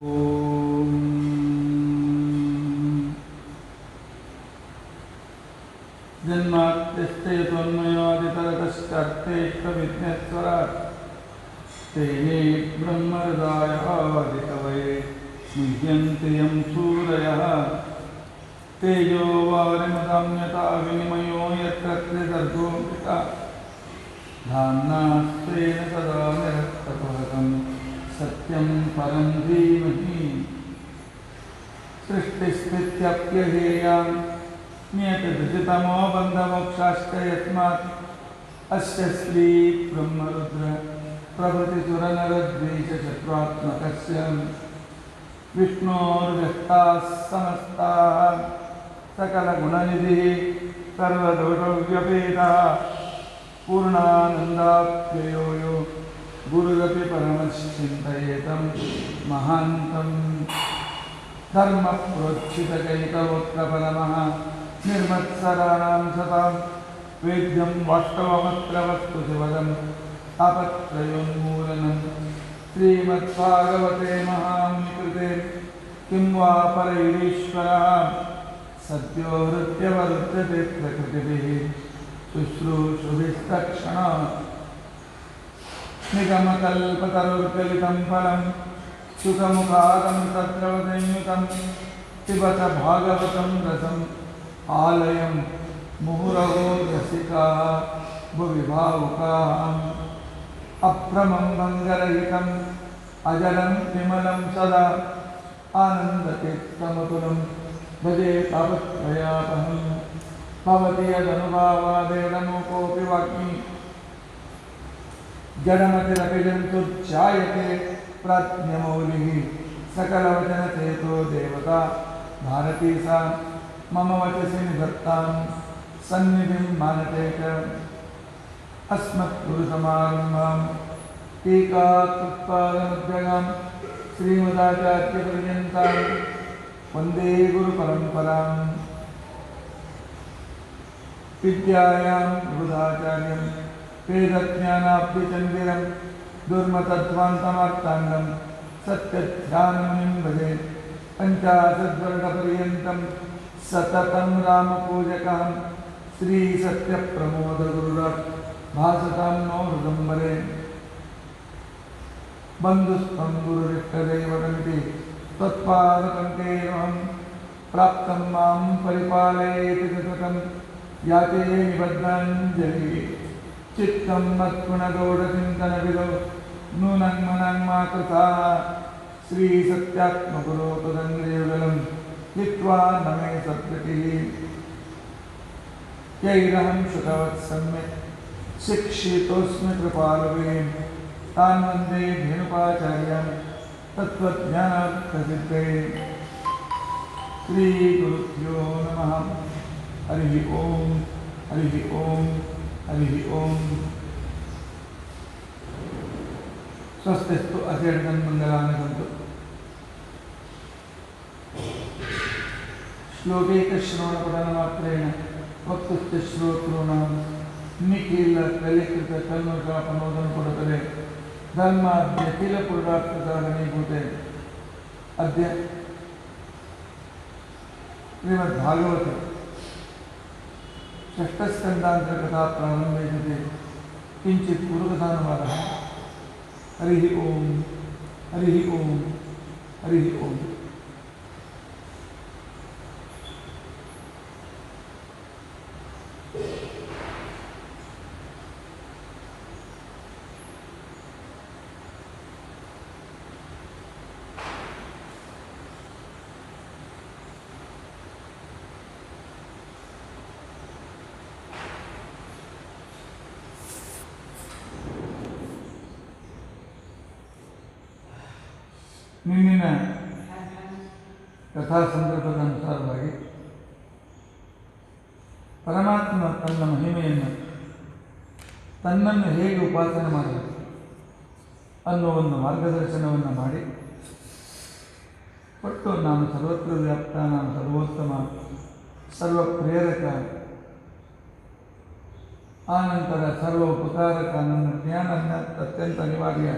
ಓಂ ಜನ್ಮಾದ್ಯಸ್ಯ ತನ್ಮಯಾದಿತರತಶ್ಚಾರ್ಥೇಷ್ಟವಿಘ್ನೇಶ್ವರಾಟ್ ತೇನೇ ಬ್ರಹ್ಮಹೃದಾಯಾದಿಕವಯೇ ಮುಹ್ಯಂತೆ M ಸೂರಯಃ ತೇಜೋ ವಾರಿಮೃತಾಮ್ಯತಾ ವಿನಿಮಯೋ ಯತ್ರ ತ್ರಿಸರ್ಗೋ ಮೃತಾ धाम्ना स्वेन सदा निरस्तकुहकं सत्यं परं धीमहि सृष्टिस्थित्यप्यहेयां नियतदृशतमो बन्धमोक्षाश्च यस्मात् अस्य श्रीब्रह्मरुद्र प्रभृतिसुरनरद्वीषशत्रुत्मकस्य विष्णोर्व्यस्ताः समस्ताः सकलगुणनिधिः सर्वदोषव्यपेतः पूर्णानन्दाप्ययो यो गुरुरपि परमश्चिन्तयेतं महान्तं धर्मप्रोज्झितकैतवोत्तपरमः निर्मत्सराणां सतां वेद्यं वास्तवमत्र वस्तु शिवदं तापत्रयोन्मूलनं श्रीमद्भागवते महामुनिकृते किं वा परैरीश्वरः सद्यो हृत्यवरुध्यते प्रकृतिभिः शुश्रूषुभिस्तक्षण निगमकल्पतरुर्गलितं फलं सुखमुखादमृतद्रवसंयुतं पिबत भागवतं रसम् आलयं मुहुरहो रसिकाः भुवि भावुकाः अभ्रमं भङ्गरहितम् अजरं विमलं सदा आनन्दतीर्थमतुलं भजे तापत्रयापहम् भवति यदनुभावादेडमूकोऽपि वाग्मी जडमतिरपि जन्तुर्जायते प्राज्ञमौलिः सकलवचनचेतो देवता भारती सा मम वचसि निधत्तां सन्निधिं मानते च अस्मत्गुरुसमारम्भां टीकाकृत्पादमध्यगां श्रीमदाचार्यपर्यन्तां वन्दे गुरुपरम्पराम् विद्यायां बुधाचार्यं वेदज्ञानाब्धिचन्दिरं दुर्मतध्वान्तमार्ताण्डं सत्यध्यानमुनिं भजे पञ्चाशद्वर्गपर्यन्तं सततं रामपूजकः श्रीसत्यप्रमोदगुरुराट् भासतां नो हृदम्बरे बन्धुस्त्वं गुरुरिष्टदैवतमिति त्वत्पादकङ्केऽहं प्राप्तं मां परिपालयेति सततं याते निबद्धाञ्जलिः चित्तं मत्पुनगौडचिन्तनविदो नूनं मनं मा कृता श्रीसत्यात्मगुरो तदङ्ग्रियुगलं हित्वा न मे सद्गतिः यैरहं श्रुतवत् सम्यक् शिक्षितोऽस्मि कृपालुभिः तान् वन्दे धेनुकाचार्यान् तत्त्वज्ञानार्थसिद्धये श्रीगुरुभ्यो नमः हरिः ओम हरिः ओम हरिः ओम स्वस्तिस्तु असेडन मंगलानि सन्तु श्लोकैकश्रवणपठनमात्रेण वक्तुस्य श्रोतॄणां निखिलकलिकृतकल्मषापनोदनपडतले धर्माद्यखिलपुरुषार्थसाधनीभूते अद्य श्रीमद्भागवते षष्ठस्कन्धान्तरकथा प्रारम्भे किञ्चित् पूर्वकथानुवादः हरिः ओम हरिः ओम हरिः ओम ನಿನ್ನಿನ ಕಥಾ ಸಂದರ್ಭದ ಅನುಸಾರವಾಗಿ ಪರಮಾತ್ಮ ತನ್ನ ಮಹಿಮೆಯನ್ನು ತನ್ನನ್ನು ಹೇಗೆ ಉಪಾಸನೆ ಮಾಡಬೇಕು ಅನ್ನೋ ಒಂದು ಮಾರ್ಗದರ್ಶನವನ್ನು ಮಾಡಿ ಒಟ್ಟು ನಾನು ಸರ್ವತ್ರ ವ್ಯಾಪ್ತ, ನಾನು ಸರ್ವೋತ್ತಮ, ಸರ್ವ ಪ್ರೇರಕ, ಆನಂತರ ಸರ್ವ ಉಪಕಾರಕ, ನನ್ನ ಜ್ಞಾನ ಅತ್ಯಂತ ಅನಿವಾರ್ಯ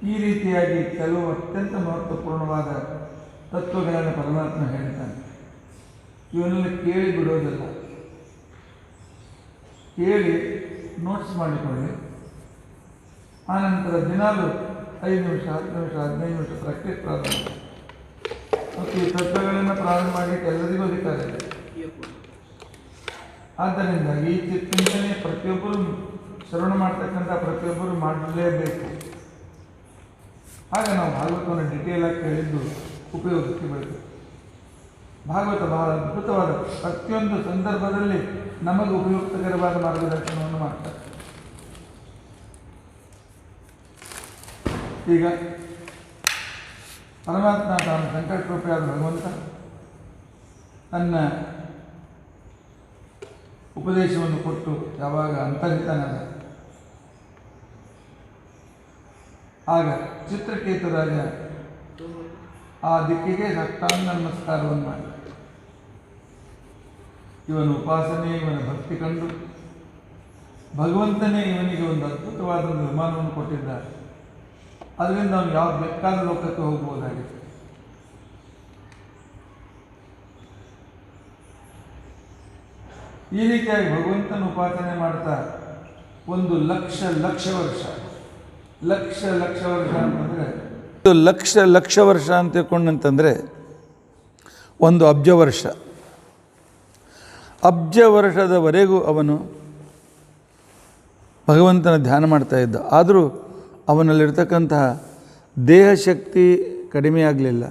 ಈ ರೀತಿಯಾಗಿ ಕೆಲವು ಅತ್ಯಂತ ಮಹತ್ವಪೂರ್ಣವಾದ ತತ್ವಗಳನ್ನು ಪರಮಾತ್ಮ ಹೇಳ್ತಾನೆ. ಇವನ್ನೆಲ್ಲ ಕೇಳಿ ಬಿಡೋದಿಲ್ಲ, ಕೇಳಿ ನೋಟ್ಸ್ ಮಾಡಿಕೊಳ್ಳಿ. ಆನಂತರ ದಿನಾಲು 5 ನಿಮಿಷ 10 ನಿಮಿಷ 15 ನಿಮಿಷ ಪ್ರಾಕ್ಟೀಸ್ ಪ್ರಾರಂಭ ಮಾಡಿ. ಮತ್ತು ಈ ತತ್ವಗಳನ್ನು ಪ್ರಾರಂಭ ಮಾಡಲಿಕ್ಕೆ ಎಲ್ಲರಿಗೂ ಅಧಿಕಾರ ಇದೆ. ಆದ್ದರಿಂದ ಈ ಚಿಂತನೆ ಪ್ರತಿಯೊಬ್ಬರು ಶ್ರವಣ ಮಾಡ್ತಕ್ಕಂಥ ಪ್ರತಿಯೊಬ್ಬರು ಮಾಡಲೇಬೇಕು. ಆಗ ನಾವು ಭಾಗವತವನ್ನು ಡಿಟೇಲ್ ಆಗಿ ಕೇಳಿದ್ದು ಉಪಯೋಗಕ್ಕೆ ಬರ್ತದೆ. ಭಾಗವತ ಬಹಳ ಅದ್ಭುತವಾದ ಪ್ರತಿಯೊಂದು ಸಂದರ್ಭದಲ್ಲಿ ನಮಗೆ ಉಪಯುಕ್ತಕರವಾದ ಮಾರ್ಗದರ್ಶನವನ್ನು ಮಾಡ್ತಾರೆ. ಈಗ ಪರಮಾತ್ಮ ತಾನು ಸಂಕಟರೂಪಿಯಾದ ಭಗವಂತ ತನ್ನ ಉಪದೇಶವನ್ನು ಕೊಟ್ಟು ಯಾವಾಗ ಅಂತರ್ಹಿತನಲ್ಲ, ಆಗ ಚಿತ್ರಕೇತು ರಾಜ ಆ ದಿಕ್ಕಿಗೆ ಸಾಷ್ಟಾಂಗ ನಮಸ್ಕಾರವನ್ನು ಮಾಡಿ ಇವನ ಉಪಾಸನೆ ಇವನ ಭಕ್ತಿ ಕಂಡು ಭಗವಂತನೇ ಇವನಿಗೆ ಒಂದು ಅದ್ಭುತವಾದ ಒಂದು ವಿಮಾನವನ್ನು ಕೊಟ್ಟಿದ್ದಾರೆ. ಅದರಿಂದ ಅವನು ಯಾವ್ದು ಬೇಕಾದ ಲೋಕಕ್ಕೆ ಹೋಗ್ಬೋದಾಗಿದೆ. ಈ ರೀತಿಯಾಗಿ ಭಗವಂತನ ಉಪಾಸನೆ ಮಾಡ್ತಾ 1 ಲಕ್ಷ ವರ್ಷ ಅಂತಂದರೆ 1 ಲಕ್ಷ ವರ್ಷ ಅಂತ ತಿಳ್ಕೊಂಡಂತಂದರೆ 1 ಅಬ್ಜ ವರ್ಷ. ಅಬ್ಜ ವರ್ಷದವರೆಗೂ ಅವನು ಭಗವಂತನ ಧ್ಯಾನ ಮಾಡ್ತಾ ಇದ್ದ. ಆದರೂ ಅವನಲ್ಲಿರ್ತಕ್ಕಂತಹ ದೇಹ ಶಕ್ತಿ ಕಡಿಮೆಯಾಗಲಿಲ್ಲ,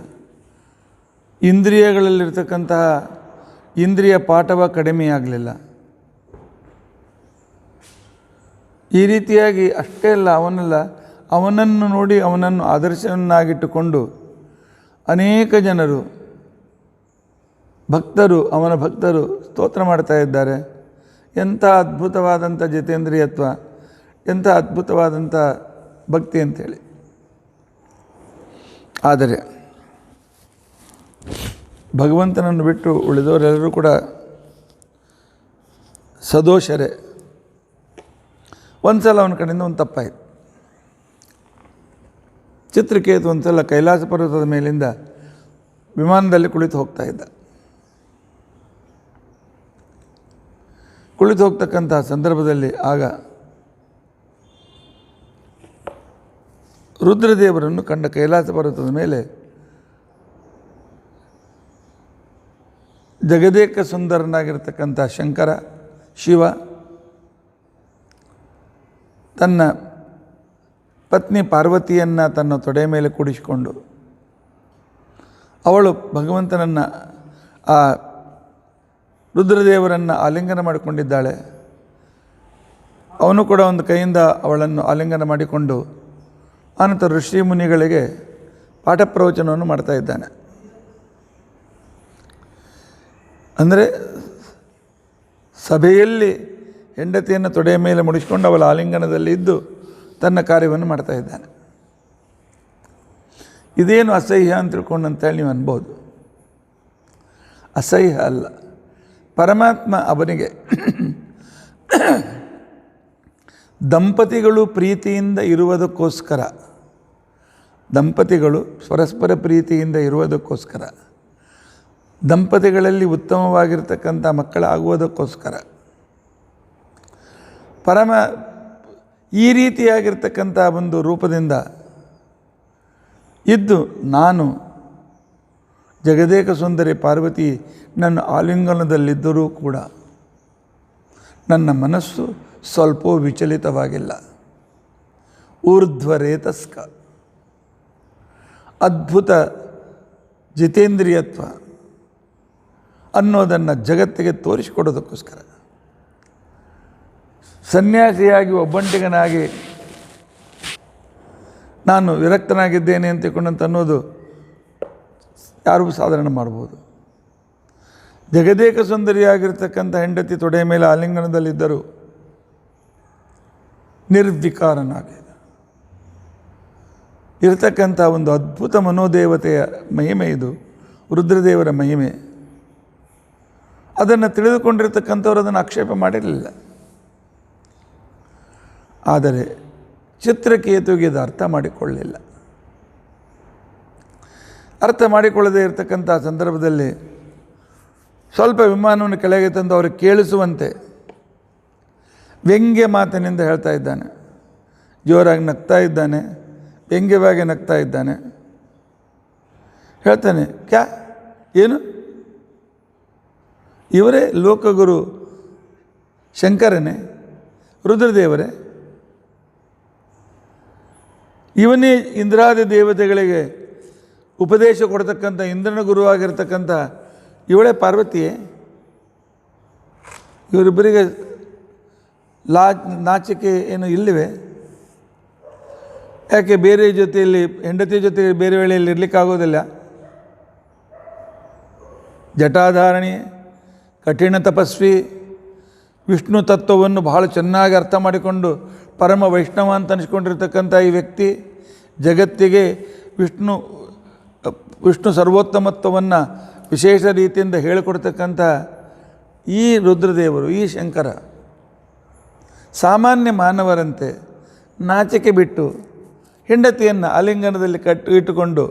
ಇಂದ್ರಿಯಗಳಲ್ಲಿರ್ತಕ್ಕಂತಹ ಇಂದ್ರಿಯ ಪಾಠವ ಕಡಿಮೆಯಾಗಲಿಲ್ಲ. ಈ ರೀತಿಯಾಗಿ ಅಷ್ಟೇ ಅಲ್ಲ, ಅವನನ್ನು ನೋಡಿ ಅವನನ್ನು ಆದರ್ಶವನ್ನಾಗಿಟ್ಟುಕೊಂಡು ಅನೇಕ ಜನರು ಅವನ ಭಕ್ತರು ಸ್ತೋತ್ರ ಮಾಡ್ತಾ ಇದ್ದಾರೆ. ಎಂಥ ಅದ್ಭುತವಾದಂಥ ಜಿತೇಂದ್ರಿಯತ್ವ, ಎಂಥ ಅದ್ಭುತವಾದಂಥ ಭಕ್ತಿ ಅಂಥೇಳಿ. ಆದರೆ ಭಗವಂತನನ್ನು ಬಿಟ್ಟು ಉಳಿದವರೆಲ್ಲರೂ ಕೂಡ ಸದೋಷರೇ. ಒಂದು ಸಲ ಅವನ ಕಡೆಯಿಂದ ಒಂದು ತಪ್ಪಾಯಿತು. ಚಿತ್ರಕೇತು ಒಂದು ಸಲ ಕೈಲಾಸ ಪರ್ವತದ ಮೇಲಿಂದ ವಿಮಾನದಲ್ಲಿ ಕುಳಿತು ಹೋಗ್ತಾ ಇದ್ದ. ಕುಳಿತು ಹೋಗ್ತಕ್ಕಂಥ ಸಂದರ್ಭದಲ್ಲಿ ಆಗ ರುದ್ರದೇವರನ್ನು ಕಂಡ. ಕೈಲಾಸ ಪರ್ವತದ ಮೇಲೆ ಜಗದೇಕ ಸುಂದರನಾಗಿರ್ತಕ್ಕಂಥ ಶಂಕರ ಶಿವ ತನ್ನ ಪತ್ನಿ ಪಾರ್ವತಿಯನ್ನು ತನ್ನ ತೊಡೆ ಮೇಲೆ ಕೂಡಿಸಿಕೊಂಡು ಅವಳು ಭಗವಂತನನ್ನು ಆ ರುದ್ರದೇವರನ್ನು ಆಲಿಂಗನ ಮಾಡಿಕೊಂಡಿದ್ದಾಳೆ. ಅವನು ಕೂಡ ಒಂದು ಕೈಯಿಂದ ಅವಳನ್ನು ಆಲಿಂಗನ ಮಾಡಿಕೊಂಡು ಆನಂತರ ಋಷಿ ಮುನಿಗಳಿಗೆ ಪಾಠ ಪ್ರವಚನವನ್ನು ಮಾಡ್ತಾ ಇದ್ದಾನೆ. ಅಂದರೆ ಸಭೆಯಲ್ಲಿ ಹೆಂಡತಿಯನ್ನು ತೊಡೆಯ ಮೇಲೆ ಮುಡಿಸ್ಕೊಂಡು ಅವಳ ಆಲಿಂಗನದಲ್ಲಿ ಇದ್ದು ತನ್ನ ಕಾರ್ಯವನ್ನು ಮಾಡ್ತಾ ಇದ್ದಾನೆ. ಇದೇನು ಅಸಹ್ಯ ಅಂತ ತಿಳ್ಕೊಂಡಂತೇಳಿ ನೀವು ಅನ್ಬೋದು. ಅಸಹ್ಯ ಅಲ್ಲ, ಪರಮಾತ್ಮ ಅವನಿಗೆ ದಂಪತಿಗಳು ಪ್ರೀತಿಯಿಂದ ಇರುವುದಕ್ಕೋಸ್ಕರ, ದಂಪತಿಗಳು ಪರಸ್ಪರ ಪ್ರೀತಿಯಿಂದ ಇರುವುದಕ್ಕೋಸ್ಕರ, ದಂಪತಿಗಳಲ್ಲಿ ಉತ್ತಮವಾಗಿರ್ತಕ್ಕಂಥ ಮಕ್ಕಳಾಗುವುದಕ್ಕೋಸ್ಕರ ಈ ರೀತಿಯಾಗಿರ್ತಕ್ಕಂಥ ಒಂದು ರೂಪದಿಂದ ಇದ್ದು ನಾನು ಜಗದೇಕ ಸುಂದರಿ ಪಾರ್ವತಿ ನನ್ನ ಆಲಿಂಗನದಲ್ಲಿದ್ದರೂ ಕೂಡ ನನ್ನ ಮನಸ್ಸು ಸ್ವಲ್ಪ ವಿಚಲಿತವಾಗಿಲ್ಲ. ಊರ್ಧ್ವರೇತಸ್ಕ, ಅದ್ಭುತ ಜಿತೇಂದ್ರಿಯತ್ವ ಅನ್ನೋದನ್ನು ಜಗತ್ತಿಗೆ ತೋರಿಸಿಕೊಡೋದಕ್ಕೋಸ್ಕರ ಸನ್ಯಾಸಿಯಾಗಿ ಒಬ್ಬಂಟಿಗನಾಗಿ ನಾನು ವಿರಕ್ತನಾಗಿದ್ದೇನೆ ಅಂತ ತಿಳ್ಕೊಂಡಂತ ಅನ್ನೋದು ಯಾರಿಗೂ ಸಾಧನೆ ಮಾಡ್ಬೋದು. ಜಗದೇಕ ಸುಂದರಿಯಾಗಿರ್ತಕ್ಕಂಥ ಹೆಂಡತಿ ತೊಡೆಯ ಮೇಲೆ ಆಲಿಂಗನದಲ್ಲಿದ್ದರು ನಿರ್ವಿಕಾರನಾಗಿ ಇರತಕ್ಕಂಥ ಒಂದು ಅದ್ಭುತ ಮನೋದೇವತೆಯ ಮಹಿಮೆ ಇದು, ರುದ್ರದೇವರ ಮಹಿಮೆ. ಅದನ್ನು ತಿಳಿದುಕೊಂಡಿರ್ತಕ್ಕಂಥವ್ರು ಅದನ್ನು ಆಕ್ಷೇಪ ಮಾಡಿರಲಿಲ್ಲ. ಆದರೆ ಚಿತ್ರಕೇತುವಿಗೆ ಇದು ಅರ್ಥ ಮಾಡಿಕೊಳ್ಳಲಿಲ್ಲ. ಅರ್ಥ ಮಾಡಿಕೊಳ್ಳದೇ ಇರತಕ್ಕಂಥ ಸಂದರ್ಭದಲ್ಲಿ ಸ್ವಲ್ಪ ವಿಮಾನವನ್ನು ಕೆಳಗೆ ತಂದು ಅವ್ರಿಗೆ ಕೇಳಿಸುವಂತೆ ವ್ಯಂಗ್ಯ ಮಾತಿನಿಂದ ಹೇಳ್ತಾ ಇದ್ದಾನೆ. ಜೋರಾಗಿ ನಗ್ತಾ ಇದ್ದಾನೆ, ವ್ಯಂಗ್ಯವಾಗಿ ನಗ್ತಾ ಇದ್ದಾನೆ. ಹೇಳ್ತಾನೆ, ಕ್ಯಾ ಏನು, ಇವರೇ ಲೋಕಗುರು ಶಂಕರನೇ, ರುದ್ರದೇವರೇ, ಇವನೇ ಇಂದ್ರಾದಿ ದೇವತೆಗಳಿಗೆ ಉಪದೇಶ ಕೊಡ್ತಕ್ಕಂಥ ಇಂದ್ರನ ಗುರುವಾಗಿರ್ತಕ್ಕಂಥ ಇವಳೇ ಪಾರ್ವತಿಯೇ? ಇವರಿಬ್ಬರಿಗೆ ನಾಚಿಕೆ ಏನು ಇಲ್ಲವೇ? ಯಾಕೆ ಬೇರೆ ಜೊತೆಯಲ್ಲಿ, ಹೆಂಡತಿ ಜೊತೆಗೆ ಬೇರೆ ವೇಳೆಯಲ್ಲಿ ಇರಲಿಕ್ಕಾಗೋದಿಲ್ಲ? ಜಟಾಧಾರಣಿ, ಕಠಿಣ ತಪಸ್ವಿ, ವಿಷ್ಣು ತತ್ವವನ್ನು ಬಹಳ ಚೆನ್ನಾಗಿ ಅರ್ಥ ಮಾಡಿಕೊಂಡು ಪರಮ ವೈಷ್ಣವ ಅಂತ ಅನಿಸ್ಕೊಂಡಿರ್ತಕ್ಕಂಥ ಈ ವ್ಯಕ್ತಿ ಜಗತ್ತಿಗೆ ವಿಷ್ಣು ಸರ್ವೋತ್ತಮತ್ವವನ್ನು ವಿಶೇಷ ರೀತಿಯಿಂದ ಹೇಳಿಕೊಡ್ತಕ್ಕಂಥ ಈ ರುದ್ರದೇವರು, ಈ ಶಂಕರ ಸಾಮಾನ್ಯ ಮಾನವರಂತೆ ನಾಚಿಕೆ ಬಿಟ್ಟು ಹೆಂಡತಿಯನ್ನು ಆಲಿಂಗನದಲ್ಲಿ ಇಟ್ಟುಕೊಂಡು,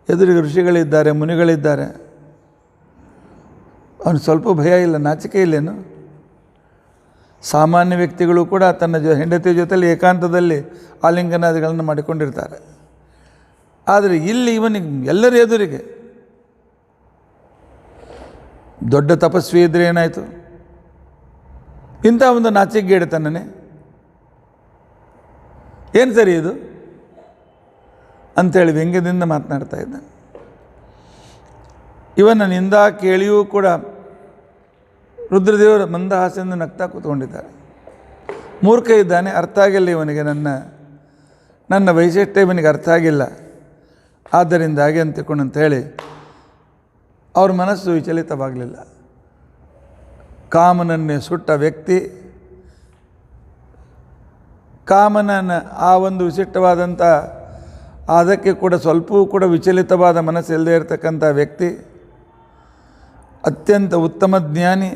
ಎದುರಿಗೆ ಋಷಿಗಳಿದ್ದಾರೆ, ಮುನಿಗಳಿದ್ದಾರೆ, ಅವನು ಸ್ವಲ್ಪ ಭಯ ಇಲ್ಲ, ನಾಚಿಕೆ ಇಲ್ಲೇನು? ಸಾಮಾನ್ಯ ವ್ಯಕ್ತಿಗಳು ಕೂಡ ತನ್ನ ಹೆಂಡತಿಯ ಜೊತೆಯಲ್ಲಿ ಏಕಾಂತದಲ್ಲಿ ಆಲಿಂಗನಾದಿಗಳನ್ನು ಮಾಡಿಕೊಂಡಿರ್ತಾರೆ. ಆದರೆ ಇಲ್ಲಿ ಇವನಿಗೆ ಎಲ್ಲರ ಎದುರಿಗೆ ದೊಡ್ಡ ತಪಸ್ವಿ ಇದ್ದರೆ ಏನಾಯಿತು? ಇಂಥ ಒಂದು ನಾಚಿಕೆಗೇಡುತ್ತಾನೆ. ಏನು ಸರಿ ಇದು ಅಂಥೇಳಿ ವ್ಯಂಗ್ಯದಿಂದ ಮಾತನಾಡ್ತಾ ಇದ್ದಾನೆ. ಇವನ ನಿಂದ ಕೇಳಿಯೂ ಕೂಡ ರುದ್ರದೇವರು ಮಂದಹಾಸದಿಂದ ನಗ್ತಾ ಕೂತ್ಕೊಂಡಿದ್ದಾರೆ. ಮೂರ್ಖ ಇದ್ದಾನೆ, ಅರ್ಥ ಆಗಿಲ್ಲ ಇವನಿಗೆ, ನನ್ನ ವೈಶಿಷ್ಟ್ಯ ಇವನಿಗೆ ಅರ್ಥ ಆಗಿಲ್ಲ, ಆದ್ದರಿಂದ ಹಾಗೆ ಅಂತ ಹೇಳಿ ಅವ್ರ ಮನಸ್ಸು ವಿಚಲಿತವಾಗಲಿಲ್ಲ. ಕಾಮನನ್ನೇ ಸುಟ್ಟ ವ್ಯಕ್ತಿ, ಕಾಮನನ ಆ ಒಂದು ವಿಶಿಷ್ಟವಾದಂಥ, ಅದಕ್ಕೆ ಕೂಡ ಸ್ವಲ್ಪವೂ ಕೂಡ ವಿಚಲಿತವಾದ ಮನಸ್ಸಿಲ್ಲದೆ ಇರತಕ್ಕಂಥ ವ್ಯಕ್ತಿ, ಅತ್ಯಂತ ಉತ್ತಮ ಜ್ಞಾನಿ,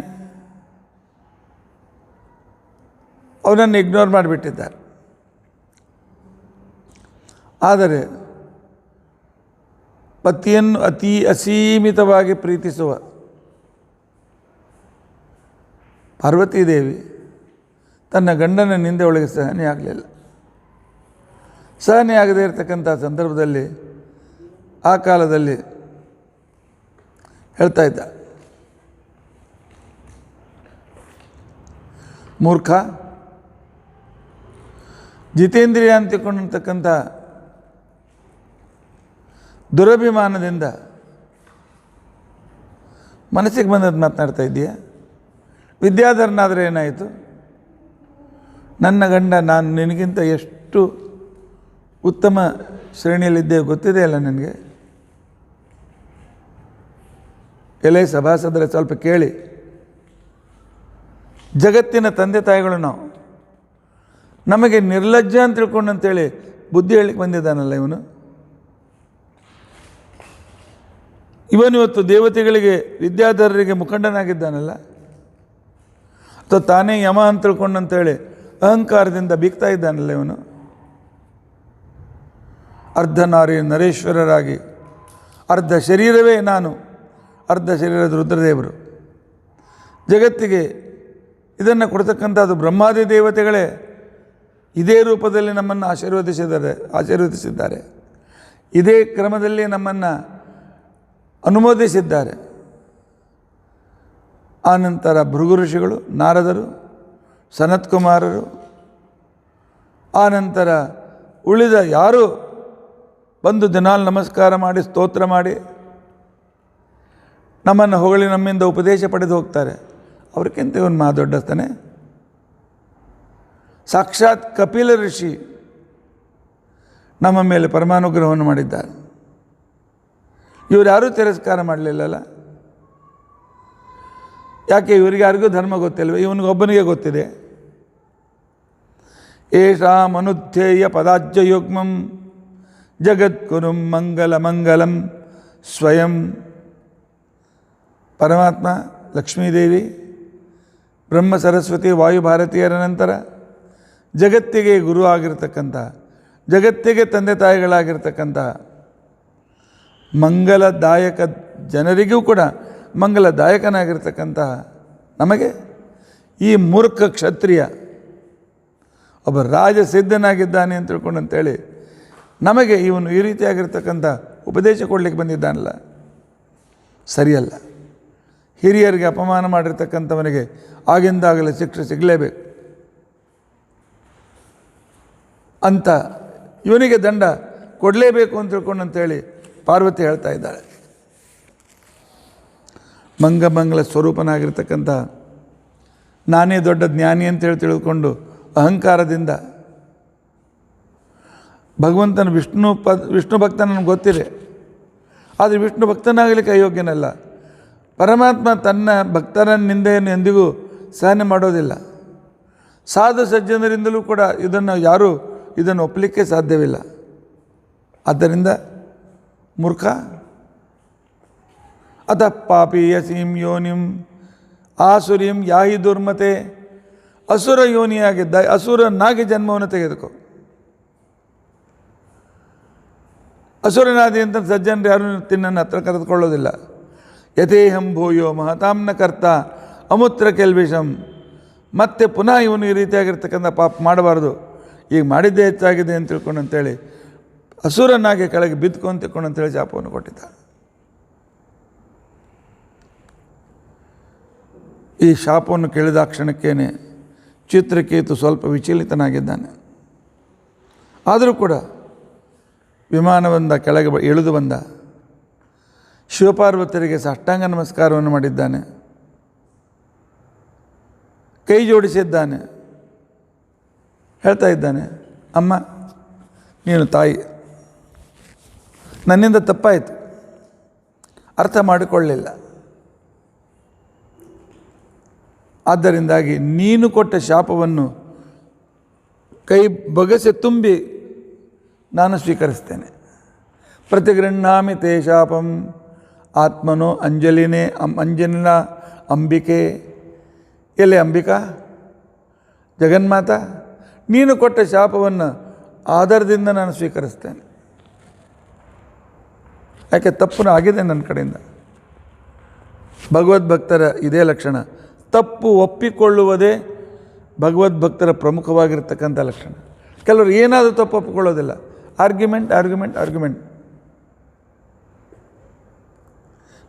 ಅವನನ್ನು ಇಗ್ನೋರ್ ಮಾಡಿಬಿಟ್ಟಿದ್ದಾರೆ. ಆದರೆ ಪತಿಯನ್ನು ಅತಿ ಅಸೀಮಿತವಾಗಿ ಪ್ರೀತಿಸುವ ಪಾರ್ವತೀದೇವಿ ತನ್ನ ಗಂಡನ ನಿಂದೆ ಒಳಗೆ ಸಹನೆ ಆಗಲಿಲ್ಲ. ಸಹನೆ ಆಗದೇ ಇರತಕ್ಕಂಥ ಸಂದರ್ಭದಲ್ಲಿ ಆ ಕಾಲದಲ್ಲಿ ಹೇಳ್ತಾ ಇದ್ದ, ಮೂರ್ಖ, ಜಿತೇಂದ್ರಿಯ ಅಂತಿಕೊಂಡಿರ್ತಕ್ಕಂಥ ದುರಭಿಮಾನದಿಂದ ಮನಸ್ಸಿಗೆ ಬಂದದ್ದು ಮಾತನಾಡ್ತಾ ಇದ್ದೀಯ. ವಿದ್ಯಾಧರನಾದರೆ ಏನಾಯಿತು? ನನ್ನ ಗಂಡ ನಾನು ನಿನಗಿಂತ ಎಷ್ಟು ಉತ್ತಮ ಶ್ರೇಣಿಯಲ್ಲಿದ್ದೇವೆ ಗೊತ್ತಿದೆ ಅಲ್ಲ ನನಗೆ. ಎಲೆ ಸಭಾಸದರ ಸ್ವಲ್ಪ ಕೇಳಿ, ಜಗತ್ತಿನ ತಂದೆ ತಾಯಿಗಳು ನಾವು, ನಮಗೆ ನಿರ್ಲಜ್ಜ ಅಂತ ತಿಳ್ಕೊಂಡಂತೇಳಿ ಬುದ್ಧಿ ಹೇಳಲಿಕ್ಕೆ ಬಂದಿದ್ದಾನಲ್ಲ ಇವನು. ಇವತ್ತು ದೇವತೆಗಳಿಗೆ, ವಿದ್ಯಾಧರರಿಗೆ ಮುಖಂಡನಾಗಿದ್ದಾನಲ್ಲ, ಅಥವಾ ತಾನೇ ಯಮ ಅಂತ ತಿಳ್ಕೊಂಡಂತೇಳಿ ಅಹಂಕಾರದಿಂದ ಬೀಗ್ತಾ ಇದ್ದಾನಲ್ಲ ಇವನು. ಅರ್ಧ ನಾರಿ ನರೇಶ್ವರರಾಗಿ, ಅರ್ಧ ಶರೀರವೇ ನಾನು, ಅರ್ಧ ಶರೀರದ ರುದ್ರದೇವರು. ಜಗತ್ತಿಗೆ ಇದನ್ನು ಕೊಡ್ತಕ್ಕಂಥದ್ದು ಬ್ರಹ್ಮಾದಿ ದೇವತೆಗಳೇ ಇದೇ ರೂಪದಲ್ಲಿ ನಮ್ಮನ್ನು ಆಶೀರ್ವದಿಸಿದ್ದಾರೆ. ಇದೇ ಕ್ರಮದಲ್ಲಿ ನಮ್ಮನ್ನು ಅನುಮೋದಿಸಿದ್ದಾರೆ. ಆನಂತರ ಭೃಗು ಋಷಿಗಳು, ನಾರದರು, ಸನತ್ಕುಮಾರರು, ಆನಂತರ ಉಳಿದ ಯಾರು ಬಂದು ದಿನಾಲು ನಮಸ್ಕಾರ ಮಾಡಿ ಸ್ತೋತ್ರ ಮಾಡಿ ನಮ್ಮನ್ನು ಹೊಗಳಿ ನಮ್ಮಿಂದ ಉಪದೇಶ ಪಡೆದು ಹೋಗ್ತಾರೆ. ಅವ್ರಿಗಿಂತ ಇವನು ದೊಡ್ಡಸ್ತಾನೆ. ಸಾಕ್ಷಾತ್ ಕಪಿಲ ಋಷಿ ನಮ್ಮ ಮೇಲೆ ಪರಮಾನುಗ್ರಹವನ್ನು ಮಾಡಿದ್ದಾರೆ. ಇವರು ಯಾರೂ ತಿರಸ್ಕಾರ ಮಾಡಲಿಲ್ಲಲ್ಲ. ಯಾಕೆ? ಇವರಿಗೆ ಯಾರಿಗೂ ಧರ್ಮ ಗೊತ್ತಿಲ್ವ? ಇವನಿಗೊಬ್ಬನಿಗೆ ಗೊತ್ತಿದೆ. ಏಷಾಂ ಅನುಧ್ಯೇಯ ಪದಾಜ್ಯಯುಗ್ಮಂ ಜಗದ್ಗುರುಂ ಮಂಗಲಂ ಸ್ವಯಂ. ಪರಮಾತ್ಮ, ಲಕ್ಷ್ಮೀದೇವಿ, ಬ್ರಹ್ಮ ಸರಸ್ವತಿ, ವಾಯುಭಾರತೀಯರ ನಂತರ ಜಗತ್ತಿಗೆ ಗುರು ಆಗಿರ್ತಕ್ಕಂಥ, ಜಗತ್ತಿಗೆ ತಂದೆ ತಾಯಿಗಳಾಗಿರ್ತಕ್ಕಂಥ ಮಂಗಲದಾಯಕ ಜನರಿಗೂ ಕೂಡ ಮಂಗಲದಾಯಕನಾಗಿರ್ತಕ್ಕಂಥ ನಮಗೆ ಈ ಮೂರ್ಖ ಕ್ಷತ್ರಿಯ ಒಬ್ಬ ರಾಜ ಸಿದ್ಧನಾಗಿದ್ದಾನೆ ಅಂತ ತಿಳ್ಕೊಂಡಂತೇಳಿ ನಮಗೆ ಇವನು ಈ ರೀತಿಯಾಗಿರ್ತಕ್ಕಂಥ ಉಪದೇಶ ಕೊಡಲಿಕ್ಕೆ ಬಂದಿದ್ದಾನಲ್ಲ, ಸರಿಯಲ್ಲ. ಹಿರಿಯರಿಗೆ ಅಪಮಾನ ಮಾಡಿರ್ತಕ್ಕಂಥವನಿಗೆ ಆಗಿಂದಾಗಲೇ ಶಿಕ್ಷೆ ಸಿಗಲೇಬೇಕು ಅಂತ ಇವನಿಗೆ ದಂಡ ಕೊಡಲೇಬೇಕು ಅಂತ ತಿಳ್ಕೊಂಡಂತೇಳಿ ಪಾರ್ವತಿ ಹೇಳ್ತಾ ಇದ್ದಾಳೆ. ಮಂಗಲ ಸ್ವರೂಪನಾಗಿರ್ತಕ್ಕಂಥ ನಾನೇ ದೊಡ್ಡ ಜ್ಞಾನಿ ಅಂತೇಳಿ ತಿಳ್ಕೊಂಡು ಅಹಂಕಾರದಿಂದ ಭಗವಂತನ ವಿಷ್ಣು ಭಕ್ತ ನನಗೆ ಗೊತ್ತಿದೆ, ಆದರೆ ವಿಷ್ಣು ಭಕ್ತನಾಗಲಿಕ್ಕೆ ಅಯೋಗ್ಯನಲ್ಲ. ಪರಮಾತ್ಮ ತನ್ನ ಭಕ್ತರ ನಿಂದೆಯನ್ನು ಎಂದಿಗೂ ಸಹನೆ ಮಾಡೋದಿಲ್ಲ. ಸಾಧು ಸಜ್ಜನರಿಂದಲೂ ಕೂಡ ಯಾರೂ ಇದನ್ನು ಒಪ್ಪಲಿಕ್ಕೆ ಸಾಧ್ಯವಿಲ್ಲ. ಆದ್ದರಿಂದ ಮೂರ್ಖ ಅಥ ಪಾಪೀಯಸೀಂ ಯೋನಿಂ ಆಸುರಿಂ ಯಾಹಿ ದುರ್ಮತೆ, ಅಸುರ ಯೋನಿಯಾಗಿದ್ದ ಅಸುರನಾಗಿ ಜನ್ಮವನ್ನು ತೆಗೆದುಕೋ. ಅಸುರನಾದಿ ಅಂತ ಸಜ್ಜನರು ಯಾರು ತಿನ್ನನ್ನು ಹತ್ರ ಕರೆದುಕೊಳ್ಳೋದಿಲ್ಲ. ಯಥೇಹಂ ಭೂಯೋ ಮಹತಾಂನ ಕರ್ತ ಅಮೂತ್ರ ಕೆಲ್ವಿಷಂ, ಮತ್ತೆ ಪುನಃ ಇವನು ಈ ರೀತಿಯಾಗಿರ್ತಕ್ಕಂಥ ಪಾಪ ಮಾಡಬಾರ್ದು, ಈಗ ಮಾಡಿದ್ದೇ ಹೆಚ್ಚಾಗಿದೆ ಅಂತ ತಿಳ್ಕೊಂಡು ಅಂತೇಳಿ ಅಸುರನಾಗಿ ಕೆಳಗೆ ಬಿದ್ದುಕೊ ಅಂತ ತಿಳ್ಕೊಂಡು ಅಂತೇಳಿ ಶಾಪವನ್ನು ಕೊಟ್ಟಿದ್ದ. ಈ ಶಾಪವನ್ನು ಕೇಳಿದ ಕ್ಷಣಕ್ಕೇನೆ ಚಿತ್ರಕೇತು ಸ್ವಲ್ಪ ವಿಚಲಿತನಾಗಿದ್ದಾನೆ. ಆದರೂ ಕೂಡ ವಿಮಾನದಿಂದ ಕೆಳಗೆ ಇಳಿದು ಬಂದ, ಶಿವಪಾರ್ವತರಿಗೆ ಸಾಷ್ಟಾಂಗ ನಮಸ್ಕಾರವನ್ನು ಮಾಡಿದ್ದಾನೆ, ಕೈ ಜೋಡಿಸಿದ್ದಾನೆ, ಹೇಳ್ತಾ ಇದ್ದಾನೆ, ಅಮ್ಮ ನೀನು ತಾಯಿ, ನನ್ನಿಂದ ತಪ್ಪಾಯಿತು, ಅರ್ಥ ಮಾಡಿಕೊಳ್ಳಲಿಲ್ಲ. ಆದ್ದರಿಂದಾಗಿ ನೀನು ಕೊಟ್ಟ ಶಾಪವನ್ನು ಕೈ ಬೊಗಸೆ ತುಂಬಿ ನಾನು ಸ್ವೀಕರಿಸ್ತೇನೆ. ಪ್ರತಿಗೃಹ್ಣಾಮಿ ತೇ ಶಾಪಂ ಆತ್ಮನೋ ಅಂಜಲಿನೇ ಅಂಜಲಿನ ಅಂಬಿಕೆ. ಎಲೆ ಅಂಬಿಕಾ, ಜಗನ್ಮಾತ, ನೀನು ಕೊಟ್ಟ ಶಾಪವನ್ನು ಆಧಾರದಿಂದ ನಾನು ಸ್ವೀಕರಿಸ್ತೇನೆ. ಯಾಕೆ ತಪ್ಪು ಆಗಿದೆ ನನ್ನ ಕಡೆಯಿಂದ. ಭಗವದ್ಭಕ್ತರ ಇದೇ ಲಕ್ಷಣ, ತಪ್ಪು ಒಪ್ಪಿಕೊಳ್ಳುವುದೇ ಭಗವದ್ಭಕ್ತರ ಪ್ರಮುಖವಾಗಿರ್ತಕ್ಕಂಥ ಲಕ್ಷಣ. ಕೆಲವರು ಏನಾದರೂ ತಪ್ಪು ಒಪ್ಪಿಕೊಳ್ಳೋದಿಲ್ಲ, ಆರ್ಗ್ಯುಮೆಂಟ್ ಆರ್ಗ್ಯುಮೆಂಟ್ ಆರ್ಗ್ಯುಮೆಂಟ್.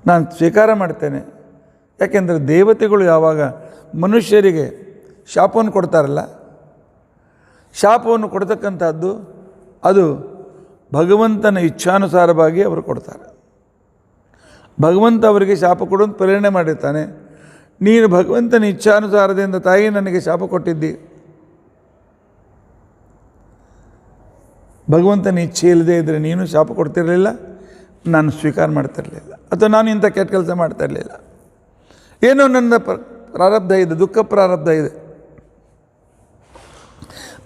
ನಾನು ಸ್ವೀಕಾರ ಮಾಡ್ತೇನೆ. ಯಾಕೆಂದರೆ ದೇವತೆಗಳು ಯಾವಾಗ ಮನುಷ್ಯರಿಗೆ ಶಾಪವನ್ನು ಕೊಡ್ತಾರಲ್ಲ, ಶಾಪವನ್ನು ಕೊಡ್ತಕ್ಕಂಥದ್ದು ಅದು ಭಗವಂತನ ಇಚ್ಛಾನುಸಾರವಾಗಿ ಅವರು ಕೊಡ್ತಾರೆ. ಭಗವಂತ ಅವರಿಗೆ ಶಾಪ ಕೊಡೋದು ಪ್ರೇರಣೆ ಮಾಡಿರ್ತಾನೆ. ನೀನು ಭಗವಂತನ ಇಚ್ಛಾನುಸಾರದಿಂದ ತಾಯಿ ನನಗೆ ಶಾಪ ಕೊಟ್ಟಿದ್ದಿ, ಭಗವಂತನ ಇಚ್ಛೆ ಇಲ್ಲದೆ ಇದ್ದರೆ ನೀನು ಶಾಪ ಕೊಡ್ತಿರಲಿಲ್ಲ, ನಾನು ಸ್ವೀಕಾರ ಮಾಡ್ತಿರಲಿಲ್ಲ, ಅಥವಾ ನಾನು ಇಂಥ ಕೆಟ್ಟ ಕೆಲಸ ಮಾಡ್ತಾ ಇರಲಿಲ್ಲ. ಏನೋ ನನ್ನ ಪ್ರಾರಬ್ಧ ಇದೆ, ದುಃಖ ಪ್ರಾರಬ್ಧ ಇದೆ.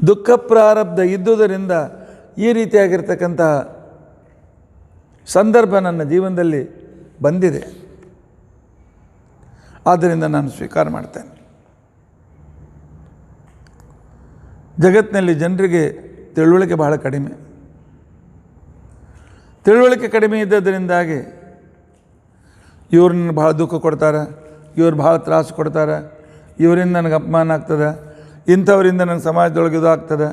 ದುಃಖ ಪ್ರಾರಬ್ಧ ಇದ್ದುದರಿಂದ ಈ ರೀತಿಯಾಗಿರ್ತಕ್ಕಂತಹ ಸಂದರ್ಭ ನನ್ನ ಜೀವನದಲ್ಲಿ ಬಂದಿದೆ. ಆದ್ದರಿಂದ ನಾನು ಸ್ವೀಕಾರ ಮಾಡ್ತೇನೆ. ಜಗತ್ತಿನಲ್ಲಿ ಜನರಿಗೆ ತಿಳುವಳಿಕೆ ಬಹಳ ಕಡಿಮೆ. ತಿಳುವಳಿಕೆ ಕಡಿಮೆ ಇದ್ದದರಿಂದಾಗಿ ಇವ್ರನ್ನ ಭಾಳ ದುಃಖ ಕೊಡ್ತಾರೆ, ಇವ್ರು ಭಾಳ ತ್ರಾಸು ಕೊಡ್ತಾರೆ, ಇವರಿಂದ ನನಗೆ ಅಪಮಾನ ಆಗ್ತದೆ, ಇಂಥವರಿಂದ ನನ್ನ ಸಮಾಜದೊಳಗೆ ಇದು ಆಗ್ತದೆ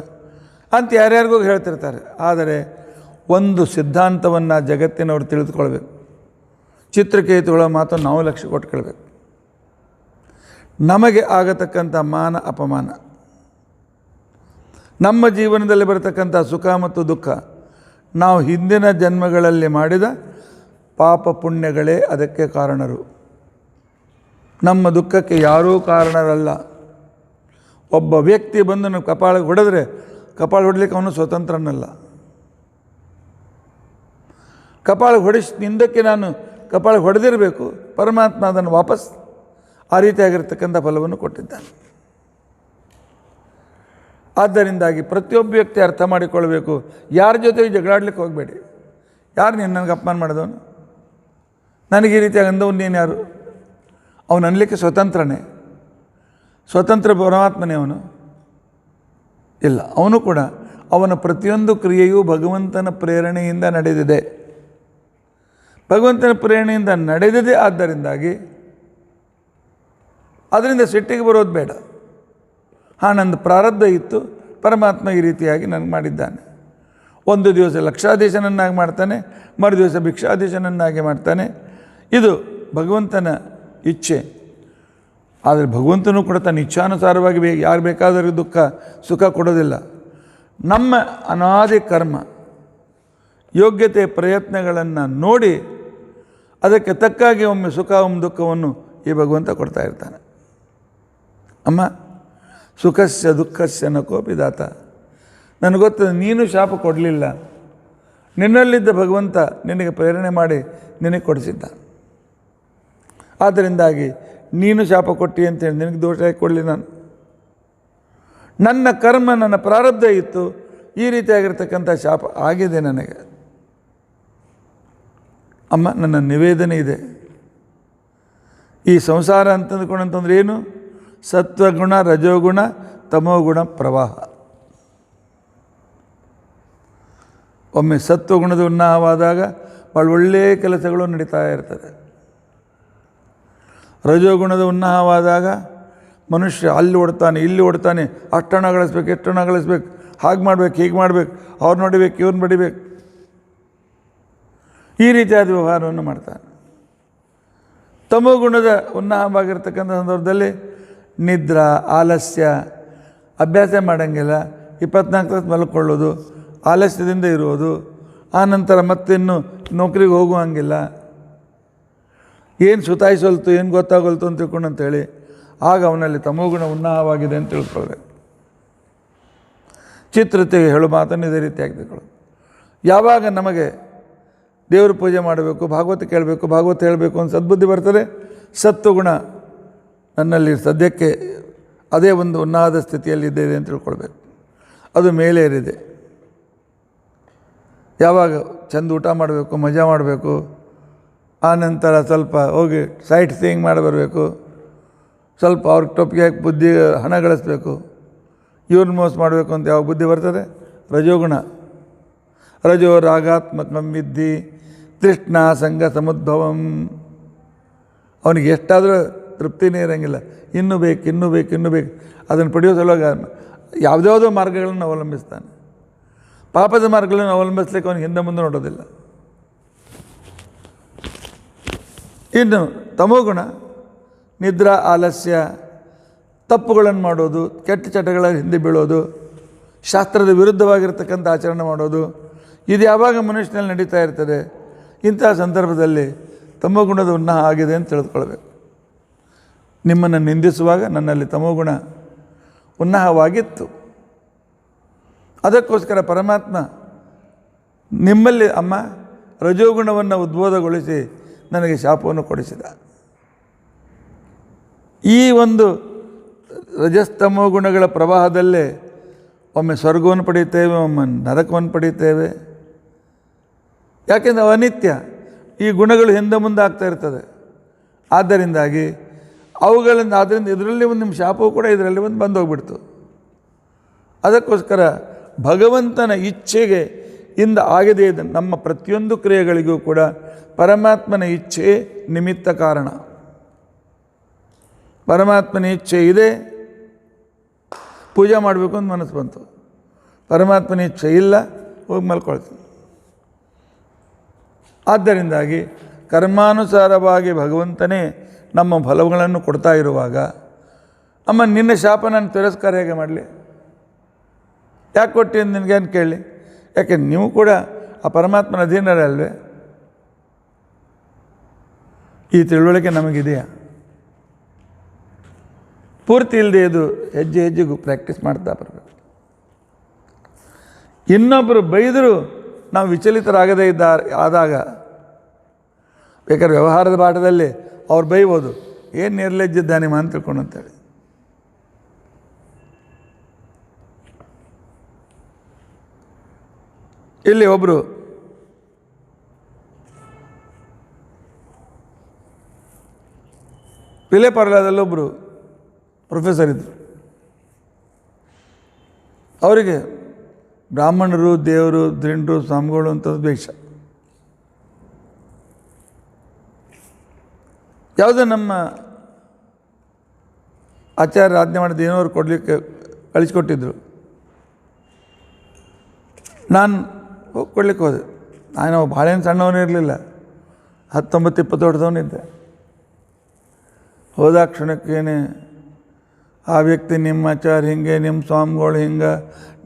ಅಂತ ಯಾರ್ಯಾರಿಗೂ ಹೇಳ್ತಿರ್ತಾರೆ. ಆದರೆ ಒಂದು ಸಿದ್ಧಾಂತವನ್ನು ಜಗತ್ತಿನವರು ತಿಳಿದುಕೊಳ್ಬೇಕು. ಚಿತ್ರಕೇತುಗಳ ಮಾತನ್ನು ನಾವು ಲಕ್ಷ್ಯ ಕೊಟ್ಟು ಕೇಳಬೇಕು. ನಮಗೆ ಆಗತಕ್ಕಂಥ ಮಾನ ಅಪಮಾನ, ನಮ್ಮ ಜೀವನದಲ್ಲಿ ಬರತಕ್ಕಂಥ ಸುಖ ಮತ್ತು ದುಃಖ, ನಾವು ಹಿಂದಿನ ಜನ್ಮಗಳಲ್ಲಿ ಮಾಡಿದ ಪಾಪ ಪುಣ್ಯಗಳೇ ಅದಕ್ಕೆ ಕಾರಣರು. ನಮ್ಮ ದುಃಖಕ್ಕೆ ಯಾರೂ ಕಾರಣರಲ್ಲ. ಒಬ್ಬ ವ್ಯಕ್ತಿ ಬಂದು ನಾವು ಕಪಾಳಿಗೆ ಹೊಡೆದ್ರೆ ಕಪಾಳ ಹೊಡಲಿಕ್ಕೆ ಅವನು ಸ್ವತಂತ್ರನಲ್ಲ. ಕಪಾಳಿಗೆ ನಿಂದಕ್ಕೆ ನಾನು ಕಪಾಳಿಗೆ ಹೊಡೆದಿರಬೇಕು, ಪರಮಾತ್ಮ ಅದನ್ನು ವಾಪಸ್ ಆ ರೀತಿಯಾಗಿರ್ತಕ್ಕಂಥ ಫಲವನ್ನು ಕೊಟ್ಟಿದ್ದಾನೆ. ಆದ್ದರಿಂದಾಗಿ ಪ್ರತಿಯೊಬ್ಬ ವ್ಯಕ್ತಿ ಅರ್ಥ ಮಾಡಿಕೊಳ್ಬೇಕು, ಯಾರ ಜೊತೆ ಜಗಳಾಡ್ಲಿಕ್ಕೆ ಹೋಗಬೇಡಿ. ಯಾರು ನೀನು ನನಗೆ ಅಪಮಾನ ಮಾಡಿದವನು, ನನಗೆ ಈ ರೀತಿಯಾಗಿ ಅಂದವನು ನೀನು ಯಾರು? ಅವನು ಅನ್ಲಿಕ್ಕೆ ಸ್ವತಂತ್ರನೇ, ಸ್ವತಂತ್ರ ಪರಮಾತ್ಮನೇ ಅವನು. ಇಲ್ಲ. ಅವನು ಕೂಡ ಅವನ ಪ್ರತಿಯೊಂದು ಕ್ರಿಯೆಯೂ ಭಗವಂತನ ಪ್ರೇರಣೆಯಿಂದ ನಡೆದಿದೆ. ಭಗವಂತನ ಪ್ರೇರಣೆಯಿಂದ ನಡೆದಿದೆ. ಆದ್ದರಿಂದಾಗಿ ಅದರಿಂದ ಸಿಟ್ಟಿಗೆ ಬರೋದು ಬೇಡ. ನಂದು ಪ್ರಾರಬ್ಧ ಇತ್ತು, ಪರಮಾತ್ಮ ಈ ರೀತಿಯಾಗಿ ನನಗೆ ಮಾಡಿದ್ದಾನೆ. ಒಂದು ದಿವಸ ಲಕ್ಷಾಧೀಶನನ್ನಾಗಿ ಮಾಡ್ತಾನೆ, ಮರು ದಿವಸ ಭಿಕ್ಷಾಧೀಶನನ್ನಾಗಿ ಮಾಡ್ತಾನೆ. ಇದು ಭಗವಂತನ ಇಚ್ಛೆ. ಆದರೆ ಭಗವಂತನೂ ಕೂಡ ತನ್ನ ಇಚ್ಛಾನುಸಾರವಾಗಿ ಯಾರು ಬೇಕಾದರೂ ದುಃಖ ಸುಖ ಕೊಡೋದಿಲ್ಲ. ನಮ್ಮ ಅನಾದಿ ಕರ್ಮ ಯೋಗ್ಯತೆ ಪ್ರಯತ್ನಗಳನ್ನು ನೋಡಿ ಅದಕ್ಕೆ ತಕ್ಕಾಗಿ ಒಮ್ಮೆ ಸುಖ ಒಮ್ಮೆ ದುಃಖವನ್ನು ಈ ಭಗವಂತ ಕೊಡ್ತಾ ಇರ್ತಾನೆ. ಅಮ್ಮ ಸುಖಸ್ಯ ದುಃಖಸ್ಯ ನ ಕೋಪಿ ದಾತ. ನನಗೆ ಗೊತ್ತದೆ ನೀನು ಶಾಪ ಕೊಡಲಿಲ್ಲ, ನಿನ್ನಲ್ಲಿದ್ದ ಭಗವಂತ ನಿನಗೆ ಪ್ರೇರಣೆ ಮಾಡಿ ನಿನಗೆ ಕೊಡಿಸಿದ್ದ. ಆದ್ದರಿಂದಾಗಿ ನೀನು ಶಾಪ ಕೊಟ್ಟಿ ಅಂತೇಳಿ ನಿನಗೆ ದೋಷ ಕೊಡಲಿ. ನನ್ನ ಕರ್ಮ ನನ್ನ ಪ್ರಾರಬ್ಧ ಇತ್ತು, ಈ ರೀತಿಯಾಗಿರ್ತಕ್ಕಂಥ ಶಾಪ ಆಗಿದೆ ನನಗೆ. ಅಮ್ಮ ನನ್ನ ನಿವೇದನೆ ಇದೆ. ಈ ಸಂಸಾರ ಅಂತಂದ್ರೆ ಏನು? ಸತ್ವಗುಣ, ರಜೋಗುಣ, ತಮೋಗುಣ ಪ್ರವಾಹ. ಒಮ್ಮೆ ಸತ್ವಗುಣದ ಉನ್ನಾಹವಾದಾಗ ಭಾಳ ಒಳ್ಳೆಯ ಕೆಲಸಗಳು ನಡೀತಾ ಇರ್ತದೆ. ರಜೋಗುಣದ ಉನ್ನಾಹವಾದಾಗ ಮನುಷ್ಯ ಅಲ್ಲಿ ಓಡ್ತಾನೆ, ಇಲ್ಲಿ ಓಡ್ತಾನೆ, ಅಷ್ಟಣ ಗಳಿಸ್ಬೇಕು, ಎಷ್ಟಣ ಗಳಿಸ್ಬೇಕು, ಹಾಗೆ ಮಾಡ್ಬೇಕು, ಹೀಗೆ ಮಾಡ್ಬೇಕು, ಅವ್ರನ್ನ ಹೊಡಿಬೇಕು, ಇವ್ರನ್ನ ಬಡಿಬೇಕು, ಈ ರೀತಿಯಾದ ವ್ಯವಹಾರವನ್ನು ಮಾಡ್ತಾನೆ. ತಮೋಗುಣದ ಉನ್ನಾಹವಾಗಿರ್ತಕ್ಕಂಥ ಸಂದರ್ಭದಲ್ಲಿ ನಿದ್ರಾ, ಆಲಸ್ಯ, ಅಭ್ಯಾಸ ಮಾಡೋಂಗಿಲ್ಲ, 24 ತಾಸು ಮಲ್ಕೊಳ್ಳೋದು, ಆಲಸ್ಯದಿಂದ ಇರುವುದು, ಆನಂತರ ಮತ್ತಿನ್ನು ನೌಕರಿಗೆ ಹೋಗುವಂಗಿಲ್ಲ, ಏನು ಸುತಾಯಿಸಲ್ತು, ಏನು ಗೊತ್ತಾಗಲ್ತು ಅಂತ ತಿಳ್ಕೊಂಡು ಅಂತೇಳಿ ಆಗ ಅವನಲ್ಲಿ ತಮೋಗುಣ ಉನ್ನಾಹವಾಗಿದೆ ಅಂತ ತಿಳ್ಕೊಳ್ಬೇಕು. ಚಿತ್ರತೆಗೆ ಹೇಳು ಮಾತನ್ನು ಇದೇ ರೀತಿಯಾಗಿ ತಿಳ್ಕೊಳ್ಳೋದು. ಯಾವಾಗ ನಮಗೆ ದೇವ್ರ ಪೂಜೆ ಮಾಡಬೇಕು, ಭಾಗವತ ಕೇಳಬೇಕು, ಭಾಗವತ ಹೇಳಬೇಕು ಅಂತ ಸದ್ಬುದ್ಧಿ ಬರ್ತದೆ, ಸತ್ವಗುಣ ನನ್ನಲ್ಲಿ ಸದ್ಯಕ್ಕೆ ಅದೇ ಒಂದು ಉನ್ನಾದ ಸ್ಥಿತಿಯಲ್ಲಿ ಇದ್ದಿದೆ ಅಂತ ತಿಳ್ಕೊಳ್ಬೇಕು. ಅದು ಮೇಲೆ ಏರಿದೆ. ಯಾವಾಗ ಚೆಂದ ಊಟ ಮಾಡಬೇಕು, ಮಜಾ ಮಾಡಬೇಕು, ಆನಂತರ ಸ್ವಲ್ಪ ಹೋಗಿ ಸೈಟ್ ಸೀಯಿಂಗ್ ಮಾಡಿ ಬರಬೇಕು, ಸ್ವಲ್ಪ ಅವ್ರಿಗೆ ಟೊಪ್ಪಿಗೆ ಹಾಕಿ ಬುದ್ಧಿ ಹಣ ಗಳಿಸ್ಬೇಕು, ಇವ್ರನ್ನ ಮೋಸ ಮಾಡಬೇಕು ಅಂತ ಯಾವಾಗ ಬುದ್ಧಿ ಬರ್ತದೆ? ರಜೋಗುಣ. ರಜೋ ರಾಗಾತ್ಮಕಂ ವಿದ್ಧಿ ತೃಷ್ಣಾ ಸಂಘ ಸಮುದ್ಭವಂ. ಅವನಿಗೆ ಎಷ್ಟಾದರೂ ತೃಪ್ತಿನೇ ಇರೋಂಗಿಲ್ಲ, ಇನ್ನೂ ಬೇಕು, ಇನ್ನೂ ಬೇಕು, ಇನ್ನೂ ಬೇಕು. ಅದನ್ನು ಪಡೆಯೋ ಸಲುವಾಗಿ ಯಾವುದ್ಯಾವುದೋ ಮಾರ್ಗಗಳನ್ನು ಅವಲಂಬಿಸ್ತಾನೆ. ಪಾಪದ ಮಾರ್ಗಗಳನ್ನು ಅವಲಂಬಿಸ್ಲಿಕ್ಕೆ ಅವನಿಗೆ ಹಿಂದೆ ಮುಂದೆ ನೋಡೋದಿಲ್ಲ. ಇನ್ನು ತಮೋಗುಣ ನಿದ್ರಾ, ಆಲಸ್ಯ, ತಪ್ಪುಗಳನ್ನು ಮಾಡೋದು, ಕೆಟ್ಟ ಚಟಗಳ ಹಿಂದೆ ಬೀಳೋದು, ಶಾಸ್ತ್ರದ ವಿರುದ್ಧವಾಗಿರ್ತಕ್ಕಂಥ ಆಚರಣೆ ಮಾಡೋದು, ಇದು ಯಾವಾಗ ಮನುಷ್ಯನಲ್ಲಿ ನಡೀತಾ ಇರ್ತದೆ, ಇಂತಹ ಸಂದರ್ಭದಲ್ಲಿ ತಮೋಗುಣದ ಉನ್ನಾಹ ಆಗಿದೆ ಅಂತ ತಿಳಿದುಕೊಳ್ಬೇಕು. ನಿಮ್ಮನ್ನು ನಿಂದಿಸುವಾಗ ನನ್ನಲ್ಲಿ ತಮೋಗುಣ ಉನ್ನಾಹವಾಗಿತ್ತು. ಅದಕ್ಕೋಸ್ಕರ ಪರಮಾತ್ಮ ನಿಮ್ಮಲ್ಲಿ ಅಮ್ಮ ರಜೋಗುಣವನ್ನು ಉದ್ಬೋಧಗೊಳಿಸಿ ನನಗೆ ಶಾಪವನ್ನು ಕೊಡಿಸಿದ. ಈ ಒಂದು ರಜಸ್ತಮೋ ಗುಣಗಳ ಪ್ರವಾಹದಲ್ಲೇ ಒಮ್ಮೆ ಸ್ವರ್ಗವನ್ನು ಪಡೆಯುತ್ತೇವೆ, ಒಮ್ಮೆ ನರಕವನ್ನು ಪಡೆಯುತ್ತೇವೆ. ಯಾಕೆಂದರೆ ಅನಿತ್ಯ, ಈ ಗುಣಗಳು ಹಿಂದೆ ಮುಂದೆ ಆಗ್ತಾ ಇರ್ತದೆ. ಆದ್ದರಿಂದಾಗಿ ಅದರಿಂದ ಇದರಲ್ಲಿ ಒಂದು ನಿಮ್ಮ ಶಾಪವು ಕೂಡ ಇದರಲ್ಲಿ ಒಂದು ಬಂದು ಹೋಗ್ಬಿಡ್ತು. ಅದಕ್ಕೋಸ್ಕರ ಭಗವಂತನ ಇಚ್ಛೆಗೆ ಇಂದ ಆಗಿದೆ. ನಮ್ಮ ಪ್ರತಿಯೊಂದು ಕ್ರಿಯೆಗಳಿಗೂ ಕೂಡ ಪರಮಾತ್ಮನ ಇಚ್ಛೆ ನಿಮಿತ್ತ ಕಾರಣ. ಪರಮಾತ್ಮನ ಇಚ್ಛೆ ಇದೆ, ಪೂಜೆ ಮಾಡಬೇಕು ಅಂತ ಮನಸ್ಸು ಬಂತು. ಪರಮಾತ್ಮನ ಇಚ್ಛೆ ಇಲ್ಲ, ಹೋಗಿ ಮಲ್ಕೊಳ್ತೀನಿ. ಆದ್ದರಿಂದಾಗಿ ಕರ್ಮಾನುಸಾರವಾಗಿ ಭಗವಂತನೇ ನಮ್ಮ ಫಲಗಳನ್ನು ಕೊಡ್ತಾ ಇರುವಾಗ ಅಮ್ಮ ನಿನ್ನ ಶಾಪ ನಾನು ತಿರಸ್ಕಾರ ಹೇಗೆ ಮಾಡಲಿ? ಯಾಕೆ ಕೊಟ್ಟಿ ಅಂತ ನಿನಗೇನು ಕೇಳಲಿ? ಯಾಕೆ ನೀವು ಕೂಡ ಆ ಪರಮಾತ್ಮನ ಅಧೀನರೇ ಅಲ್ವೇ? ಈ ತಿಳುವಳಿಕೆ ನಮಗಿದೆಯಾ? ಪೂರ್ತಿ ಇಲ್ಲದೆ ಇದು ಹೆಜ್ಜೆ ಹೆಜ್ಜೆಗೂ ಪ್ರಾಕ್ಟೀಸ್ ಮಾಡ್ತಾ ಬರಬೇಕು. ಇನ್ನೊಬ್ಬರು ಬೈದರೂ ನಾವು ವಿಚಲಿತರಾಗದೇ ಆದಾಗ ಬೇಕಾದ್ರೆ ವ್ಯವಹಾರದ ಬಾಟದಲ್ಲಿ ಅವ್ರು ಬೈಬೋದು, ಏನು ನಿರ್ಲಜ್ಜಿದ್ದಾನೆ ಅಂತ ತಿಳ್ಕೊಂಡು ಅಂತೇಳಿ. ಇಲ್ಲಿ ಒಬ್ಬರು ವಿಲೇಪಾರ್ಲಾದಲ್ಲೊಬ್ಬರು ಪ್ರೊಫೆಸರ್ ಇದ್ದರು. ಅವರಿಗೆ ಬ್ರಾಹ್ಮಣರು, ದೇವರು, ದಿಂಡ್ರು, ಸ್ವಾಮಿಗಳು ಅಂಥದ್ದು ದ್ವೇಷ. ಯಾವುದೋ ನಮ್ಮ ಆಚಾರ್ಯ ಆಜ್ಞೆ ಮಾಡಿದ ಏನೋ ಅವ್ರು ಕೊಡಲಿಕ್ಕೆ ಕಳಿಸ್ಕೊಟ್ಟಿದ್ರು. ನಾನು ಹೋಗಿ ಕೊಡ್ಲಿಕ್ಕೆ ಹೋದೆ. ನಾನು ಭಾಳೇನು ಸಣ್ಣವನೇ ಇರಲಿಲ್ಲ, 19-20 ವರ್ಷದವನಿದ್ದೆ. ಹೋದ ಕ್ಷಣಕ್ಕೇನೆ ಆ ವ್ಯಕ್ತಿ ನಿಮ್ಮ ಆಚಾರ್ಯ ಹಿಂಗೆ, ನಿಮ್ಮ ಸ್ವಾಮಿಗಳು ಹಿಂಗೆ,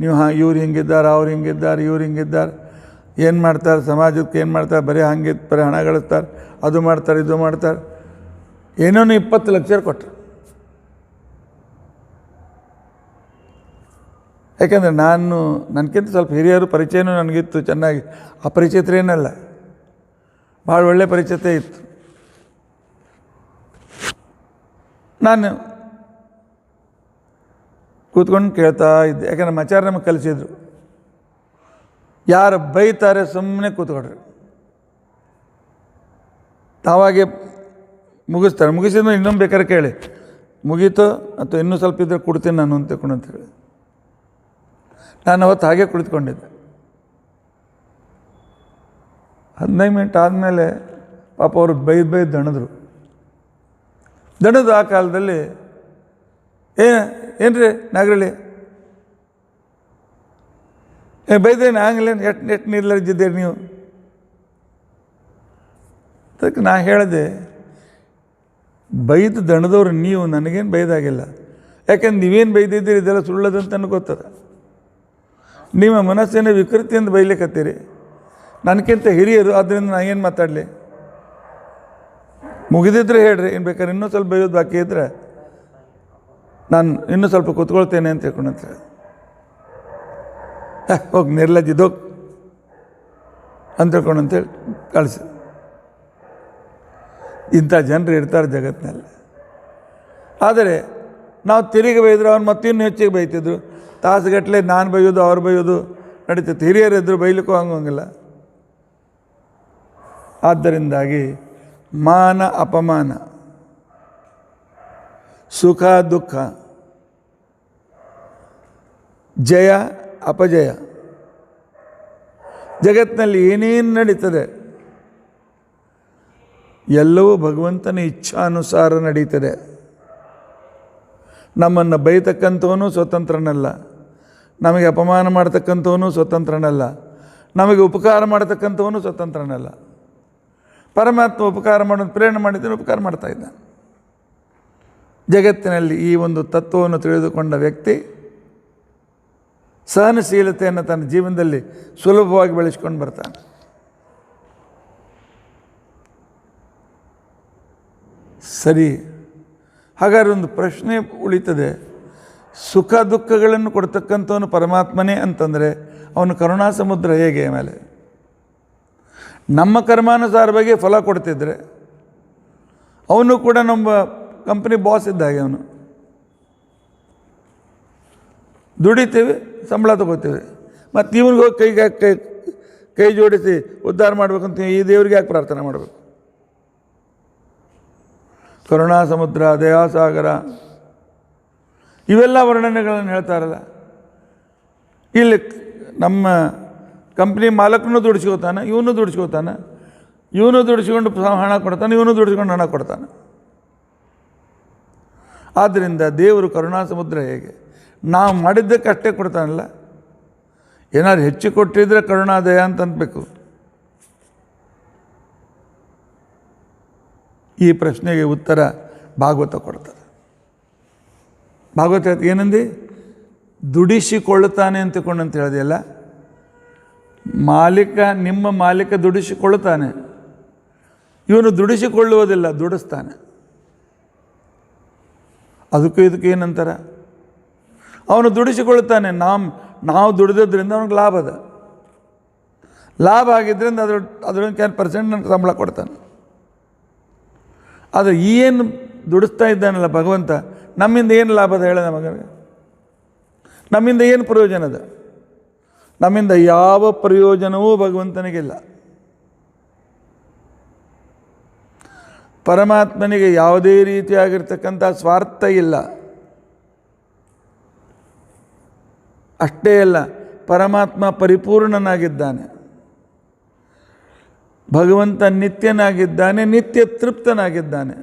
ನೀವು ಇವ್ರು ಹಿಂಗಿದ್ದಾರೆ, ಅವ್ರು ಹಿಂಗಿದ್ದಾರೆ, ಇವ್ರು ಹಿಂಗಿದ್ದಾರೆ, ಏನು ಮಾಡ್ತಾರೆ, ಸಮಾಜಕ್ಕೆ ಏನು ಮಾಡ್ತಾರೆ, ಬರೀ ಹಂಗೆ ಬರೀ ಹಣ ಗಳಿಸ್ತಾರೆ, ಅದು ಮಾಡ್ತಾರೆ, ಇದು ಮಾಡ್ತಾರೆ, ಏನೇನೋ 20 ಲಕ್ಷ ಕೊಟ್ಟರು. ಯಾಕೆಂದರೆ ನಾನು ನನಗಿಂತ ಸ್ವಲ್ಪ ಹಿರಿಯರು ಪರಿಚಯನೂ ನನಗಿತ್ತು ಚೆನ್ನಾಗಿ. ಅಪರಿಚಿತರೇನಲ್ಲ, ಭಾಳ ಒಳ್ಳೆಯ ಪರಿಚಿತ ಇತ್ತು. ನಾನು ಕೂತ್ಕೊಂಡು ಕೇಳ್ತಾ ಇದ್ದೆ. ಯಾಕಂದ್ರೆ ನಮ್ಮ ಆಚಾರ್ಯ ನಮಗೆ ಕಲಿಸಿದ್ರು, ಯಾರು ಬೈತಾರೆ ಸುಮ್ಮನೆ ಕೂತ್ಕೊಡ್ರಿ, ತಾವಾಗೆ ಮುಗಿಸ್ತಾರೆ. ಮುಗಿಸಿದ್ಮೇಲೆ ಇನ್ನೊಂದು ಬೇಕಾದ್ರೆ ಕೇಳಿ, ಮುಗೀತೋ ಅಥವಾ ಇನ್ನೂ ಸ್ವಲ್ಪ ಇದ್ದರೆ ಕೊಡ್ತೀನಿ ನಾನು ಅಂತೇಳಿ. ನಾನು ಅವತ್ತು ಹಾಗೆ ಕುಳಿತುಕೊಂಡಿದ್ದೆ. 15 ಮಿನಿಟ್ ಆದಮೇಲೆ ಪಾಪ ಅವರು ಬೈದು ದಣದ್ರು. ಆ ಕಾಲದಲ್ಲಿ ಏನ್ರಿ ನಾಗರಳ್ಳಿ ಬೈದೇನು ಆಗಲೇ ಎಷ್ಟು ನಿರ್ಲಜ್ಜಿದ್ದೀರಿ ನೀವು. ಅದಕ್ಕೆ ನಾ ಹೇಳಿದೆ, ಬೈದು ದಣದವ್ರು ನೀವು, ನನಗೇನು ಬೈದಾಗಿಲ್ಲ. ಯಾಕೆಂದ್ರೆ ನೀವೇನು ಬೈದಿದ್ದೀರಿ ಇದೆಲ್ಲ ಸುಳ್ಳದಂತ ನನಗೆ ಗೊತ್ತದ. ನಿಮ್ಮ ಮನಸ್ಸಿನ ವಿಕೃತಿಯಿಂದ ಬೈಲಿಕ್ಕತ್ತೀರಿ. ನನಗಿಂತ ಹಿರಿಯರು, ಆದ್ದರಿಂದ ನಾ ಏನು ಮಾತಾಡಲಿ? ಮುಗಿದಿದ್ರೆ ಹೇಳ್ರಿ, ಏನು ಬೇಕಾದ್ರೆ ಇನ್ನೂ ಸ್ವಲ್ಪ ಬೈಯೋದು ಬಾಕಿ ಇದ್ದರೆ ನಾನು ಇನ್ನೂ ಸ್ವಲ್ಪ ಕೂತ್ಕೊಳ್ತೇನೆ ಅಂತ ಹೇಳ್ಕೊಂಡಂತ ಹೋಗಿ ನಿರ್ಲಜ್ಜಿದೋಗಿ ಅಂತ ಹೇಳ್ಕೊಂಡಂತೇಳಿ ಕಳಿಸಿ. ಇಂಥ ಜನರು ಇರ್ತಾರೆ ಜಗತ್ತಿನಲ್ಲಿ. ಆದರೆ ನಾವು ತಿರುಗಿ ಬೈದ್ರೆ ಅವ್ನು ಮತ್ತಿನ್ನೂ ಹೆಚ್ಚಿಗೆ ಬೈತಿದ್ರು. ತಾಸುಗಟ್ಟಲೆ ನಾನು ಬೈಯೋದು ಅವ್ರು ಬೈಯೋದು ನಡೀತಿತ್ತು. ಹಿರಿಯರಿದ್ದರು ಬೈಲಿಕ್ಕೂ ಹಂಗಂಗಿಲ್ಲ. ಆದ್ದರಿಂದಾಗಿ ಮಾನ ಅಪಮಾನ, ಸುಖ ದುಃಖ, ಜಯ ಅಪಜಯ, ಜಗತ್ತಿನಲ್ಲಿ ಏನೇನು ನಡೀತದೆ ಎಲ್ಲವೂ ಭಗವಂತನ ಇಚ್ಛಾನುಸಾರ ನಡೀತದೆ. ನಮ್ಮನ್ನು ಬೈತಕ್ಕಂಥವನು ಸ್ವತಂತ್ರನಲ್ಲ, ನಮಗೆ ಅಪಮಾನ ಮಾಡ್ತಕ್ಕಂಥವನು ಸ್ವತಂತ್ರನಲ್ಲ, ನಮಗೆ ಉಪಕಾರ ಮಾಡ್ತಕ್ಕಂಥವನು ಸ್ವತಂತ್ರನಲ್ಲ. ಪರಮಾತ್ಮ ಉಪಕಾರ ಮಾಡೋದು ಪ್ರೇರಣೆ ಮಾಡಿದ್ದನ್ನು ಉಪಕಾರ ಮಾಡ್ತಾ ಇದ್ದಾನೆ. ಜಗತ್ತಿನಲ್ಲಿ ಈ ಒಂದು ತತ್ವವನ್ನು ತಿಳಿದುಕೊಂಡ ವ್ಯಕ್ತಿ ಸಹನಶೀಲತೆಯನ್ನು ತನ್ನ ಜೀವನದಲ್ಲಿ ಸುಲಭವಾಗಿ ಬೆಳೆಸ್ಕೊಂಡು ಬರ್ತಾನೆ. ಸರಿ, ಹಾಗಾದ್ರೆ ಒಂದು ಪ್ರಶ್ನೆ ಉಳಿತದೆ, ಸುಖ ದುಃಖಗಳನ್ನು ಕೊಡ್ತಕ್ಕಂಥವನು ಪರಮಾತ್ಮನೇ ಅಂತಂದರೆ ಅವನು ಕರುಣಾ ಸಮುದ್ರ ಹೇಗೆ? ಮೇಲೆ ನಮ್ಮ ಕರ್ಮಾನುಸಾರವಾಗಿ ಫಲ ಕೊಡ್ತಿದ್ರೆ ಅವನು ಕೂಡ ನಮ್ಮ ಕಂಪ್ನಿ ಬಾಸ್ ಇದ್ದಾಗೆ. ಅವನು ದುಡಿತೀವಿ, ಸಂಬಳ ತಗೋತೀವಿ, ಮತ್ತು ಇವನಿಗೆ ಹೋಗಿ ಕೈ ಜೋಡಿಸಿ ಉದ್ಧಾರ ಮಾಡ್ಬೇಕಂತ ಈ ದೇವ್ರಿಗೆ ಯಾಕೆ ಪ್ರಾರ್ಥನೆ ಮಾಡಬೇಕು? ಕರುಣಾ ಸಮುದ್ರ, ದಯಾಸಾಗರ, ಇವೆಲ್ಲ ವರ್ಣನೆಗಳನ್ನು ಹೇಳ್ತಾರಲ್ಲ. ಇಲ್ಲಿ ನಮ್ಮ ಕಂಪ್ನಿ ಮಾಲಕನೂ ದುಡಿಸ್ಕೋತಾನೆ, ಇವನು ದುಡಿಸ್ಕೋತಾನೆ, ಇವನು ದುಡಿಸ್ಕೊಂಡು ಹಣ ಕೊಡ್ತಾನೆ, ಇವನು ದುಡಿಸ್ಕೊಂಡು ಹಣ ಕೊಡ್ತಾನೆ. ಆದ್ದರಿಂದ ದೇವರು ಕರುಣಾ ಸಮುದ್ರ ಹೇಗೆ? ನಾವು ಮಾಡಿದ್ದಕ್ಕೆ ಅಷ್ಟೇ ಕೊಡ್ತಾನಲ್ಲ, ಏನಾದ್ರು ಹೆಚ್ಚು ಕೊಟ್ಟಿದ್ರೆ ಕರುಣಾದಯ ಅಂತ ಅನ್ಬೇಕು. ಈ ಪ್ರಶ್ನೆಗೆ ಉತ್ತರ ಭಾಗವತ ಕೊಡ್ತಾರೆ. ಭಾಗವತ ಏನಂದು ದುಡಿಸಿಕೊಳ್ಳುತ್ತಾನೆ ಅಂತಕೊಂಡಂತ ಹೇಳಿದೆಯಲ್ಲ, ನಿಮ್ಮ ಮಾಲೀಕ ದುಡಿಸಿಕೊಳ್ಳುತ್ತಾನೆ, ಇವನು ದುಡಿಸಿಕೊಳ್ಳುವುದಿಲ್ಲ, ದುಡಿಸ್ತಾನೆ. ಅದಕ್ಕೂ ಇದಕ್ಕೆ ಏನಂತಾರ? ಅವನು ದುಡಿಸಿಕೊಳ್ಳುತ್ತಾನೆ, ನಾವು ದುಡಿದ್ರಿಂದ ಅವನಿಗೆ ಲಾಭ ಆಗಿದ್ದರಿಂದ ಅದರೊಂದು ಕೆಲವು ಪರ್ಸೆಂಟ್ ಸಂಬಳ ಕೊಡ್ತಾನೆ. ಆದರೆ ಏನು ದುಡಿಸ್ತಾ ಇದ್ದಾನಲ್ಲ ಭಗವಂತ, ನಮ್ಮಿಂದ ಏನು ಲಾಭದ ಹೇಳ? ನಮ್ಮಿಂದ ಏನು ಪ್ರಯೋಜನದ? ನಮ್ಮಿಂದ ಯಾವ ಪ್ರಯೋಜನವೂ ಭಗವಂತನಿಗಿಲ್ಲ. ಪರಮಾತ್ಮನಿಗೆ ಯಾವುದೇ ರೀತಿಯಾಗಿರ್ತಕ್ಕಂಥ ಸ್ವಾರ್ಥ ಇಲ್ಲ. ಅಷ್ಟೇ ಅಲ್ಲ, ಪರಮಾತ್ಮ ಪರಿಪೂರ್ಣನಾಗಿದ್ದಾನೆ, ಭಗವಂತ ನಿತ್ಯನಾಗಿದ್ದಾನೆ, ನಿತ್ಯ ತೃಪ್ತನಾಗಿದ್ದಾನೆ.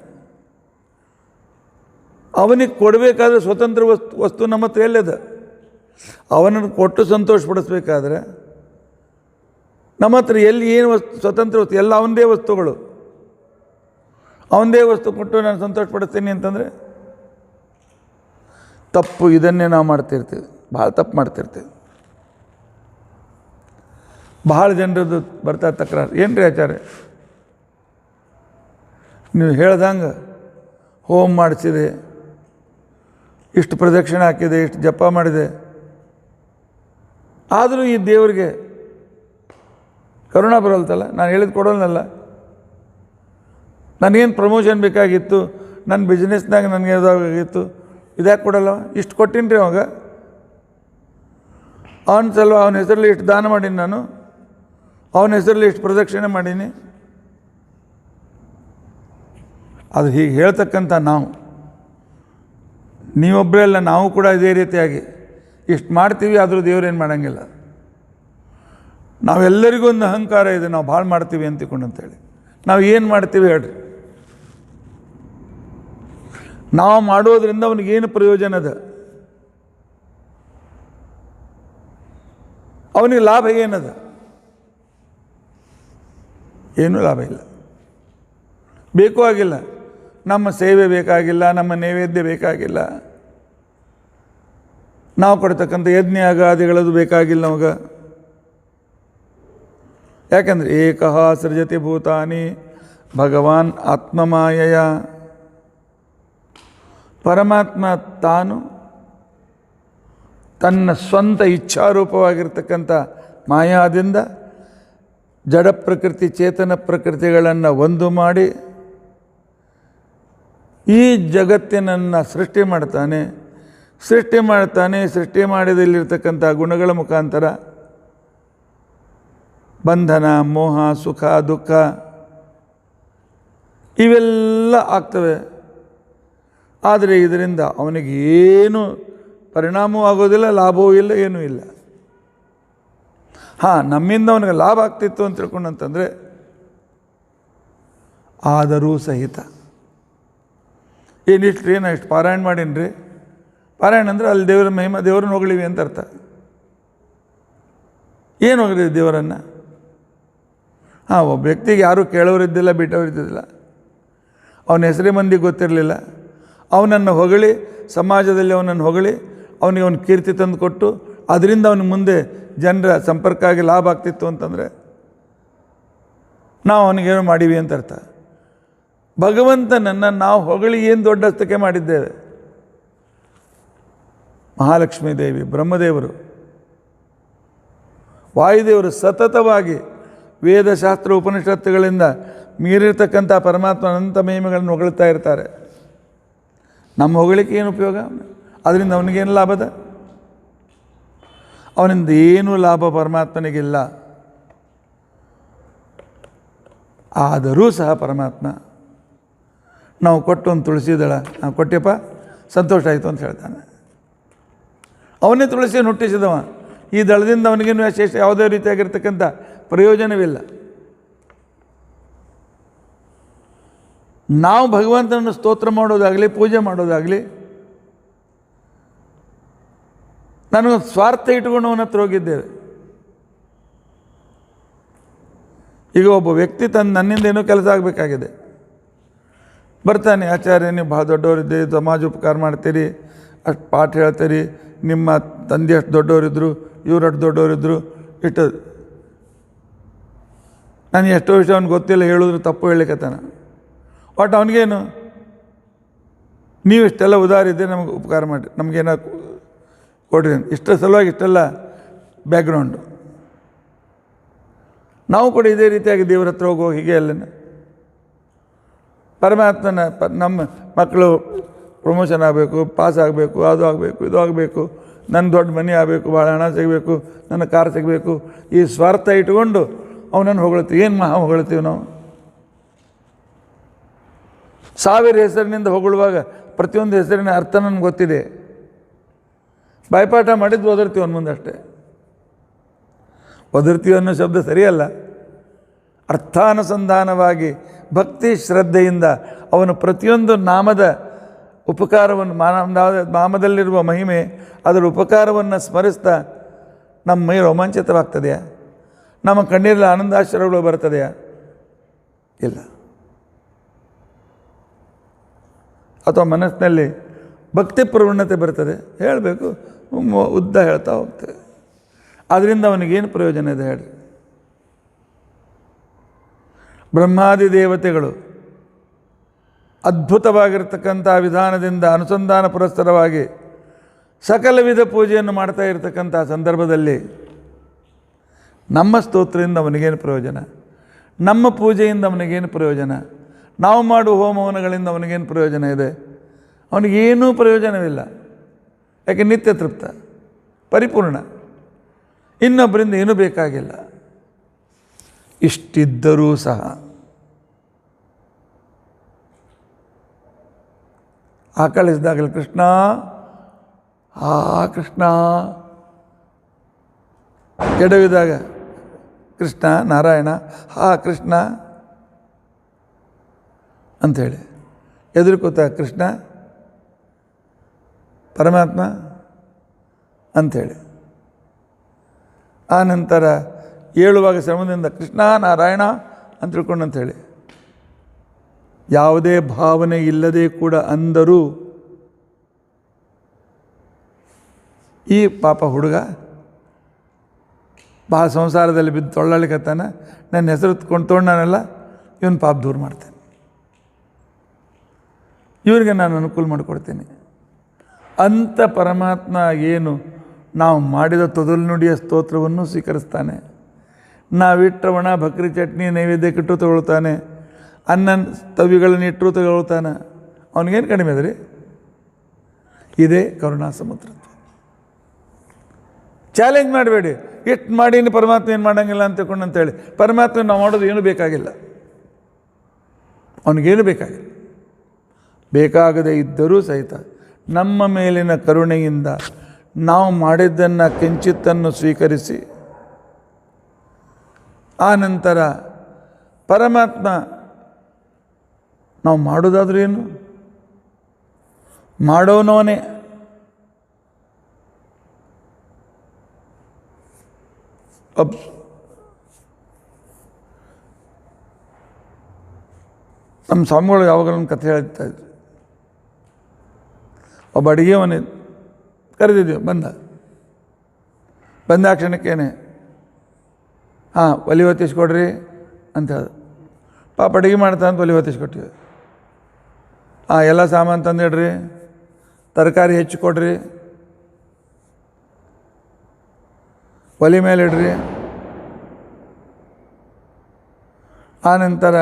ಅವನಿಗೆ ಕೊಡಬೇಕಾದ್ರೆ ಸ್ವತಂತ್ರ ವಸ್ತು ನಮ್ಮ ಹತ್ರ ಎಲ್ಲಿದೆ? ಅವನನ್ನು ಕೊಟ್ಟು ಸಂತೋಷಪಡಿಸ್ಬೇಕಾದ್ರೆ ನಮ್ಮ ಹತ್ರ ಎಲ್ಲಿ ಏನು ಸ್ವತಂತ್ರ ವಸ್ತು? ಎಲ್ಲ ಅವನದೇ ವಸ್ತುಗಳು. ಅವನದೇ ವಸ್ತು ಕೊಟ್ಟು ನಾನು ಸಂತೋಷಪಡಿಸ್ತೀನಿ ಅಂತಂದರೆ ತಪ್ಪು. ಇದನ್ನೇ ನಾವು ಮಾಡ್ತಿರ್ತೀವಿ, ಭಾಳ ತಪ್ಪು ಮಾಡ್ತಿರ್ತೀವಿ. ಭಾಳ ಜನರದ್ದು ಬರ್ತಾ ತಕರಾರು, ಏನು ರೀ ಆಚಾರ್ಯ ನೀವು ಹೇಳ್ದಂಗೆ ಹೋಮ ಮಾಡಿಸಿದೆ, ಇಷ್ಟು ಪ್ರದಕ್ಷಿಣೆ ಹಾಕಿದೆ, ಇಷ್ಟು ಜಪ ಮಾಡಿದೆ, ಆದರೂ ಈ ದೇವರಿಗೆ ಕರುಣ ಬರೋಲ್ತಲ್ಲ, ನಾನು ಹೇಳಿದ್ದು ಕೊಡೋಲ್ನಲ್ಲ, ನನಗೇನು ಪ್ರಮೋಷನ್ ಬೇಕಾಗಿತ್ತು, ನನ್ನ ಬಿಸ್ನೆಸ್ನಾಗ ನನಗೆ ಇದಾಗಿತ್ತು, ಇದ್ಯಾಕೆ ಕೊಡಲ್ಲ? ಇಷ್ಟು ಕೊಟ್ಟಿನಿ ರೀ ಅವಾಗ, ಅವನ ಸಲ ಅವನ ಹೆಸರಲ್ಲಿ ಇಷ್ಟು ದಾನ ಮಾಡೀನಿ, ನಾನು ಅವನ ಹೆಸರಲ್ಲಿ ಇಷ್ಟು ಪ್ರದಕ್ಷಿಣೆ ಮಾಡೀನಿ. ಅದು ಹೀಗೆ ಹೇಳ್ತಕ್ಕಂಥ ನಾವು, ನೀವೊಬ್ಬರೇ ಅಲ್ಲ, ನಾವು ಕೂಡ ಇದೇ ರೀತಿಯಾಗಿ ಇಷ್ಟು ಮಾಡ್ತೀವಿ, ಆದರೂ ದೇವರೇನು ಮಾಡೋಂಗಿಲ್ಲ. ನಾವೆಲ್ಲರಿಗೂ ಒಂದು ಅಹಂಕಾರ ಇದೆ, ನಾವು ಭಾಳ ಮಾಡ್ತೀವಿ ಅಂತಿಕೊಂಡು ಅಂತೇಳಿ. ನಾವು ಏನು ಮಾಡ್ತೀವಿ ಹೇಳ್ರಿ? ನಾವು ಮಾಡೋದ್ರಿಂದ ಅವನಿಗೇನು ಪ್ರಯೋಜನ ಅದ? ಅವನಿಗೆ ಲಾಭ ಏನದ? ಏನೂ ಲಾಭ ಇಲ್ಲ, ಬೇಕು ಆಗಿಲ್ಲ. ನಮ್ಮ ಸೇವೆ ಬೇಕಾಗಿಲ್ಲ, ನಮ್ಮ ನೈವೇದ್ಯ ಬೇಕಾಗಿಲ್ಲ, ನಾವು ಕೊಡ್ತಕ್ಕಂಥ ಯಜ್ಞ ಯಾಗಾದಿಗಳದು ಬೇಕಾಗಿಲ್ಲ ನಮಗೆ. ಯಾಕಂದರೆ ಏಕಃ ಸೃಜತಿ ಭೂತಾನಿ ಭಗವಾನ್ ಆತ್ಮಮಾಯಯ. ಪರಮಾತ್ಮ ತಾನು ತನ್ನ ಸ್ವಂತ ಇಚ್ಛಾರೂಪವಾಗಿರ್ತಕ್ಕಂಥ ಮಾಯಾದಿಂದ ಜಡ ಪ್ರಕೃತಿ ಚೇತನ ಪ್ರಕೃತಿಗಳನ್ನು ಒಂದು ಮಾಡಿ ಈ ಜಗತ್ತಿನನ್ನು ಸೃಷ್ಟಿ ಮಾಡ್ತಾನೆ. ಸೃಷ್ಟಿ ಮಾಡಿದಲ್ಲಿರ್ತಕ್ಕಂಥ ಗುಣಗಳ ಮುಖಾಂತರ ಬಂಧನ, ಮೋಹ, ಸುಖ, ದುಃಖ ಇವೆಲ್ಲ ಆಗ್ತವೆ. ಆದರೆ ಇದರಿಂದ ಅವನಿಗೆ ಏನು ಪರಿಣಾಮವೂ ಆಗೋದಿಲ್ಲ, ಲಾಭವೂ ಇಲ್ಲ, ಏನೂ ಇಲ್ಲ. ನಮ್ಮಿಂದ ಅವನಿಗೆ ಲಾಭ ಆಗ್ತಿತ್ತು ಅಂತ ತಿಳ್ಕೊಂಡಂತಂದರೆ ಆದರೂ ಸಹಿತ ಏನಿಷ್ಟು ರೀ, ನಾ ಇಷ್ಟು ಪಾರಾಯಣ ಮಾಡೀನಿ ರೀ. ಪಾರಾಯಣ ಅಂದರೆ ಅಲ್ಲಿ ದೇವರ ಮಹಿಮಾ, ದೇವರನ್ನ ಹೊಗಳಿವಿ ಅಂತ ಅರ್ಥ. ಏನು ಹೊಗಲಿ ದೇವರನ್ನು? ಒಬ್ಬ ವ್ಯಕ್ತಿಗೆ ಯಾರೂ ಕೇಳೋರಿದ್ದಿಲ್ಲ, ಬಿಟ್ಟವರಿದ್ದಿಲ್ಲ, ಅವನ ಹೆಸರೇ ಮಂದಿಗೆ ಗೊತ್ತಿರಲಿಲ್ಲ. ಅವನನ್ನು ಹೊಗಳಿ, ಸಮಾಜದಲ್ಲಿ ಅವನನ್ನು ಹೊಗಳಿ, ಅವನಿಗೆ ಅವನ ಕೀರ್ತಿ ತಂದು ಕೊಟ್ಟು ಅದರಿಂದ ಅವನಿಗೆ ಮುಂದೆ ಜನರ ಸಂಪರ್ಕ ಆಗಿ ಲಾಭ ಆಗ್ತಿತ್ತು ಅಂತಂದರೆ ನಾವು ಅವನಿಗೇನೋ ಮಾಡೀವಿ ಅಂತ ಅರ್ಥ. ಭಗವಂತನನ್ನು ನಾವು ಹೊಗಳಿ ಏನು ದೊಡ್ಡಸ್ತಕ್ಕೆ ಮಾಡಿದ್ದೇವೆ? ಮಹಾಲಕ್ಷ್ಮೀ ದೇವಿ, ಬ್ರಹ್ಮದೇವರು, ವಾಯುದೇವರು ಸತತವಾಗಿ ವೇದಶಾಸ್ತ್ರ ಉಪನಿಷತ್ತುಗಳಿಂದ ಮೀರಿರ್ತಕ್ಕಂಥ ಪರಮಾತ್ಮ ಅನಂತ ಮಹಿಮೆಗಳನ್ನು ಹೊಗಳ್ತಾ ಇರ್ತಾರೆ. ನಮ್ಮ ಹೊಗಳಿಕೆ ಏನು ಉಪಯೋಗ? ಅದರಿಂದ ಅವನಿಗೇನು ಲಾಭದ? ಅವನಿಂದ ಏನೂ ಲಾಭ ಪರಮಾತ್ಮನಿಗಿಲ್ಲ. ಆದರೂ ಸಹ ಪರಮಾತ್ಮ ನಾವು ಕೊಟ್ಟು ಒಂದು ತುಳಸಿ ದಳ, ನಾವು ಕೊಟ್ಟೆಪ್ಪ ಸಂತೋಷ ಆಯಿತು ಅಂತ ಹೇಳ್ತಾನೆ. ಅವನೇ ತುಳಸಿಯನ್ನು ಹುಟ್ಟಿಸಿದವ. ಈ ದಳದಿಂದ ಅವನಿಗೇನು ವಿಶೇಷ ಯಾವುದೇ ರೀತಿಯಾಗಿರ್ತಕ್ಕಂಥ ಪ್ರಯೋಜನವಿಲ್ಲ. ನಾವು ಭಗವಂತನನ್ನು ಸ್ತೋತ್ರ ಮಾಡೋದಾಗಲಿ, ಪೂಜೆ ಮಾಡೋದಾಗಲಿ, ನನಗೊಂದು ಸ್ವಾರ್ಥ ಇಟ್ಕೊಂಡು ಅವನ ಹತ್ರ ಹೋಗಿದ್ದೇವೆ. ಈಗ ಒಬ್ಬ ವ್ಯಕ್ತಿ ನನ್ನಿಂದ ಏನೋ ಕೆಲಸ ಆಗಬೇಕಾಗಿದೆ, ಬರ್ತಾನೆ, ಆಚಾರ್ಯ ನೀವು ಭಾಳ ದೊಡ್ಡವರಿದ್ದೀರಿ, ಸಮಾಜ ಉಪಕಾರ ಮಾಡ್ತೀರಿ, ಅಷ್ಟು ಪಾಠ ಹೇಳ್ತೀರಿ, ನಿಮ್ಮ ತಂದೆ ಅಷ್ಟು ದೊಡ್ಡವರಿದ್ದರು, ಇವ್ರು ಅಷ್ಟು ದೊಡ್ಡವರಿದ್ದರು, ಇಷ್ಟು ನನಗೆ ಎಷ್ಟೋ ವಿಷಯ ಅವ್ನಿಗೆ ಗೊತ್ತಿಲ್ಲ, ಹೇಳಿದ್ರು ತಪ್ಪು ಹೇಳಲಿಕ್ಕತ್ತಾನ. ಒಟ್ಟು ಅವನಿಗೇನು, ನೀವು ಇಷ್ಟೆಲ್ಲ ಉದಾರಿದ್ದೆ, ನಮಗೆ ಉಪಕಾರ ಮಾಡಿ, ನಮಗೇನೋ ಕೊಡ್ರಿ, ಇಷ್ಟರ ಸಲುವಾಗಿ ಇಷ್ಟೆಲ್ಲ ಬ್ಯಾಕ್ಗ್ರೌಂಡು. ನಾವು ಕೂಡ ಇದೇ ರೀತಿಯಾಗಿ ದೇವ್ರ ಹತ್ರ ಹೋಗೋ ಹೀಗೆ ಅಲ್ಲೇ ಪರಮಾತ್ಮನ ನಮ್ಮ ಮಕ್ಕಳು ಪ್ರಮೋಷನ್ ಆಗಬೇಕು, ಪಾಸ್ ಆಗಬೇಕು, ಅದು ಆಗಬೇಕು, ಇದು ಆಗಬೇಕು, ನನ್ನ ದೊಡ್ಡ ಮನೆ ಆಗಬೇಕು, ಭಾಳ ಹಣ ಸಿಗಬೇಕು, ನನ್ನ ಕಾರ್ ಸಿಗಬೇಕು, ಈ ಸ್ವಾರ್ಥ ಇಟ್ಕೊಂಡು ಅವನನ್ನು ಹೊಗಳ್ತೀವಿ. ಏನು ಮಹಾ ಹೊಗಳ್ತೀವಿ ನಾವು? 1000 ಹೆಸರಿನಿಂದ ಹೊಗಳುವಾಗ ಪ್ರತಿಯೊಂದು ಹೆಸರಿನ ಅರ್ಥ ನನಗೆ ಗೊತ್ತಿದೆ. ಬಾಯ್ಪಾಠ ಮಾಡಿದ್ದು ಒದರ್ತೀವಿ ಅವನ ಮುಂದೆ ಅಷ್ಟೇ. ಒದರ್ತೀವಿ ಅನ್ನೋ ಶಬ್ದ ಸರಿಯಲ್ಲ. ಅರ್ಥಾನುಸಂಧಾನವಾಗಿ ಭಕ್ತಿ ಶ್ರದ್ಧೆಯಿಂದ ಅವನು ಪ್ರತಿಯೊಂದು ನಾಮದ ಉಪಕಾರವನ್ನು ನಾಮದಲ್ಲಿರುವ ಮಹಿಮೆ ಅದರ ಉಪಕಾರವನ್ನು ಸ್ಮರಿಸ್ತಾ ನಮ್ಮ ಮೈ ರೋಮಾಂಚಿತವಾಗ್ತದೆಯಾ? ನಮ್ಮ ಕಣ್ಣೀರಲ್ಲಿ ಆನಂದಾಶ್ರಯಗಳು ಬರ್ತದೆಯಾ? ಇಲ್ಲ. ಅಥವಾ ಮನಸ್ಸಿನಲ್ಲಿ ಭಕ್ತಿ ಪ್ರವಣತೆ ಬರ್ತದೆ, ಹೇಳಬೇಕು, ಉದ್ದ ಹೇಳ್ತಾ ಹೋಗ್ತೇವೆ. ಅದರಿಂದ ಅವನಿಗೇನು ಪ್ರಯೋಜನ ಇದೆ ಹೇಳಿ? ಬ್ರಹ್ಮಾದಿ ದೇವತೆಗಳು ಅದ್ಭುತವಾಗಿರ್ತಕ್ಕಂಥ ವಿಧಾನದಿಂದ ಅನುಸಂಧಾನ ಪುರಸ್ಸರವಾಗಿ ಸಕಲ ವಿಧ ಪೂಜೆಯನ್ನು ಮಾಡ್ತಾ ಇರತಕ್ಕಂಥ ಸಂದರ್ಭದಲ್ಲಿ ನಮ್ಮ ಸ್ತೋತ್ರದಿಂದ ಅವನಿಗೇನು ಪ್ರಯೋಜನ? ನಮ್ಮ ಪೂಜೆಯಿಂದ ಅವನಿಗೇನು ಪ್ರಯೋಜನ? ನಾವು ಮಾಡುವ ಹೋಮವನಗಳಿಂದ ಅವನಿಗೇನು ಪ್ರಯೋಜನ ಇದೆ? ಅವನಿಗೇನೂ ಪ್ರಯೋಜನವಿಲ್ಲ. ಯಾಕೆ ನಿತ್ಯ ತೃಪ್ತ, ಪರಿಪೂರ್ಣ, ಇನ್ನೊಬ್ಬರಿಂದ ಏನೂ ಬೇಕಾಗಿಲ್ಲ. ಇಷ್ಟಿದ್ದರೂ ಸಹ ಆಕಳಿಸಿದಾಗಲೇ ಕೃಷ್ಣ ಕೃಷ್ಣ, ಕೆಡವಿದಾಗ ಕೃಷ್ಣ ನಾರಾಯಣ ಕೃಷ್ಣ ಅಂಥೇಳಿ ಎದುರುಕೋತ ಕೃಷ್ಣ ಪರಮಾತ್ಮ ಅಂಥೇಳಿ. ಆ ನಂತರ ಏಳುವಾಗ ಶ್ರಮದಿಂದ ಕೃಷ್ಣ ನಾರಾಯಣ ಅಂತ ತಿಳ್ಕೊಂಡು ಅಂಥೇಳಿ ಯಾವುದೇ ಭಾವನೆ ಇಲ್ಲದೆ ಕೂಡ ಅಂದರೂ ಈ ಪಾಪ ಹುಡುಗ ಭಾಳ ಸಂಸಾರದಲ್ಲಿ ಬಿದ್ದು ತೊಳ್ಳಲಿಕತ್ತಾನ, ನನ್ನ ಹೆಸರು ತೊಗೊಂಡಾನೆಲ್ಲ ಇವನು ಪಾಪ ದೂರ ಮಾಡ್ತೇನೆ, ಇವರಿಗೆ ನಾನು ಅನುಕೂಲ ಮಾಡಿಕೊಡ್ತೀನಿ ಅಂತ ಪರಮಾತ್ಮ ಏನು ನಾವು ಮಾಡಿದ ತೊದಲು ನುಡಿಯ ಸ್ತೋತ್ರವನ್ನು ಸ್ವೀಕರಿಸ್ತಾನೆ. ನಾವಿಟ್ಟ ಒಣ ಭಕ್ರಿ ಚಟ್ನಿ ನೈವೇದ್ಯಕ್ಕಿಟ್ಟು ತಗೊಳ್ತಾನೆ, ಅನ್ನ ತವಿಗಳನ್ನು ಇಟ್ಟರು ತಗೊಳ್ತಾನೆ. ಅವನಿಗೇನು ಕಡಿಮೆ ಅದ ರೀ? ಇದೇ ಕರುಣಾ ಸಮುದ್ರತ್ವ. ಚಾಲೆಂಜ್ ಮಾಡಬೇಡಿ, ಇಷ್ಟು ಮಾಡಿ ಪರಮಾತ್ಮ ಏನು ಮಾಡೋಂಗಿಲ್ಲ ಅಂತ ತಿಳ್ಕೊಂಡು ಅಂತೇಳಿ. ಪರಮಾತ್ಮ ನಾವು ಮಾಡೋದು ಏನೂ ಬೇಕಾಗಿಲ್ಲ, ಅವನಿಗೇನು ಬೇಕಾಗಿಲ್ಲ. ಬೇಕಾಗದೇ ಇದ್ದರೂ ಸಹಿತ ನಮ್ಮ ಮೇಲಿನ ಕರುಣೆಯಿಂದ ನಾವು ಮಾಡಿದ್ದನ್ನು ಕಿಂಚಿತ್ತನ್ನು ಸ್ವೀಕರಿಸಿ ಆ ನಂತರ ಪರಮಾತ್ಮ ನಾವು ಮಾಡೋದಾದ್ರೂ ಏನು ಮಾಡೋನವನೇ. ನಮ್ಮ ಸ್ವಾಮಿಗಳು ಯಾವಾಗಲೂ ಒಂದು ಕಥೆ ಹೇಳ್ತಾ ಇದ್ರು. ಒಬ್ಬ ಅಡುಗೆಯವನೇ ಕರೆದಿದ್ದೀವಿ, ಬಂದ ಕ್ಷಣಕ್ಕೇನೆ ಒಲಿ ಹೊತ್ತಿಸ್ಕೊಡ್ರಿ ಅಂತ ಹೇಳಿ ಪಾಪ ಅಡುಗೆ ಮಾಡ್ತಾ ಅಂತ ಒಲಿ ಹೊತ್ತಿಸ್ಕೊಟ್ಟಿವಿ. ಎಲ್ಲ ಸಾಮಾನು ತಂದಿಡ್ರಿ, ತರಕಾರಿ ಹೆಚ್ಚು ಕೊಡ್ರಿ, ಒಲೆ ಮೇಲೆ ಇಡ್ರಿ, ಆನಂತರ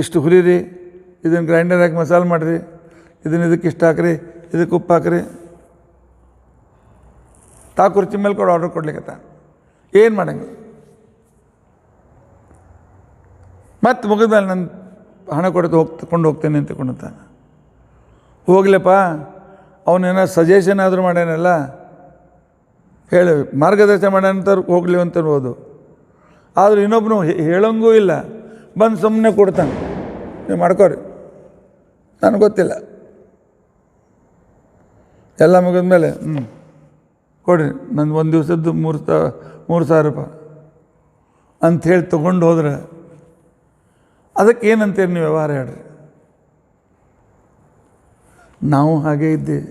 ಇಷ್ಟು ಹುರಿರಿ, ಇದನ್ನು ಗ್ರೈಂಡರ್ ಹಾಕಿ ಮಸಾಲೆ ಮಾಡಿರಿ, ಇದಕ್ಕೆ ಇಷ್ಟು ಹಾಕ್ರಿ, ಇದಕ್ಕೆ ಉಪ್ಪು ಹಾಕ್ರಿ. ಕುರ್ಚಿ ಮೇಲೆ ಕೊಡು ಆರ್ಡ್ರ್ ಕೊಡ್ಲಿಕ್ಕತ್ತ ಏನು ಮಾಡಂಗಿಲ್ಲ. ಮತ್ತು ಮುಗಿದ್ಮೇಲೆ ನನ್ನ ಹಣ ಕೊಡ್ತು ತಗೊಂಡು ಹೋಗ್ತೇನೆ ಅಂತ ತಿಳ್ಕೊಂಡಾನೆ. ಹೋಗ್ಲಪ್ಪ, ಅವನೇನೋ ಸಜೆಷನ್ ಆದರೂ ಮಾಡ್ಯಾನಲ್ಲ, ಹೇಳಿ ಮಾರ್ಗದರ್ಶನ ಮಾಡ್ಯಾನಂತ ಹೋಗ್ಲಿ ಅಂತ ಅನ್ಬೋದು. ಆದರೂ ಇನ್ನೊಬ್ಬನು ಹೇಳೋಂಗೂ ಇಲ್ಲ, ಬಂದು ಸುಮ್ಮನೆ ಕೊಡ್ತಾನೆ, ನೀವು ಮಾಡ್ಕೋರಿ, ನನಗೆ ಗೊತ್ತಿಲ್ಲ. ಎಲ್ಲ ಮುಗಿದ್ಮೇಲೆ ಕೊಡ್ರಿ, ನಂದು ಒಂದು ದಿವಸದ್ದು 3,000 ರೂಪಾಯಿ ಅಂಥೇಳಿ ತೊಗೊಂಡು ಹೋದ್ರೆ ಅದಕ್ಕೆ ಏನಂತೀರಿ ನೀವು ವ್ಯವಹಾರ ಹೇಳ್ರಿ? ನಾವು ಹಾಗೇ ಇದ್ದೀವಿ.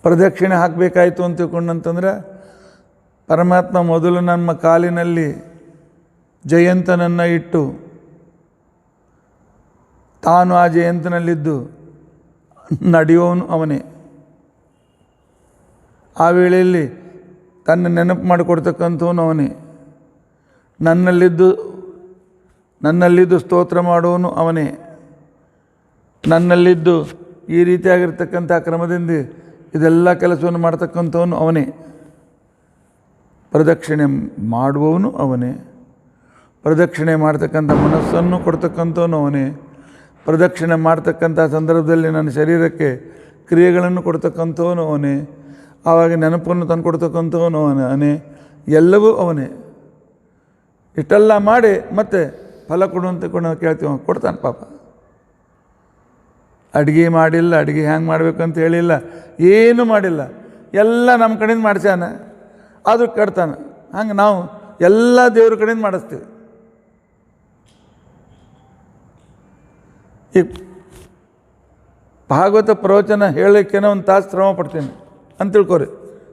ಪ್ರದಕ್ಷಿಣೆ ಹಾಕಬೇಕಾಯ್ತು ಅಂತ ತಿಳ್ಕೊಂಡಂತಂದ್ರೆ ಪರಮಾತ್ಮ ಮೊದಲು ನಮ್ಮ ಕಾಲಿನಲ್ಲಿ ಜಯಂತನನ್ನು ಇಟ್ಟು ತಾನು ಆ ಜಯಂತನಲ್ಲಿದ್ದು ನಡೆಯೋನು ಅವನೇ. ಆ ವೇಳೆಯಲ್ಲಿ ತನ್ನ ನೆನಪು ಮಾಡಿಕೊಡ್ತಕ್ಕಂಥವನು ಅವನೇ. ನನ್ನಲ್ಲಿದ್ದು ಸ್ತೋತ್ರ ಮಾಡೋನು ಅವನೇ. ನನ್ನಲ್ಲಿದ್ದು ಈ ರೀತಿಯಾಗಿರ್ತಕ್ಕಂಥ ಕ್ರಮದಿಂದ ಇದೆಲ್ಲ ಕೆಲಸವನ್ನು ಮಾಡ್ತಕ್ಕಂಥವನು ಅವನೇ. ಪ್ರದಕ್ಷಿಣೆ ಮಾಡುವವನು ಅವನೇ. ಪ್ರದಕ್ಷಿಣೆ ಮಾಡ್ತಕ್ಕಂಥ ಮನಸ್ಸನ್ನು ಕೊಡ್ತಕ್ಕಂಥವನು ಅವನೇ. ಪ್ರದಕ್ಷಿಣೆ ಮಾಡ್ತಕ್ಕಂಥ ಸಂದರ್ಭದಲ್ಲಿ ನನ್ನ ಶರೀರಕ್ಕೆ ಕ್ರಿಯೆಗಳನ್ನು ಕೊಡ್ತಕ್ಕಂಥವನು ಅವನೇ, ಆವಾಗ ನೆನಪನ್ನು ತಂದು ಕೊಡ್ತಕ್ಕಂಥವನು ಅವನೇ, ಎಲ್ಲವೂ ಅವನೇ. ಇಷ್ಟೆಲ್ಲ ಮಾಡಿ ಮತ್ತೆ ಫಲ ಕೊಡುವಂತೆ ಕೇಳ್ತೀವಿ, ಕೊಡ್ತಾನೆ ಪಾಪ. ಅಡುಗೆ ಮಾಡಿಲ್ಲ, ಅಡುಗೆ ಹ್ಯಾಂಗೆ ಮಾಡಬೇಕಂತ ಹೇಳಿಲ್ಲ, ಏನೂ ಮಾಡಿಲ್ಲ, ಎಲ್ಲ ನಮ್ಮ ಕಡೆಯಿಂದ ಮಾಡಿಸ್ಯಾನ, ಅದು ಕೆಡ್ತಾನೆ. ಹಂಗೆ ನಾವು ಎಲ್ಲ ದೇವ್ರ ಕಡೆಯಿಂದ ಮಾಡಿಸ್ತೀವಿ. ಈ ಭಾಗವತ ಪ್ರವಚನ ಹೇಳೋಕ್ಕೇನೋ ಒಂದು ತಾಸು ಶ್ರಮ ಪಡ್ತೀನಿ ಅಂತ ತಿಳ್ಕೊರಿ.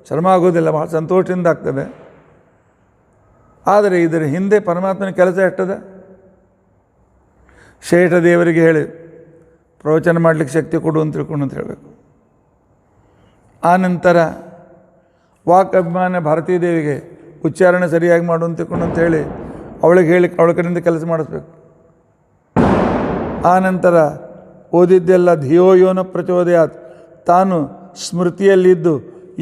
ಶ್ರಮ ಆಗೋದಿಲ್ಲ, ಭಾಳ ಸಂತೋಷದಿಂದ ಆಗ್ತದೆ. ಆದರೆ ಇದರ ಹಿಂದೆ ಪರಮಾತ್ಮನ ಕೆಲಸ ಎಷ್ಟದ? ಶ್ರೇಷ್ಠ ದೇವರಿಗೆ ಹೇಳಿ ಪ್ರವಚನ ಮಾಡಲಿಕ್ಕೆ ಶಕ್ತಿ ಕೊಡು ಅಂತ ತಿಳ್ಕೊಂಡು ಅಂತ ಹೇಳಬೇಕು. ಆನಂತರ ವಾಕ್ ಅಭಿಮಾನ ಭಾರತೀ ದೇವಿಗೆ ಉಚ್ಚಾರಣೆ ಸರಿಯಾಗಿ ಮಾಡು ಅಂತ ತಿಳ್ಕೊಂಡು ಅಂತ ಹೇಳಿ ಅವಳಿಗೆ ಹೇಳಿ ಅವಳ ಕಡೆಯಿಂದ ಕೆಲಸ ಮಾಡಿಸ್ಬೇಕು. ಆನಂತರ ಓದಿದ್ದೆಲ್ಲ ಧಿಯೋ ಯೋನ ಪ್ರಚೋದಯಾತ್, ತಾನು ಸ್ಮೃತಿಯಲ್ಲಿದ್ದು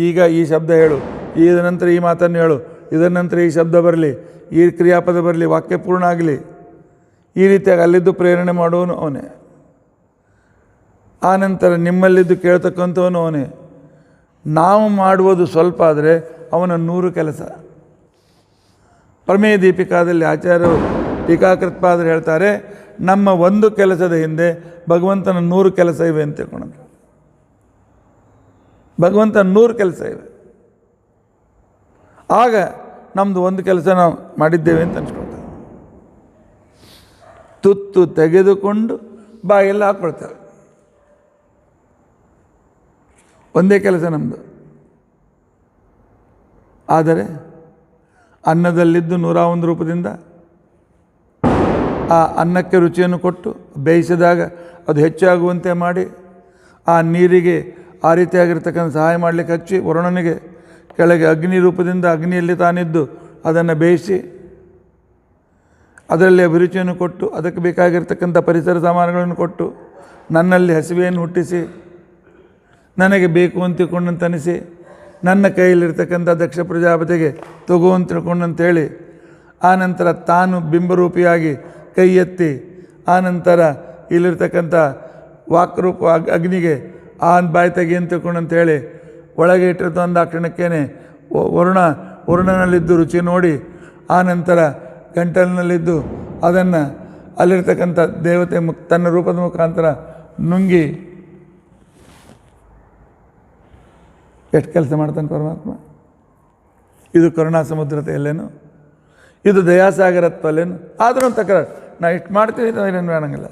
ಈಗ ಈ ಶಬ್ದ ಹೇಳು, ಇದರ ನಂತರ ಈ ಮಾತನ್ನು ಹೇಳು, ಇದರ ನಂತರ ಈ ಶಬ್ದ ಬರಲಿ, ಈ ಕ್ರಿಯಾಪದ ಬರಲಿ, ವಾಕ್ಯ ಪೂರ್ಣ ಆಗಲಿ, ಈ ರೀತಿಯಾಗಿ ಅಲ್ಲಿದ್ದು ಪ್ರೇರಣೆ ಮಾಡುವನು ಅವನೇ. ಆನಂತರ ನಿಮ್ಮಲ್ಲಿದ್ದು ಕೇಳ್ತಕ್ಕಂಥವನು ಅವನೇ. ನಾವು ಮಾಡುವುದು ಸ್ವಲ್ಪ ಆದರೆ ಅವನ 100 ಕೆಲಸ. ಪ್ರಮೇಯ ದೀಪಿಕಾದಲ್ಲಿ ಆಚಾರ್ಯರು ಟೀಕಾಕೃತ್ಪಾದರು ಹೇಳ್ತಾರೆ, ನಮ್ಮ ಒಂದು ಕೆಲಸದ ಹಿಂದೆ ಭಗವಂತನ 100 ಕೆಲಸ ಇವೆ ಅಂತ ತಿಳ್ಕೊಂಡು. ಭಗವಂತನ 100 ಕೆಲಸ ಇವೆ. ಆಗ ನಮ್ಮದು ಒಂದು ಕೆಲಸ ನಾವು ಮಾಡಿದ್ದೇವೆ ಅಂತ ಅನ್ಸ್ಕೊಳ್ತೇವೆ. ತುತ್ತು ತೆಗೆದುಕೊಂಡು ಬಾಯೆಲ್ಲ ಹಾಕ್ಕೊಳ್ತೇವೆ, ಒಂದೇ ಕೆಲಸ ನಮ್ಮದು. ಆದರೆ ಅನ್ನದಲ್ಲಿದ್ದು 101 ರೂಪದಿಂದ ಆ ಅನ್ನಕ್ಕೆ ರುಚಿಯನ್ನು ಕೊಟ್ಟು ಬೇಯಿಸಿದಾಗ ಅದು ಹೆಚ್ಚಾಗುವಂತೆ ಮಾಡಿ, ಆ ನೀರಿಗೆ ಆ ರೀತಿಯಾಗಿರ್ತಕ್ಕಂಥ ಸಹಾಯ ಮಾಡಲಿಕ್ಕೆ ಹಚ್ಚಿ, ವರುಣನಿಗೆ ಕೆಳಗೆ ಅಗ್ನಿ ರೂಪದಿಂದ ಅಗ್ನಿಯಲ್ಲಿ ತಾನಿದ್ದು ಅದನ್ನು ಬೇಯಿಸಿ ಅದರಲ್ಲಿ ಅಭಿರುಚಿಯನ್ನು ಕೊಟ್ಟು, ಅದಕ್ಕೆ ಬೇಕಾಗಿರ್ತಕ್ಕಂಥ ಪರಿಸರ ಸಾಮಾನುಗಳನ್ನು ಕೊಟ್ಟು, ನನ್ನಲ್ಲಿ ಹಸಿವೆಯನ್ನು ಹುಟ್ಟಿಸಿ, ನನಗೆ ಬೇಕು ಅಂತ ತಿಳ್ಕೊಂಡಂತ ಅನಿಸಿ, ನನ್ನ ಕೈಯಲ್ಲಿರ್ತಕ್ಕಂಥ ದಕ್ಷ ಪ್ರಜಾಪತಿಗೆ ತಗೋ ಅಂತ ತಿಳ್ಕೊಂಡಂತೇಳಿ, ಆನಂತರ ತಾನು ಬಿಂಬರೂಪಿಯಾಗಿ ಕೈ ಎತ್ತಿ, ಆನಂತರ ಇಲ್ಲಿರ್ತಕ್ಕಂಥ ವಾಕ್ರೂಪ ಅಗ್ನಿಗೆ ಆ ಬಾಯಿ ತೆಗಿ ಅಂತ ತಿಳ್ಕೊಂಡಂತೇಳಿ ಒಳಗೆ ಇಟ್ಟಿರ್ತ ಒಂದು ಆ ಕ್ಷಣಕ್ಕೇನೆ ವರುಣನಲ್ಲಿದ್ದು ರುಚಿ ನೋಡಿ, ಆನಂತರ ಗಂಟಲಿನಲ್ಲಿದ್ದು ಅದನ್ನು ಅಲ್ಲಿರ್ತಕ್ಕಂಥ ದೇವತೆ ತನ್ನ ರೂಪದ ಮುಖಾಂತರ ನುಂಗಿ ಎಷ್ಟು ಕೆಲಸ ಮಾಡ್ತಾನೆ ಪರಮಾತ್ಮ. ಇದು ಕರುಣಾ ಸಮುದ್ರತೆಯಲ್ಲೇನು, ಇದು ದಯಾಸಾಗರತ್ವಲ್ಲೇನು. ಆದರೂ ತಕರಾರು, ನಾ ಇಷ್ಟು ಮಾಡ್ತೀವಿ ಏನೇನು ಬೇಡಂಗಿಲ್ಲ,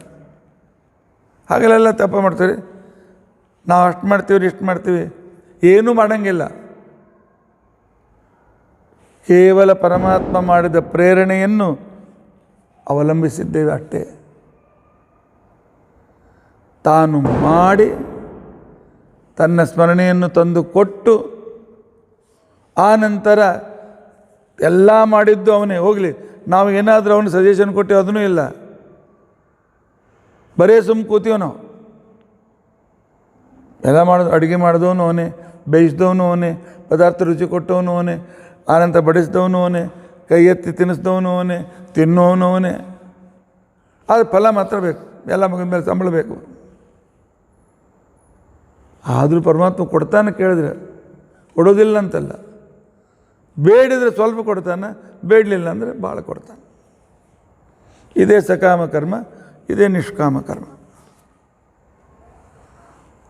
ಹಾಗೆಲ್ಲ ತಪ್ಪ ಮಾಡ್ತೀವಿ. ನಾವು ಅಷ್ಟು ಮಾಡ್ತೀವಿ ಇಷ್ಟು ಮಾಡ್ತೀವಿ, ಏನೂ ಮಾಡೋಂಗಿಲ್ಲ. ಕೇವಲ ಪರಮಾತ್ಮ ಮಾಡಿದ ಪ್ರೇರಣೆಯನ್ನು ಅವಲಂಬಿಸಿದ್ದೇವೆ ಅಷ್ಟೇ. ತಾನು ಮಾಡಿ ತನ್ನ ಸ್ಮರಣೆಯನ್ನು ತಂದು ಕೊಟ್ಟು, ಆನಂತರ ಎಲ್ಲ ಮಾಡಿದ್ದು ಅವನೇ. ಹೋಗಲಿ, ನಾವು ಏನಾದರೂ ಅವನು ಸಜೆಷನ್ ಕೊಟ್ಟೇವೆ ಅದನ್ನೂ ಇಲ್ಲ, ಬರೇ ಕೂತೀವಿ ನಾವು. ಎಲ್ಲ ಮಾಡೋದು, ಅಡುಗೆ ಮಾಡಿದವನು ಅವನೇ, ಬೇಯಿಸಿದವನು ಅವನೇ, ಪದಾರ್ಥ ರುಚಿ ಕೊಟ್ಟವನು ಅವನೇ, ಆನಂತರ ಬಡಿಸಿದವನು ಅವನೇ, ಕೈ ಎತ್ತಿ ತಿನ್ನಿಸಿದವನು ಅವನೇ, ತಿನ್ನೋನು ಅವನೇ. ಆದರೆ ಫಲ ಮಾತ್ರ ಬೇಕು, ಎಲ್ಲ ಮುಗಿದ ಮೇಲೆ ಸಂಬಳ ಬೇಕು. ಆದರೂ ಪರಮಾತ್ಮ ಕೊಡ್ತಾನೆ, ಕೇಳಿದ್ರೆ ಕೊಡೋದಿಲ್ಲ ಅಂತಲ್ಲ, ಬೇಡಿದರೆ ಸ್ವಲ್ಪ ಕೊಡ್ತಾನೆ, ಬೇಡಲಿಲ್ಲ ಅಂದರೆ ಭಾಳ ಕೊಡ್ತಾನೆ. ಇದೇ ಸಕಾಮ ಕರ್ಮ, ಇದೇ ನಿಷ್ಕಾಮ ಕರ್ಮ.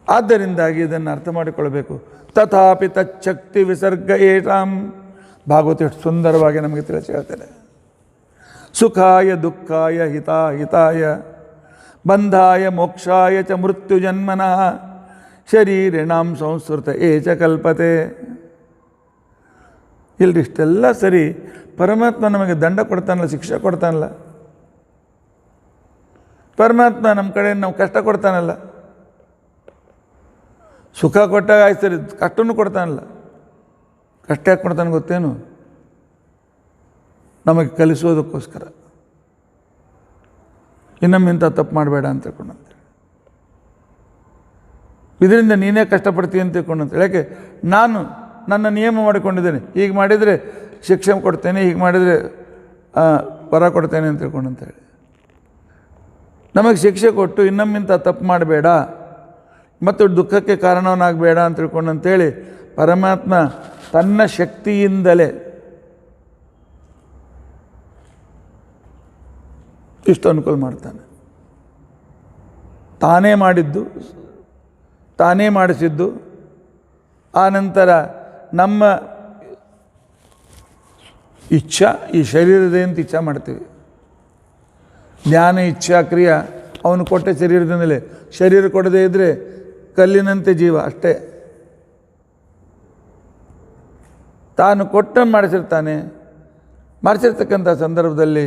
ಆದ್ದರಿಂದಾಗಿ ಇದನ್ನು ಅರ್ಥ ಮಾಡಿಕೊಳ್ಳಬೇಕು. ತಥಾಪಿ ತಚ್ಛಕ್ತಿ ವಿಸರ್ಗ ಏಷಾಂ. ಭಾಗವತ ಎಷ್ಟು ಸುಂದರವಾಗಿ ನಮಗೆ ತಿಳಿಸಿ ಹೇಳ್ತಾರೆ. ಸುಖಾಯ ದುಃಖಾಯ ಹಿತಾಯ ಬಂಧಾಯ ಮೋಕ್ಷಾಯ ಚ ಮೃತ್ಯು ಜನ್ಮನಃ ಶರೀರಿಣಾಂ ಸಂಸ್ಕೃತ ಏಚ ಕಲ್ಪತೆ. ಇಲ್ರಿ, ಇಷ್ಟೆಲ್ಲ ಸರಿ, ಪರಮಾತ್ಮ ನಮಗೆ ದಂಡ ಕೊಡ್ತಾನಲ್ಲ, ಶಿಕ್ಷೆ ಕೊಡ್ತಾನಲ್ಲ, ಪರಮಾತ್ಮ ನಮ್ಮ ಕಡೆ ನಾವು ಕಷ್ಟ ಕೊಡ್ತಾನಲ್ಲ, ಸುಖ ಕೊಟ್ಟಾಗ ಆಯ್ತು ಸರಿ, ಕಷ್ಟನೂ ಕೊಡ್ತಾನಲ್ಲ. ಕಷ್ಟ ಯಾಕೆ ಕೊಡ್ತಾನೆ ಗೊತ್ತೇನು? ನಮಗೆ ಕಲಿಸೋದಕ್ಕೋಸ್ಕರ. ಇನ್ನೊಮ್ಮೆ ಇಂಥ ತಪ್ಪು ಮಾಡಬೇಡ ಅಂತ ತಿಳ್ಕೊಂಡಂತೆ, ಇದರಿಂದ ನೀನೇ ಕಷ್ಟಪಡ್ತೀವಿ ಅಂತ ತಿಳ್ಕೊಂಡಂತೆ. ಯಾಕೆ? ನಾನು ನನ್ನ ನಿಯಮ ಮಾಡಿಕೊಂಡಿದ್ದೇನೆ, ಹೀಗೆ ಮಾಡಿದರೆ ಶಿಕ್ಷೆ ಕೊಡ್ತೇನೆ, ಹೀಗೆ ಮಾಡಿದರೆ ವರ ಕೊಡ್ತೇನೆ ಅಂತ ತಿಳ್ಕೊಂಡಂತೇಳಿ. ನಮಗೆ ಶಿಕ್ಷೆ ಕೊಟ್ಟು ಇನ್ನೊಮ್ಮಿಂತ ತಪ್ಪು ಮಾಡಬೇಡ ಮತ್ತು ದುಃಖಕ್ಕೆ ಕಾರಣವನ್ನಾಗಬೇಡ ಅಂತ ತಿಳ್ಕೊಂಡಂತೇಳಿ ಪರಮಾತ್ಮ ತನ್ನ ಶಕ್ತಿಯಿಂದಲೇ ಇಷ್ಟು ಅನುಕೂಲ ಮಾಡ್ತಾನೆ. ತಾನೇ ಮಾಡಿದ್ದು, ತಾನೇ ಮಾಡಿಸಿದ್ದು. ಆ ನಂತರ ನಮ್ಮ ಇಚ್ಛಾ, ಈ ಶರೀರದಿಂದ ಇಚ್ಛಾ ಮಾಡ್ತೀವಿ. ಜ್ಞಾನ ಇಚ್ಛಾ ಕ್ರಿಯಾ ಅವನು ಕೊಟ್ಟ ಶರೀರದಿಂದಲೇ. ಶರೀರ ಕೊಡದೇ ಇದ್ದರೆ ಕಲ್ಲಿನಂತೆ ಜೀವ ಅಷ್ಟೇ. ತಾನು ಕೊಟ್ಟ ಮಾಡಿಸಿರ್ತಕ್ಕಂಥ ಸಂದರ್ಭದಲ್ಲಿ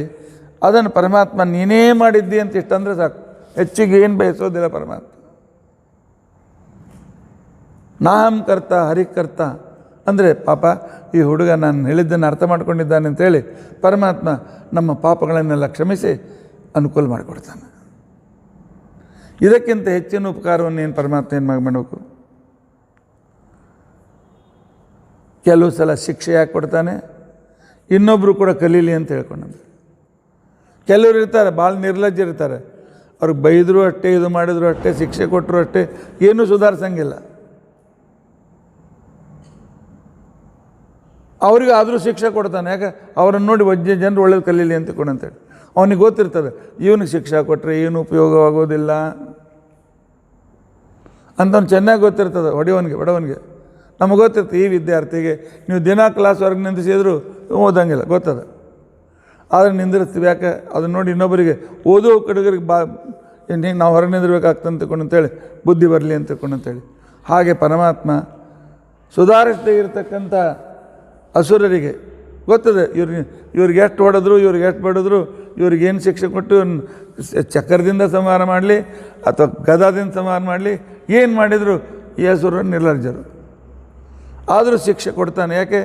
ಅದನ್ನು ಪರಮಾತ್ಮ ನೀನೇ ಮಾಡಿದ್ದಿ ಅಂತ ಇಷ್ಟಂದರೆ ಸಾಕು. ಹೆಚ್ಚಿಗೆ ಏನು ಬಯಸೋದಿಲ್ಲ ಪರಮಾತ್ಮ. ನಾಹಂ ಕರ್ತ ಹರಿಕರ್ತ ಅಂದರೆ ಪಾಪ ಈ ಹುಡುಗ ನಾನು ಹೇಳಿದ್ದನ್ನು ಅರ್ಥ ಮಾಡ್ಕೊಂಡಿದ್ದಾನೆ ಅಂತೇಳಿ ಪರಮಾತ್ಮ ನಮ್ಮ ಪಾಪಗಳನ್ನೆಲ್ಲ ಕ್ಷಮಿಸಿ ಅನುಕೂಲ ಮಾಡಿಕೊಡ್ತಾನೆ. ಇದಕ್ಕಿಂತ ಹೆಚ್ಚಿನ ಉಪಕಾರವನ್ನು ಏನು ಪರಮಾತ್ಮ ಏನು ಮಾಡಬೇಕು? ಕೆಲವು ಸಲ ಶಿಕ್ಷೆ ಯಾಕೆ ಕೊಡ್ತಾನೆ? ಇನ್ನೊಬ್ಬರು ಕೂಡ ಕಲೀಲಿ ಅಂತ ಹೇಳ್ಕೊಂಡು. ಕೆಲವರು ಇರ್ತಾರೆ ಭಾಳ ನಿರ್ಲಜ್ಜರಿರ್ತಾರೆ, ಅವ್ರಿಗೆ ಬೈದರೂ ಅಷ್ಟೇ, ಇದು ಮಾಡಿದ್ರು ಅಷ್ಟೇ, ಶಿಕ್ಷೆ ಕೊಟ್ಟರು ಅಷ್ಟೇ, ಏನೂ ಸುಧಾರಿಸಂಗಿಲ್ಲ. ಅವ್ರಿಗೆ ಆದರೂ ಶಿಕ್ಷೆ ಕೊಡ್ತಾನೆ. ಯಾಕೆ? ಅವರನ್ನು ನೋಡಿ ಜನರು ಒಳ್ಳೇದು ಕಲೀಲಿ ಅಂತ ಅಂತೇಳಿ ಅವನಿಗೆ ಗೊತ್ತಿರ್ತದೆ ಇವನಿಗೆ ಶಿಕ್ಷೆ ಕೊಟ್ಟರೆ ಏನು ಉಪಯೋಗವಾಗೋದಿಲ್ಲ ಅಂತವ್ನು ಚೆನ್ನಾಗಿ ಗೊತ್ತಿರ್ತದೆ. ಬಡವನಿಗೆ ನಮಗೆ ಗೊತ್ತಿರ್ತದೆ. ಈ ವಿದ್ಯಾರ್ಥಿಗೆ ನೀವು ದಿನ ಕ್ಲಾಸ್ ಹೊರಗೆ ನಿಂದಿಸಿದ್ರು ಓದಂಗಿಲ್ಲ, ಗೊತ್ತದ. ಆದರೆ ನಿಂದಿರ್ತೀವಿ. ಯಾಕೆ? ಅದನ್ನು ನೋಡಿ ಇನ್ನೊಬ್ಬರಿಗೆ ಓದೋ ಕಡೆಗರಿಗೆ ಹಿಂಗೆ ನಾವು ಹೊರಗೆ ನಿಂದಿರ್ಬೇಕಾಗ್ತಂತ ಅಂತೇಳಿ ಬುದ್ಧಿ ಬರಲಿ ಅಂತ ಅಂತೇಳಿ. ಹಾಗೆ ಪರಮಾತ್ಮ ಸುಧಾರಿಸದೇ ಇರತಕ್ಕಂಥ ಅಸುರರಿಗೆ ಗೊತ್ತದೆ ಇವ್ರಿಗೆ ಎಷ್ಟು ಹೊಡೆದ್ರು, ಇವ್ರಿಗೆ ಎಷ್ಟು ಬಡಿದ್ರು, ಇವ್ರಿಗೇನು ಶಿಕ್ಷೆ ಕೊಟ್ಟು ಚಕ್ರದಿಂದ ಸಂಹಾರ ಮಾಡಲಿ ಅಥವಾ ಗದಾದಿಂದ ಸಂಹಾರ ಮಾಡಲಿ, ಏನು ಮಾಡಿದರು ಈ ಅಸುರರು ನಿರ್ಲಜ್ಜರು. ಆದರೂ ಶಿಕ್ಷೆ ಕೊಡ್ತಾನೆ. ಯಾಕೆ?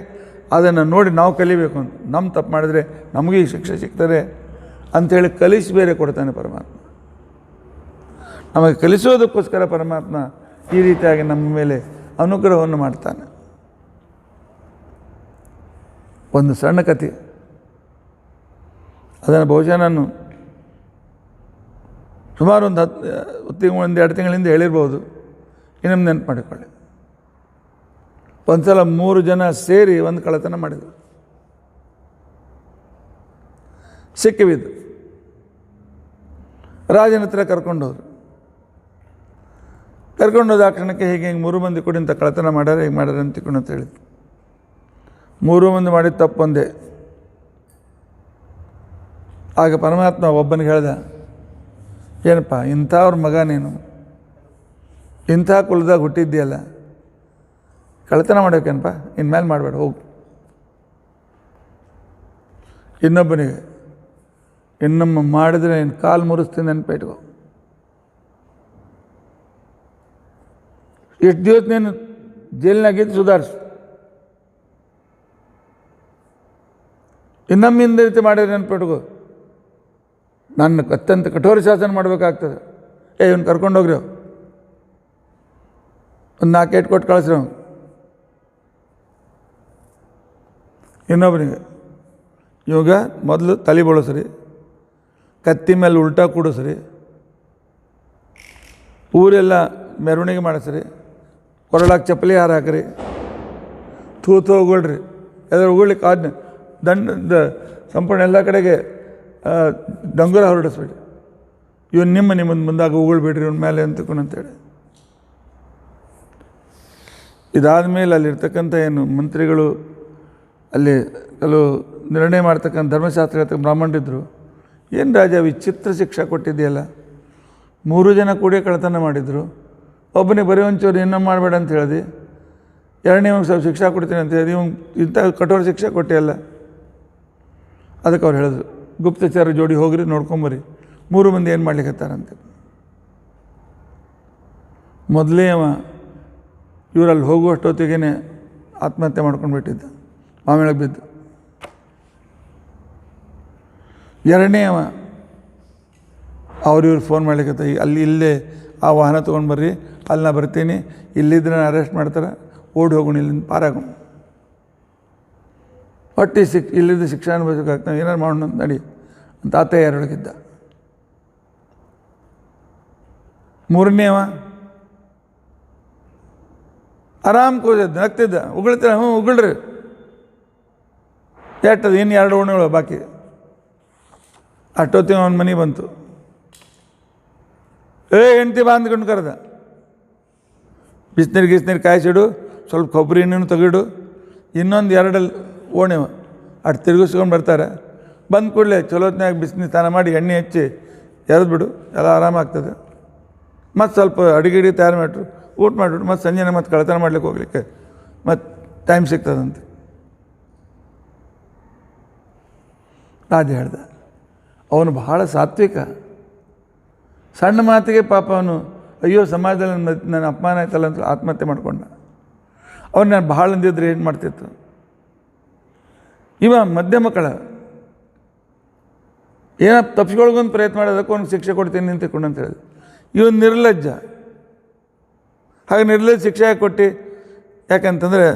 ಅದನ್ನು ನೋಡಿ ನಾವು ಕಲಿಬೇಕು ಅಂತ. ನಮ್ಮ ತಪ್ಪು ಮಾಡಿದರೆ ನಮಗೆ ಈ ಶಿಕ್ಷೆ ಸಿಗ್ತದೆ ಅಂಥೇಳಿ ಕಲಿಸಿ ಬೇರೆ ಕೊಡ್ತಾನೆ ಪರಮಾತ್ಮ. ನಮಗೆ ಕಲಿಸೋದಕ್ಕೋಸ್ಕರ ಪರಮಾತ್ಮ ಈ ರೀತಿಯಾಗಿ ನಮ್ಮ ಮೇಲೆ ಅನುಗ್ರಹವನ್ನು ಮಾಡ್ತಾನೆ. ಒಂದು ಸಣ್ಣ ಕಥೆ, ಅದನ್ನು ಬಹುಶಃ ನಾನು ಸುಮಾರು ಒಂದು 2 ತಿಂಗಳಿಂದ ಹೇಳಿರ್ಬೋದು. ಇನ್ನೊಂದು ನೆನಪು ಮಾಡಿಕೊಳ್ಳಿ. ಒಂದು ಸಲ 3 ಜನ ಸೇರಿ ಒಂದು ಕಳ್ಳತನ ಮಾಡಿದರು. ಸಿಕ್ಕಿಬಿದ್ದು ರಾಜನ ಹತ್ರ ಕರ್ಕೊಂಡೋದ್ರು. ಕರ್ಕೊಂಡೋದ ಆ ಕ್ಷಣಕ್ಕೆ ಹೀಗೆ 3 ಮಂದಿ ಕೂಡ ಇಂಥ ಕಳ್ಳತನ ಮಾಡ್ಯಾರ, ಹೀಗೆ ಮಾಡ್ಯಾರ ಅಂತ ಹೇಳಿದ್ರು. 3 ಮಂದಿ ಮಾಡಿದ ತಪ್ಪೊಂದೇ. ಆಗ ಪರಮಾತ್ಮ ಒಬ್ಬನಿಗೆ ಹೇಳ್ದ, ಏನಪ್ಪ ಇಂಥವ್ರ ಮಗ ನೀನು, ಇಂಥ ಕುಲದಾಗ ಹುಟ್ಟಿದ್ದೀಯಲ್ಲ, ಕಳ್ಳತನ ಮಾಡೋಕೇನಪ್ಪ, ಇನ್ಮೇಲೆ ಮಾಡಬೇಡ, ಹೋಗು. ಇನ್ನೊಬ್ಬನಿಗೆ, ಇನ್ನೊಮ್ಮೆ ಮಾಡಿದರೆ ಇನ್ನು ಕಾಲು ಮುರಿಸ್ತೀನಿ ನೆನಪಿಟ್ಕೋ. ಎಷ್ಟು ದಿವಸ ನೀನು ಜೈಲಿನಾಗಿದ್ದು ಸುಧಾರಿಸು. ಇನ್ನೊಮ್ಮಿಂದ ರೀತಿ ಮಾಡಿದ್ರೆ ನೆನಪಿಟ್ಕೋ, ನನ್ನ ಅತ್ಯಂತ ಕಠೋರ ಶಾಸನ ಮಾಡಬೇಕಾಗ್ತದೆ. ಇವನು ಕರ್ಕೊಂಡೋಗ್ರಿ, ಒಂದು 4 ಏಟು ಕೊಟ್ಟು ಕಳಿಸ್ರಿ. ಇನ್ನೊಬ್ಬನಿಗೆ, ಇವಾಗ ಮೊದಲು ತಲೆ ಬೋಳಿಸ್ರಿ, ಕತ್ತಿ ಮೇಲೆ ಉಲ್ಟಾ ಕೂಡಿಸ್ರಿ, ಊರೆಲ್ಲ ಮೆರವಣಿಗೆ ಮಾಡಿಸ್ರಿ, ಕೊರಳಾಗ ಚಪ್ಪಲಿ ಹಾರ ಹಾಕ್ರಿ, ತೂತು ಉಗುಳ್ರಿ, ಎಲ್ಲರೂ ಉಗುಳ್ಲಿಕ್ಕೆ ಆಜ್ಞೆ, ದಂಡ ಸಂಪೂರ್ಣ ಎಲ್ಲ ಕಡೆಗೆ ಡಂಗುರ ಹೊರಡಿಸ್ಬೇಡಿ. ಇವನು ನಿಮ್ಮದು ಮುಂದಾಗ ಉಗುಳ್ಬೇಡ್ರಿ ಇವನ ಮೇಲೆ ಅಂತೇಳಿ. ಇದಾದ ಮೇಲೆ ಅಲ್ಲಿರ್ತಕ್ಕಂಥ ಏನು ಮಂತ್ರಿಗಳು, ಅಲ್ಲಿ ಕೆಲವು ನಿರ್ಣಯ ಮಾಡ್ತಕ್ಕಂಥ ಧರ್ಮಶಾಸ್ತ್ರ ಹೇಳ್ತಕ್ಕಂಥ ಬ್ರಾಹ್ಮಣರಿದ್ದರು. ಏನು ರಾಜ ವಿಚಿತ್ರ ಶಿಕ್ಷೆ ಕೊಟ್ಟಿದೆಯಲ್ಲ, 3 ಜನ ಕೂಡಿ ಕಳ್ಳತನ ಮಾಡಿದರು, ಒಬ್ಬನಿಗೆ ಬರೀ ಒಂಚೂರು ಇನ್ನೊಮ್ಮೆ ಮಾಡಬೇಡ ಅಂತ ಹೇಳಿದೆ, 2ನೇ ಸ್ವಲ್ಪ ಶಿಕ್ಷೆ ಕೊಡ್ತೀನಿ ಅಂತ ಹೇಳಿ ಇವ್ ಇಂಥ ಕಠೋರ ಶಿಕ್ಷೆ ಕೊಟ್ಟಿಯಲ್ಲ. ಅದಕ್ಕೆ ಅವ್ರು ಹೇಳಿದ್ರು, ಗುಪ್ತಚರ ಜೋಡಿ ಹೋಗ್ರಿ, ನೋಡ್ಕೊಂಬರಿ 3 ಮಂದಿ ಏನು ಮಾಡ್ಲಿಕ್ಕತ್ತಾರಂತ. ಮೊದಲೇ ಇವರಲ್ಲಿ ಹೋಗುವಷ್ಟೊತ್ತಿಗೆ ಆತ್ಮಹತ್ಯೆ ಮಾಡ್ಕೊಂಡು ಬಿಟ್ಟಿದ್ದ, ಮಾಮೇಳಕ್ಕೆ ಬಿದ್ದು. 2ನೇ ಅವ್ರು ಫೋನ್ ಮಾಡ್ಲಿಕ್ಕತ್ತ, ಇಲ್ಲೇ ಆ ವಾಹನ ತೊಗೊಂಡು ಬರ್ರಿ, ಅಲ್ಲಿ ನಾ ಬರ್ತೀನಿ, ಇಲ್ಲಿದ್ರೆ ನಾನು ಅರೆಸ್ಟ್ ಮಾಡ್ತಾರೆ, ಓಡಿ ಹೋಗೋಣ, ಇಲ್ಲಿಂದ ಪಾರಾಗೋಣ, ಒಟ್ಟು ಇಲ್ಲಿದ್ದು ಶಿಕ್ಷೆ ಅನುಭವಿಸೋಕ್ಕಾಗ್ತಾನೆ, ಏನಾರು ಮಾಡೋಣ ನಡಿ ಅಂತ ಆತ ಯಾರೊಳಗಿದ್ದ. ಮೂರನೇವ ಆರಾಮ್ ಕೂತಿದ್ದ, ನಗ್ತಿದ್ದ, ಉಗುಳ್ತಿದ್ದ. ಹ್ಞೂ ಉಗುಳ್ರಿ, ಎಟ್ಟದು ಇನ್ನು 2 ಓಣಿಗಳು ಬಾಕಿ. ಅಷ್ಟೊತ್ತಿಗೆ ಅವನ ಮನೆ ಬಂತು. ಹೆಂಡ್ತಿ ಬಾ ಅಂದ್ಕೊಂಡು ಕರೆದ. ಬಿಸಿನೀರು ಕಾಯಿಸಿಡು, ಸ್ವಲ್ಪ ಕೊಬ್ಬರಿ ಎಣ್ಣೆನೂ ತೆಗಿಡು, ಇನ್ನೊಂದು 2 ಓಣಿವ ಅಷ್ಟು ತಿರುಗಿಸ್ಕೊಂಡು ಬರ್ತಾರೆ. ಬಂದ ಕೂಡಲೇ ಚಲೋತ್ನಾಗ ಬಿಸಿನೀರು ಸ್ನಾನ ಮಾಡಿ ಎಣ್ಣೆ ಹಚ್ಚಿ ಎರೆದ್ಬಿಡು, ಎಲ್ಲ ಆರಾಮಾಗ್ತದೆ. ಮತ್ತು ಸ್ವಲ್ಪ ಅಡುಗೆ ತಯಾರು ಮಾಡಿಟ್ರು, ಊಟ ಮಾಡಿಬಿಟ್ಟು ಮತ್ತು ಸಂಜೆನ ಮತ್ತು ಕಳ್ತನ ಮಾಡ್ಲಿಕ್ಕೆ ಹೋಗ್ಲಿಕ್ಕೆ ಮತ್ತು ಟೈಮ್ ಸಿಗ್ತದಂತೆ. ರಾಜ ಹೇಳ್ದ, ಅವನು ಬಹಳ ಸಾತ್ವಿಕ. ಸಣ್ಣ ಮಾತಿಗೆ ಪಾಪ ಅವನು ಅಯ್ಯೋ ಸಮಾಜದಲ್ಲಿ ನನ್ನ ಅಪಮಾನ ಆಯ್ತಲ್ಲ ಅಂತ ಆತ್ಮಹತ್ಯೆ ಮಾಡ್ಕೊಂಡ. ಅವ್ನು ನಾನು ಭಾಳ ಅಂದಿದ್ರೆ ಏನು ಮಾಡ್ತಿತ್ತು. ಇವ ಮಧ್ಯಮ ಕಳ ಏನೋ ತಪ್ಪಿಸ್ಕೊಳ್ಗೊಂದು ಪ್ರಯತ್ನ ಮಾಡೋದಕ್ಕೆ ಅವ್ನಿಗೆ ಶಿಕ್ಷೆ ಕೊಡ್ತೀನಿ ಅಂತ ತಿಳ್ಕೊಂಡು ಅಂತ ಹೇಳಿದೆ. ಇವನು ನಿರ್ಲಜ್ಜ. ಹಾಗೆ ನಿರ್ಲಜ್ಜ ಶಿಕ್ಷೆ ಕೊಟ್ಟು, ಯಾಕಂತಂದರೆ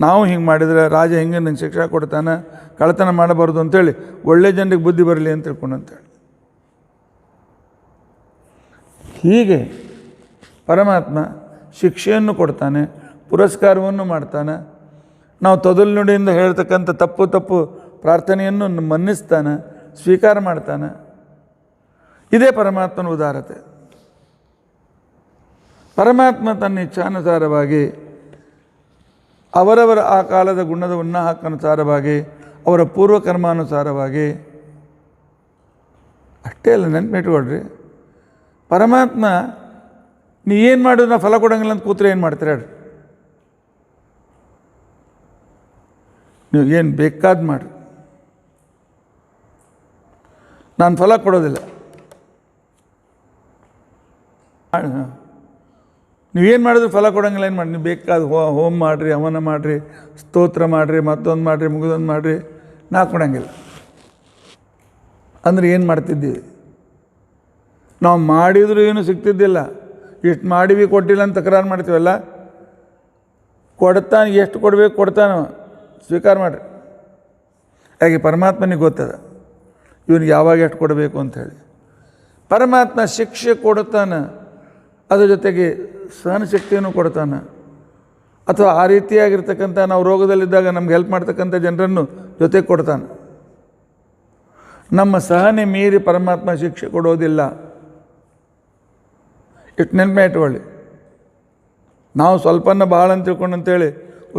ನಾವು ಹಿಂಗೆ ಮಾಡಿದರೆ ರಾಜ ಹಿಂಗೆ ನಂಗೆ ಶಿಕ್ಷೆ ಕೊಡ್ತಾನೆ, ಕಳ್ಳತನ ಮಾಡಬಾರ್ದು ಅಂತೇಳಿ ಒಳ್ಳೆ ಜನರಿಗೆ ಬುದ್ಧಿ ಬರಲಿ ಅಂತ ತಿಳ್ಕೊಂಡು ಅಂತೇಳಿ. ಹೀಗೆ ಪರಮಾತ್ಮ ಶಿಕ್ಷೆಯನ್ನು ಕೊಡ್ತಾನೆ, ಪುರಸ್ಕಾರವನ್ನು ಮಾಡ್ತಾನೆ. ನಾವು ತೊದಲು ಹೇಳ್ತಕ್ಕಂಥ ತಪ್ಪು ಪ್ರಾರ್ಥನೆಯನ್ನು ಮನ್ನಿಸ್ತಾನೆ, ಸ್ವೀಕಾರ ಮಾಡ್ತಾನೆ. ಇದೇ ಪರಮಾತ್ಮನ ಉದಾರತೆ. ಪರಮಾತ್ಮ ತನ್ನ ಇಚ್ಛಾನುಸಾರವಾಗಿ ಅವರವರ ಆ ಕಾಲದ ಗುಣದ ಉನ್ನಾಹಕ್ಕನುಸಾರವಾಗಿ ಅವರ ಪೂರ್ವಕರ್ಮಾನುಸಾರವಾಗಿ, ಅಷ್ಟೇ ಅಲ್ಲ, ನೆನ್ಪಿಟ್ಕೊಳ್ರಿ, ಪರಮಾತ್ಮ ನೀ ಏನು ಮಾಡಿದ್ರು ನಾವು ಫಲ ಕೊಡೋಂಗಿಲ್ಲ ಅಂತ ಕೂತ್ರೆ ಏನು ಮಾಡ್ತೀರ ಹೇಳ್ರಿ? ನೀವು ಏನು ಬೇಕಾದ ಮಾಡಿರಿ, ನಾನು ಫಲ ಕೊಡೋದಿಲ್ಲ. ನೀವೇನು ಮಾಡಿದ್ರು ಫಲ ಕೊಡೋಂಗಿಲ್ಲ. ಏನು ಮಾಡಿ, ನೀವು ಬೇಕಾದ ಹೋಮ ಮಾಡಿರಿ, ಹವನ ಮಾಡಿರಿ, ಸ್ತೋತ್ರ ಮಾಡಿರಿ, ಮತ್ತೊಂದು ಮಾಡಿರಿ, ಮುಗಿದೊಂದು ಮಾಡಿರಿ, ನಾ ಕೊಡೋಂಗಿಲ್ಲ ಅಂದರೆ ಏನು ಮಾಡ್ತಿದ್ದೀವಿ? ನಾವು ಮಾಡಿದರೂ ಏನೂ ಸಿಗ್ತಿದ್ದಿಲ್ಲ. ಇಷ್ಟು ಮಾಡಿವಿ ಕೊಟ್ಟಿಲ್ಲ ಅಂತ ತಕರಾರು ಮಾಡ್ತೀವಲ್ಲ. ಕೊಡ್ತಾನೆ, ಎಷ್ಟು ಕೊಡಬೇಕು ಕೊಡ್ತಾನೆ, ಸ್ವೀಕಾರ ಮಾಡಿರಿ. ಹಾಗೆ ಪರಮಾತ್ಮನಿಗೆ ಗೊತ್ತದ ಇವನಿಗೆ ಯಾವಾಗ ಎಷ್ಟು ಕೊಡಬೇಕು ಅಂಥೇಳಿ. ಪರಮಾತ್ಮ ಶಿಕ್ಷೆ ಕೊಡ್ತಾನೆ, ಅದ್ರ ಜೊತೆಗೆ ಸಹನಶಕ್ತಿಯನ್ನು ಕೊಡ್ತಾನೆ. ಅಥವಾ ಆ ರೀತಿಯಾಗಿರ್ತಕ್ಕಂಥ ನಾವು ರೋಗದಲ್ಲಿದ್ದಾಗ ನಮ್ಗೆ ಹೆಲ್ಪ್ ಮಾಡ್ತಕ್ಕಂಥ ಜನರನ್ನು ಜೊತೆಗೆ ಕೊಡ್ತಾನೆ. ನಮ್ಮ ಸಹನೆ ಮೀರಿ ಪರಮಾತ್ಮ ಶಿಕ್ಷೆ ಕೊಡೋದಿಲ್ಲ. ಇಷ್ಟು ನೆನಪೇ ಇಟ್ಕೊಳ್ಳಿ. ನಾವು ಸ್ವಲ್ಪನ ಭಾಳ ಅಂತ ತಿಳ್ಕೊಂಡು ಅಂತೇಳಿ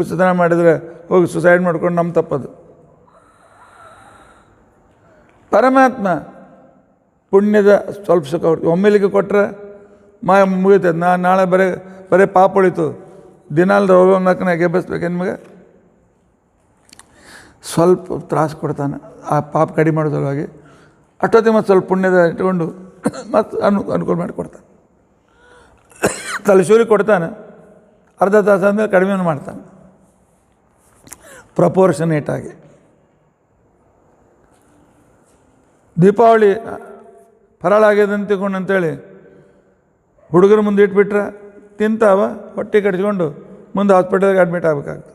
ಉಚಿತನ ಮಾಡಿದರೆ ಹೋಗಿ ಸುಸೈಡ್ ಮಾಡ್ಕೊಂಡು ನಮ್ಮ ತಪ್ಪದು. ಪರಮಾತ್ಮ ಪುಣ್ಯದ ಸ್ವಲ್ಪ ಸುಖ ಒಮ್ಮೆಲಿಗೆ ಕೊಟ್ಟರೆ ಮುಗಿತದೆ. ನಾಳೆ ಬರೀ ಪಾಪ ಉಳಿತು, ದಿನಾಲ್ ರೋಗಕ್ಕೆ ಗೆಬ್ಬಿಸ್ಬೇಕು ನಿಮಗೆ. ಸ್ವಲ್ಪ ತ್ರಾಸು ಕೊಡ್ತಾನೆ ಆ ಪಾಪ ಕಡಿಮೆ ಮಾಡೋ ಸಲುವಾಗಿ. ಅಷ್ಟೊತ್ತಿಗೆ ಮತ್ತು ಸ್ವಲ್ಪ ಪುಣ್ಯದ ಇಟ್ಕೊಂಡು ಮತ್ತು ಅನುಕೂಲ ಮಾಡಿಕೊಡ್ತಾನೆ. ತಲೆಶೂರಿ ಕೊಡ್ತಾನೆ, ಅರ್ಧ ತಾಸು ಆದಮೇಲೆ ಕಡಿಮೆ ಮಾಡ್ತಾನೆ, ಪ್ರಪೋರ್ಷನೇಟಾಗಿ. ದೀಪಾವಳಿ ಫರಾಳಾಗ್ಯದ ತಿಳ್ಕೊಂಡು ಅಂತೇಳಿ ಹುಡುಗರ ಮುಂದೆ ಇಟ್ಬಿಟ್ರೆ ತಿಂತಾವ, ಹೊಟ್ಟೆ ಕಟ್ಸ್ಕೊಂಡು ಮುಂದೆ ಹಾಸ್ಪಿಟಲ್ಗೆ ಅಡ್ಮಿಟ್ ಆಗಬೇಕಾಗ್ತದೆ.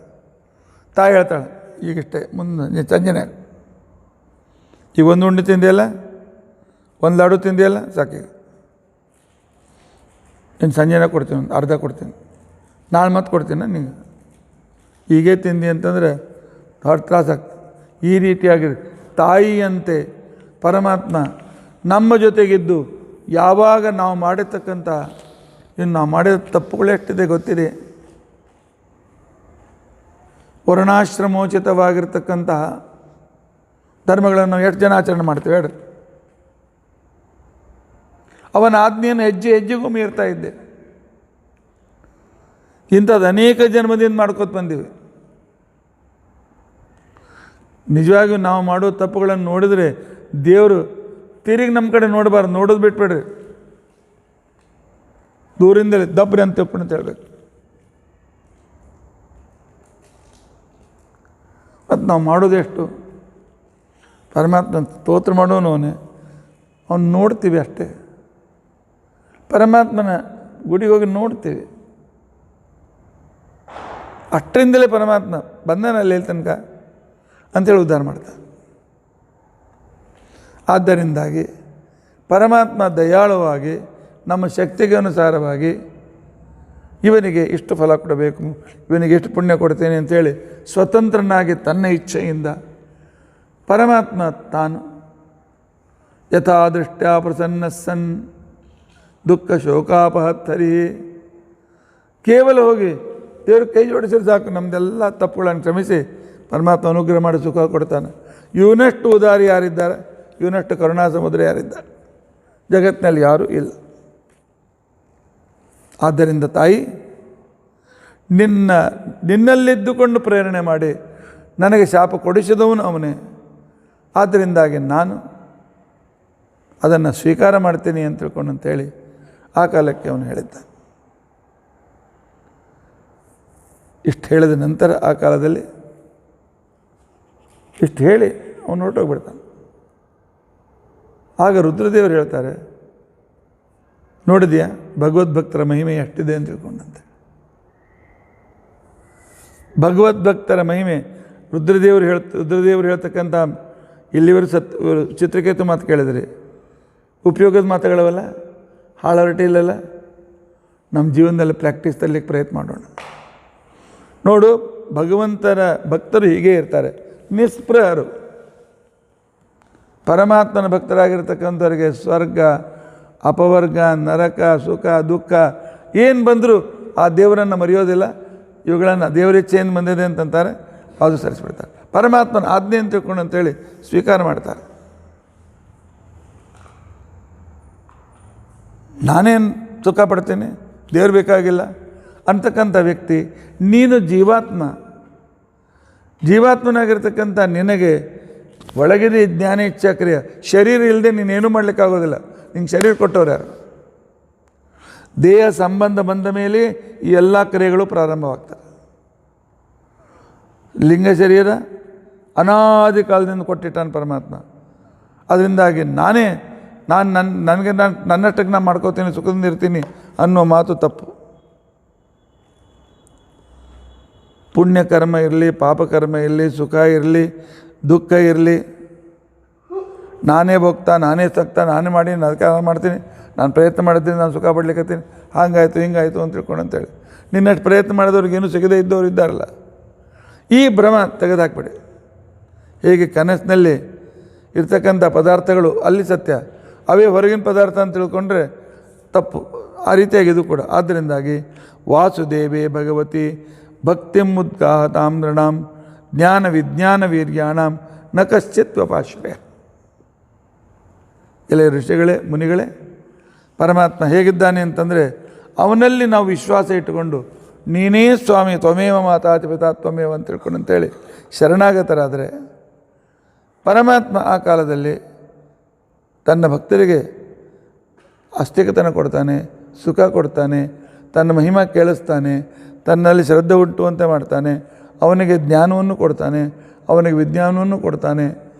ತಾಯಿ ಹೇಳ್ತಾಳೆ, ಈಗಿಷ್ಟೇ, ಮುಂದೆ ಸಂಜೆನೆ ಈಗ 1 ಉಂಡೆ ತಿಂದಿಯಲ್ಲ, 1 ಲಾಡು ತಿಂದಿಯಲ್ಲ, ಸಾಕೀಗ ಇನ್ನು ಸಂಜೆನೇ ಕೊಡ್ತೀನಿ, ಒಂದು ಅರ್ಧ ಕೊಡ್ತೀನಿ, ನಾಳೆ ಮತ್ತೆ ಕೊಡ್ತೀನಿ ನಿಂಗೆ. ಹೀಗೆ ತಿಂದಿ ಅಂತಂದರೆ ದೊಡ್ಡ ತ್ರಾಸಾಗ್ತದೆ. ಈ ರೀತಿಯಾಗಿ ತಾಯಿಯಂತೆ ಪರಮಾತ್ಮ ನಮ್ಮ ಜೊತೆಗಿದ್ದು ಯಾವಾಗ ನಾವು ಮಾಡಿರ್ತಕ್ಕಂಥ ಇನ್ನು ನಾವು ಮಾಡಿದ ತಪ್ಪುಗಳು ಎಷ್ಟಿದೆ ಗೊತ್ತಿದೆ. ವರ್ಣಾಶ್ರಮೋಚಿತವಾಗಿರ್ತಕ್ಕಂತಹ ಧರ್ಮಗಳನ್ನು ನಾವು ಎಷ್ಟು ಜನ ಆಚರಣೆ ಮಾಡ್ತೇವೆ ಹೇಳ್ರಿ? ಅವನ ಆಜ್ಞೆಯನ್ನು ಹೆಜ್ಜೆ ಹೆಜ್ಜೆಗೂ ಮೀರ್ತಾ ಇದ್ದೆ. ಇಂಥದ್ದು ಅನೇಕ ಜನ್ಮದಿಂದ ಮಾಡ್ಕೊತ ಬಂದೀವಿ. ನಿಜವಾಗಿಯೂ ನಾವು ಮಾಡೋ ತಪ್ಪುಗಳನ್ನು ನೋಡಿದರೆ ದೇವರು ತಿರುಗಿ ನಮ್ಮ ಕಡೆ ನೋಡಬಾರ್ದು, ನೋಡೋದು ಬಿಟ್ಬಿಡ್ರಿ, ದೂರಿಂದಲೇ ದಬ್ರಿ ಅಂತ ತಪ್ಪು ಅಂತ ಹೇಳ್ಬೇಕು. ಮತ್ತು ನಾವು ಮಾಡೋದು ಎಷ್ಟು? ಪರಮಾತ್ಮ ಸ್ತೋತ್ರ ಮಾಡೋನು ಅವನು ನೋಡ್ತೀವಿ ಅಷ್ಟೇ. ಪರಮಾತ್ಮನ ಗುಡಿಗೆ ಹೋಗಿ ನೋಡ್ತೀವಿ, ಅಷ್ಟರಿಂದಲೇ ಪರಮಾತ್ಮ ಬಂದನಲ್ಲಿ ಎಲ್ಲಿ ತನಕ ಅಂಥೇಳಿ ಉದ್ಧಾರ ಮಾಡ್ತಾನೆ. ಆದ್ದರಿಂದಾಗಿ ಪರಮಾತ್ಮ ದಯಾಳುವಾಗಿ ನಮ್ಮ ಶಕ್ತಿಗೆ ಅನುಸಾರವಾಗಿ ಇವನಿಗೆ ಇಷ್ಟು ಫಲ ಕೊಡಬೇಕು, ಇವನಿಗೆ ಎಷ್ಟು ಪುಣ್ಯ ಕೊಡ್ತೇನೆ ಅಂತೇಳಿ ಸ್ವತಂತ್ರನಾಗಿ ತನ್ನ ಇಚ್ಛೆಯಿಂದ ಪರಮಾತ್ಮ ತಾನು ಯಥಾದೃಷ್ಟ್ಯಾ ಪ್ರಸನ್ನ ಸನ್ ದುಃಖ ಶೋಕಾಪಹತ್ತರಿ ಕೇವಲ ಹೋಗಿ ದೇವ್ರ ಕೈ ಜೋಡಿಸಿದ್ರೆ ಸಾಕು, ನಮ್ಮದೆಲ್ಲ ತಪ್ಪುಗಳನ್ನು ಕ್ಷಮಿಸಿ ಪರಮಾತ್ಮ ಅನುಗ್ರಹ ಮಾಡಿ ಸುಖ ಕೊಡ್ತಾನೆ. ಇವನಷ್ಟು ಉದಾರಿ ಯಾರಿದ್ದಾರೆ, ಇವನಷ್ಟು ಕರುಣಾ ಸಮುದ್ರ ಯಾರಿದ್ದಾರೆ? ಜಗತ್ತಿನಲ್ಲಿ ಯಾರೂ ಇಲ್ಲ. ಆದ್ದರಿಂದ ತಾಯಿ ನಿನ್ನಲ್ಲಿದ್ದುಕೊಂಡು ಪ್ರೇರಣೆ ಮಾಡಿ ನನಗೆ ಶಾಪ ಕೊಡಿಸಿದವನು ಅವನೇ. ಆದ್ದರಿಂದಾಗಿ ನಾನು ಅದನ್ನು ಸ್ವೀಕಾರ ಮಾಡ್ತೀನಿ ಅಂತ ತಿಳ್ಕೊಂಡು ಅಂತೇಳಿ ಆ ಕಾಲಕ್ಕೆ ಅವನು ಹೇಳಿದ್ದ. ಇಷ್ಟು ಹೇಳಿದ ನಂತರ ಆ ಕಾಲದಲ್ಲಿ ಇಷ್ಟು ಹೇಳಿ ಅವನು ಹೊರಟೋಗ್ಬಿಡ್ತಾನೆ. ಆಗ ರುದ್ರದೇವರು ಹೇಳ್ತಾರೆ, ನೋಡಿದ್ಯಾ ಭಗವದ್ಭಕ್ತರ ಮಹಿಮೆ ಎಷ್ಟಿದೆ ಅಂತ ತಿಳ್ಕೊಂಡಂತೆ. ಭಗವದ್ಭಕ್ತರ ಮಹಿಮೆ ರುದ್ರದೇವರು ಹೇಳ್ತಕ್ಕಂಥ ಇಲ್ಲಿವರು ಚಿತ್ರಕೇತು ಮಾತು ಕೇಳಿದ್ರಿ, ಉಪಯೋಗದ ಮಾತುಗಳವಲ್ಲ, ಹಾಳರಟೆ ಇಲ್ಲಲ್ಲ. ನಮ್ಮ ಜೀವನದಲ್ಲಿ ಪ್ರಾಕ್ಟೀಸ್ ತರಲಿಕ್ಕೆ ಪ್ರಯತ್ನ ಮಾಡೋಣ. ನೋಡು, ಭಗವಂತರ ಭಕ್ತರು ಹೀಗೇ ಇರ್ತಾರೆ, ನಿಸ್ಪೃಹರು. ಪರಮಾತ್ಮನ ಭಕ್ತರಾಗಿರ್ತಕ್ಕಂಥವ್ರಿಗೆ ಸ್ವರ್ಗ, ಅಪವರ್ಗ, ನರಕ, ಸುಖ, ದುಃಖ ಏನು ಬಂದರೂ ಆ ದೇವರನ್ನು ಮರೆಯೋದಿಲ್ಲ. ಇವುಗಳನ್ನು ದೇವರಿಚ್ಛೆಯನ್ನು ಬಂದಿದೆ ಅಂತಂತಾರೆ, ಅದು ಸರಿಸ್ಬಿಡ್ತಾರೆ. ಪರಮಾತ್ಮನ ಆಜ್ಞೆ ಅಂತ ತಿಳ್ಕೊಂಡು ಅಂತೇಳಿ ಸ್ವೀಕಾರ ಮಾಡ್ತಾರೆ. ನಾನೇನು ಸುಖ ಪಡ್ತೀನಿ, ದೇವ್ರು ಬೇಕಾಗಿಲ್ಲ ಅಂತಕ್ಕಂಥ ವ್ಯಕ್ತಿ ನೀನು ಜೀವಾತ್ಮನಾಗಿರ್ತಕ್ಕಂಥ ನಿನಗೆ ಒಳಗಿದೆ ಜ್ಞಾನ ಇಚ್ಛಾಕ್ರಿಯ. ಶರೀರ ಇಲ್ಲದೆ ನೀನೇನು ಮಾಡಲಿಕ್ಕಾಗೋದಿಲ್ಲ. ನಿಂಗೆ ಶರೀರ ಕೊಟ್ಟವ್ರು ಯಾರು? ದೇಹ ಸಂಬಂಧ ಬಂದ ಮೇಲೆ ಈ ಎಲ್ಲ ಕ್ರಿಯೆಗಳು ಪ್ರಾರಂಭವಾಗ್ತವೆ. ಲಿಂಗ ಶರೀರ ಅನಾದಿ ಕಾಲದಿಂದ ಕೊಟ್ಟಿಟ್ಟಾನೆ ಪರಮಾತ್ಮ. ಅದರಿಂದಾಗಿ ನನ್ನಷ್ಟಕ್ಕೆ ನಾನು ಮಾಡ್ಕೋತೀನಿ, ಸುಖದಿಂದ ಇರ್ತೀನಿ ಅನ್ನೋ ಮಾತು ತಪ್ಪು. ಪುಣ್ಯಕರ್ಮ ಇರಲಿ, ಪಾಪಕರ್ಮ ಇರಲಿ, ಸುಖ ಇರಲಿ, ದುಃಖ ಇರಲಿ, ನಾನೇ ಭೋಗ್ತಾ, ನಾನೇ ಸಕ್ತಾ, ನಾನೇ ಮಾಡಿ ಅದಕ್ಕೆ ಮಾಡ್ತೀನಿ, ನಾನು ಪ್ರಯತ್ನ ಮಾಡಿದ್ದೀನಿ, ನಾನು ಸುಖ ಪಡ್ಲಿಕ್ಕತ್ತೀನಿ, ಹಾಗಾಯಿತು ಹಿಂಗಾಯಿತು ಅಂತ ತಿಳ್ಕೊಂಡು ಅಂತೇಳಿ ನಿನ್ನಷ್ಟು ಪ್ರಯತ್ನ ಮಾಡಿದವ್ರಿಗೇನು ಸಿಗದೇ ಇದ್ದವ್ರು ಇದ್ದಾರಲ್ಲ, ಈ ಭ್ರಮ ತೆಗೆದುಹಾಕ್ಬಿಡಿ. ಹೇಗೆ ಕನಸಿನಲ್ಲಿ ಇರ್ತಕ್ಕಂಥ ಪದಾರ್ಥಗಳು ಅಲ್ಲಿ ಸತ್ಯ, ಅವೇ ಹೊರಗಿನ ಪದಾರ್ಥ ಅಂತ ತಿಳ್ಕೊಂಡ್ರೆ ತಪ್ಪು. ಆ ರೀತಿಯಾಗಿ ಇದು ಕೂಡ. ಆದ್ದರಿಂದಾಗಿ ವಾಸುದೇವೇ ಭಗವತಿ ಭಕ್ತಿಮುದ್ಗಾಹತಾಂ ನೃಣಾಂ ಜ್ಞಾನ ವಿಜ್ಞಾನ ವೀರ್ಯಾಣಾಂ ನ ಕಶ್ಚಿತ್ ವ್ಯಪಾಶ್ರಯ. ಎಲ್ಲ ಋಷಿಗಳೇ, ಮುನಿಗಳೇ, ಪರಮಾತ್ಮ ಹೇಗಿದ್ದಾನೆ ಅಂತಂದರೆ ಅವನಲ್ಲಿ ನಾವು ವಿಶ್ವಾಸ ಇಟ್ಟುಕೊಂಡು ನೀನೇ ಸ್ವಾಮಿ ತ್ವಮೇವ ಮಾತಾತಿ ಪಿತಾ ತ್ವಮೇವ ಅಂತ ತಿಳ್ಕೊಂಡು ಅಂತೇಳಿ ಶರಣಾಗತರಾದರೆ ಪರಮಾತ್ಮ ಆ ಕಾಲದಲ್ಲಿ ತನ್ನ ಭಕ್ತರಿಗೆ ಆಸ್ತಿಕತನ ಕೊಡ್ತಾನೆ, ಸುಖ ಕೊಡ್ತಾನೆ, ತನ್ನ ಮಹಿಮಾ ಕೇಳಿಸ್ತಾನೆ, ತನ್ನಲ್ಲಿ ಶ್ರದ್ಧೆ ಹುಟ್ಟುವಂತೆ ಮಾಡ್ತಾನೆ, ಅವನಿಗೆ ಜ್ಞಾನವನ್ನು ಕೊಡ್ತಾನೆ, ಅವನಿಗೆ ವಿಜ್ಞಾನವನ್ನು ಕೊಡ್ತಾನೆ.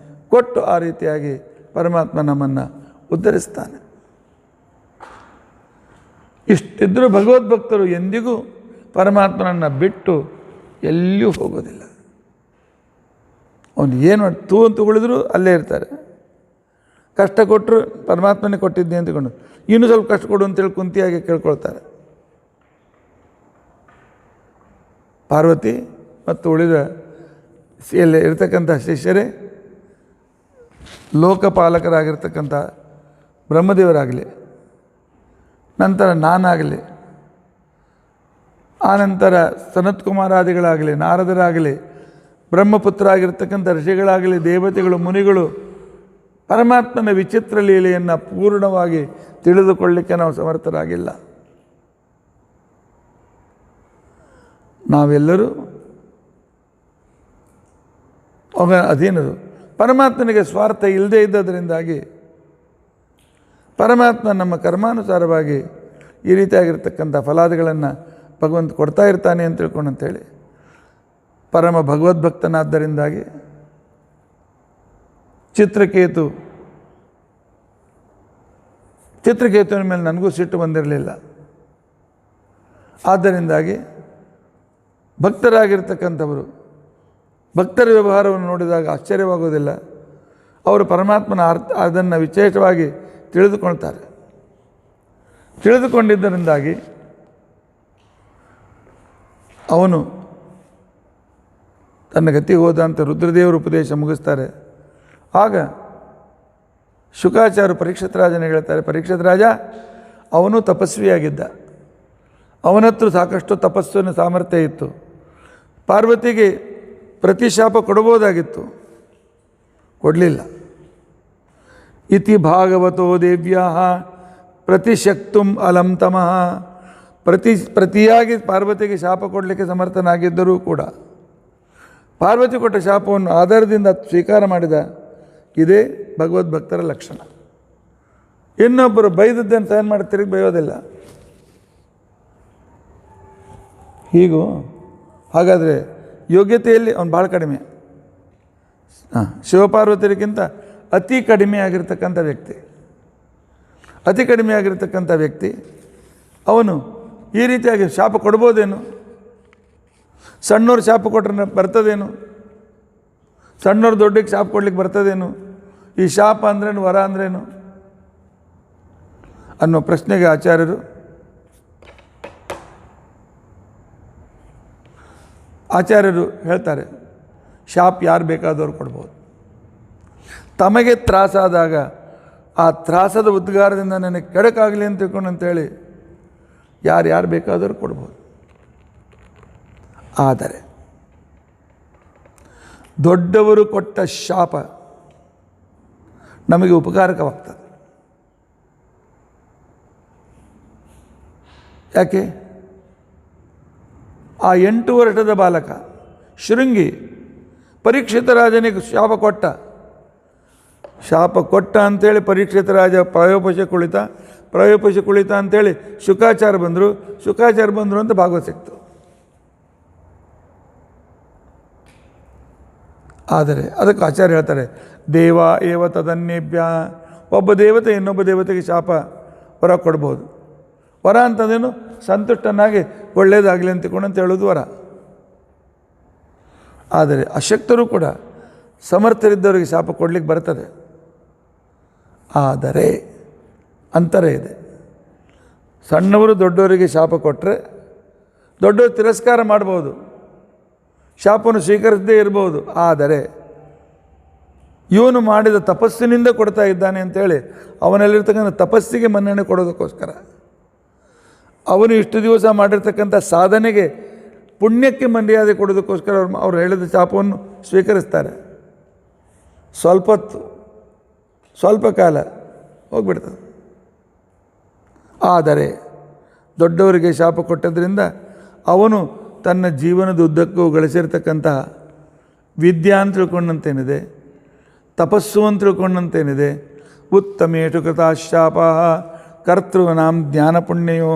ಕೊಟ್ಟು ಆ ರೀತಿಯಾಗಿ ಪರಮಾತ್ಮ ನಮ್ಮನ್ನು ಉದ್ಧರಿಸ್ತಾನೆ. ಇಷ್ಟಿದ್ದರೂ ಭಗವದ್ಭಕ್ತರು ಎಂದಿಗೂ ಪರಮಾತ್ಮನನ್ನು ಬಿಟ್ಟು ಎಲ್ಲಿಯೂ ಹೋಗೋದಿಲ್ಲ. ಅವನು ಏನು ತೂ ಅಂತ ಉಳಿದ್ರು ಅಲ್ಲೇ ಇರ್ತಾರೆ. ಕಷ್ಟ ಕೊಟ್ಟರು ಪರಮಾತ್ಮನೇ ಕೊಟ್ಟಿದ್ದೆ ಅಂತಕೊಂಡು ಇನ್ನೂ ಸ್ವಲ್ಪ ಕಷ್ಟ ಕೊಡು ಅಂತೇಳಿ ಕುಂತಿಯಾಗಿ ಕೇಳ್ಕೊಳ್ತಾರೆ. ಪಾರ್ವತಿ ಮತ್ತು ಉಳಿದ ಇಲ್ಲಿ ಇರ್ತಕ್ಕಂಥ ಶಿಷ್ಯರೇ ಲೋಕಪಾಲಕರಾಗಿರ್ತಕ್ಕಂಥ ಬ್ರಹ್ಮದೇವರಾಗಲಿ, ನಂತರ ನಾನಾಗಲಿ, ಆನಂತರ ಸನತ್ ಕುಮಾರಾದಿಗಳಾಗಲಿ, ನಾರದರಾಗಲಿ, ಬ್ರಹ್ಮಪುತ್ರ ಆಗಿರ್ತಕ್ಕಂಥ ಋಷಿಗಳಾಗಲಿ, ದೇವತೆಗಳು, ಮುನಿಗಳು ಪರಮಾತ್ಮನ ವಿಚಿತ್ರ ಲೀಲೆಯನ್ನು ಪೂರ್ಣವಾಗಿ ತಿಳಿದುಕೊಳ್ಳಲಿಕ್ಕೆ ನಾವು ಸಮರ್ಥರಾಗಿಲ್ಲ. ನಾವೆಲ್ಲರೂ ಅವನ ಅಧೀನರು. ಪರಮಾತ್ಮನಿಗೆ ಸ್ವಾರ್ಥ ಇಲ್ಲದೇ ಇದ್ದದರಿಂದಾಗಿ ಪರಮಾತ್ಮ ನಮ್ಮ ಕರ್ಮಾನುಸಾರವಾಗಿ ಈ ರೀತಿಯಾಗಿರ್ತಕ್ಕಂಥ ಫಲಾದಿಗಳನ್ನು ಭಗವಂತ ಕೊಡ್ತಾ ಇರ್ತಾನೆ ಅಂತ ತಿಳ್ಕೊಂಡು ಅಂತೇಳಿ ಪರಮ ಭಗವದ್ಭಕ್ತನಾದ್ದರಿಂದಾಗಿ ಚಿತ್ರಕೇತುವಿನ ಮೇಲೆ ನನಗೂ ಸಿಟ್ಟು ಬಂದಿರಲಿಲ್ಲ. ಆದ್ದರಿಂದಾಗಿ ಭಕ್ತರಾಗಿರ್ತಕ್ಕಂಥವರು ಭಕ್ತರ ವ್ಯವಹಾರವನ್ನು ನೋಡಿದಾಗ ಆಶ್ಚರ್ಯವಾಗೋದಿಲ್ಲ. ಅವರು ಪರಮಾತ್ಮನ ಅದನ್ನು ವಿಶೇಷವಾಗಿ ತಿಳಿದುಕೊಳ್ತಾರೆ. ತಿಳಿದುಕೊಂಡಿದ್ದರಿಂದಾಗಿ ಅವನು ತನ್ನ ಗತಿಗೆ ಹೋದ ಅಂತ ರುದ್ರದೇವರು ಉಪದೇಶ ಮುಗಿಸ್ತಾರೆ. ಆಗ ಶುಕಾಚಾರ್ಯರು ಪರೀಕ್ಷಿತ ರಾಜನ ಹೇಳ್ತಾರೆ, ಪರೀಕ್ಷಿತ ರಾಜ ಅವನು ತಪಸ್ವಿಯಾಗಿದ್ದ, ಅವನ ಹತ್ರ ಸಾಕಷ್ಟು ತಪಸ್ಸಿನ ಸಾಮರ್ಥ್ಯ ಇತ್ತು, ಪಾರ್ವತಿಗೆ ಪ್ರತಿಶಾಪ ಕೊಡಬಹುದಾಗಿತ್ತು, ಕೊಡಲಿಲ್ಲ. ಇತಿ ಭಾಗವತೋ ದೇವ್ಯಾ ಪ್ರತಿಶಕ್ತುಂ ಅಲಂ ತಮಃ. ಪ್ರತಿಯಾಗಿ ಪಾರ್ವತಿಗೆ ಶಾಪ ಕೊಡಲಿಕ್ಕೆ ಸಮರ್ಥನಾಗಿದ್ದರೂ ಕೂಡ ಪಾರ್ವತಿ ಕೊಟ್ಟ ಶಾಪವನ್ನು ಆಧಾರದಿಂದ ಸ್ವೀಕಾರ ಮಾಡಿದ. ಇದೇ ಭಗವದ್ಭಕ್ತರ ಲಕ್ಷಣ. ಇನ್ನೊಬ್ಬರು ಬೈದದ್ದನ್ನು ಸಹನ ಮಾಡಿ ತಿರುಗಿ ಬೈಯೋದಿಲ್ಲ. ಹೀಗೂ ಹಾಗಾದರೆ ಯೋಗ್ಯತೆಯಲ್ಲಿ ಅವನು ಭಾಳ ಕಡಿಮೆ, ಶಿವಪಾರ್ವತಿಯರಿಗಿಂತ ಅತಿ ಕಡಿಮೆ ಆಗಿರ್ತಕ್ಕಂಥ ವ್ಯಕ್ತಿ, ಅತಿ ಕಡಿಮೆ ಆಗಿರ್ತಕ್ಕಂಥ ವ್ಯಕ್ತಿ ಅವನು ಈ ರೀತಿಯಾಗಿ ಶಾಪ ಕೊಡ್ಬೋದೇನು? ಸಣ್ಣವ್ರು ಶಾಪ ಕೊಟ್ಟರೆ ಬರ್ತದೇನು? ಸಣ್ಣವ್ರು ದೊಡ್ಡಕ್ಕೆ ಶಾಪ ಕೊಡ್ಲಿಕ್ಕೆ ಬರ್ತದೇನು? ಈ ಶಾಪ ಅಂದ್ರೇನು, ವರ ಅಂದ್ರೇನು ಅನ್ನೋ ಪ್ರಶ್ನೆಗೆ ಆಚಾರ್ಯರು ಹೇಳ್ತಾರೆ, ಶಾಪ ಯಾರು ಬೇಕಾದವ್ರು ಕೊಡ್ಬೋದು. ತಮಗೆ ತ್ರಾಸಾದಾಗ ಆ ತ್ರಾಸದ ಉದ್ಗಾರದಿಂದ ನನಗೆ ಕೆಡಕಾಗಲಿ ಅಂತ ತಿಳ್ಕೊಂಡು ಅಂತೇಳಿ ಯಾರು ಬೇಕಾದರೂ ಕೊಡ್ಬೋದು. ಆದರೆ ದೊಡ್ಡವರು ಕೊಟ್ಟ ಶಾಪ ನಮಗೆ ಉಪಕಾರಕವಾಗ್ತದೆ. ಯಾಕೆ? ಆ 8 ವರ್ಷದ ಬಾಲಕ ಶೃಂಗಿ ಪರೀಕ್ಷಿತ ರಾಜನಿಗೆ ಶಾಪ ಕೊಟ್ಟ ಅಂಥೇಳಿ ಪರೀಕ್ಷಿತ ರಾಜ ಪ್ರಾಯೋಪಶ ಕುಳಿತ ಅಂಥೇಳಿ ಶುಕಾಚಾರ್ಯ ಬಂದರು ಅಂತ ಭಾಗವತ ಸಿಕ್ತು. ಆದರೆ ಅದಕ್ಕೆ ಆಚಾರ್ಯ ಹೇಳ್ತಾರೆ, ದೇವ ಏವ ತದನ್ಯೇಭ್ಯ. ಒಬ್ಬ ದೇವತೆ ಇನ್ನೊಬ್ಬ ದೇವತೆಗೆ ಶಾಪ ವರ ಕೊಡ್ಬೋದು. ವರ ಅಂತಂದೇನು? ಸಂತುಷ್ಟನಾಗಿ ಒಳ್ಳೆಯದಾಗಲಿ ಅಂತ ಹೇಳೋದು ವರ. ಆದರೆ ಅಶಕ್ತರು ಕೂಡ ಸಮರ್ಥರಿದ್ದವರಿಗೆ ಶಾಪ ಕೊಡಲಿಕ್ಕೆ ಬರ್ತದೆ. ಆದರೆ ಅಂತರ ಇದೆ. ಸಣ್ಣವರು ದೊಡ್ಡವರಿಗೆ ಶಾಪ ಕೊಟ್ಟರೆ ದೊಡ್ಡವರು ತಿರಸ್ಕಾರ ಮಾಡ್ಬೋದು, ಶಾಪವನ್ನು ಸ್ವೀಕರಿಸದೇ ಇರ್ಬೋದು. ಆದರೆ ಇವನು ಮಾಡಿದ ತಪಸ್ಸಿನಿಂದ ಕೊಡ್ತಾ ಇದ್ದಾನೆ ಅಂತೇಳಿ ಅವನಲ್ಲಿರ್ತಕ್ಕಂಥ ತಪಸ್ಸಿಗೆ ಮನ್ನಣೆ ಕೊಡೋದಕ್ಕೋಸ್ಕರ, ಅವನು ಇಷ್ಟು ದಿವಸ ಮಾಡಿರ್ತಕ್ಕಂಥ ಸಾಧನೆಗೆ ಪುಣ್ಯಕ್ಕೆ ಮರ್ಯಾದೆ ಕೊಡೋದಕ್ಕೋಸ್ಕರ ಅವ್ರು ಹೇಳಿದ ಶಾಪವನ್ನು ಸ್ವೀಕರಿಸ್ತಾರೆ. ಸ್ವಲ್ಪ ಕಾಲ ಹೋಗ್ಬಿಡ್ತದೆ. ಆದರೆ ದೊಡ್ಡವರಿಗೆ ಶಾಪ ಕೊಟ್ಟದ್ರಿಂದ ಅವನು ತನ್ನ ಜೀವನದ ಉದ್ದಕ್ಕೂ ಗಳಿಸಿರ್ತಕ್ಕಂತಹ ವಿದ್ಯಾ ಅಂತ ತಿಳ್ಕೊಂಡಂತೇನಿದೆ, ತಪಸ್ಸು ಅಂತ ತಿಳ್ಕೊಂಡಂತೇನಿದೆ, ಉತ್ತಮೇಶು ಕೃತಾಶಾಪ ಕರ್ತೃನಾಂ ಜ್ಞಾನ ಪುಣ್ಯೋ,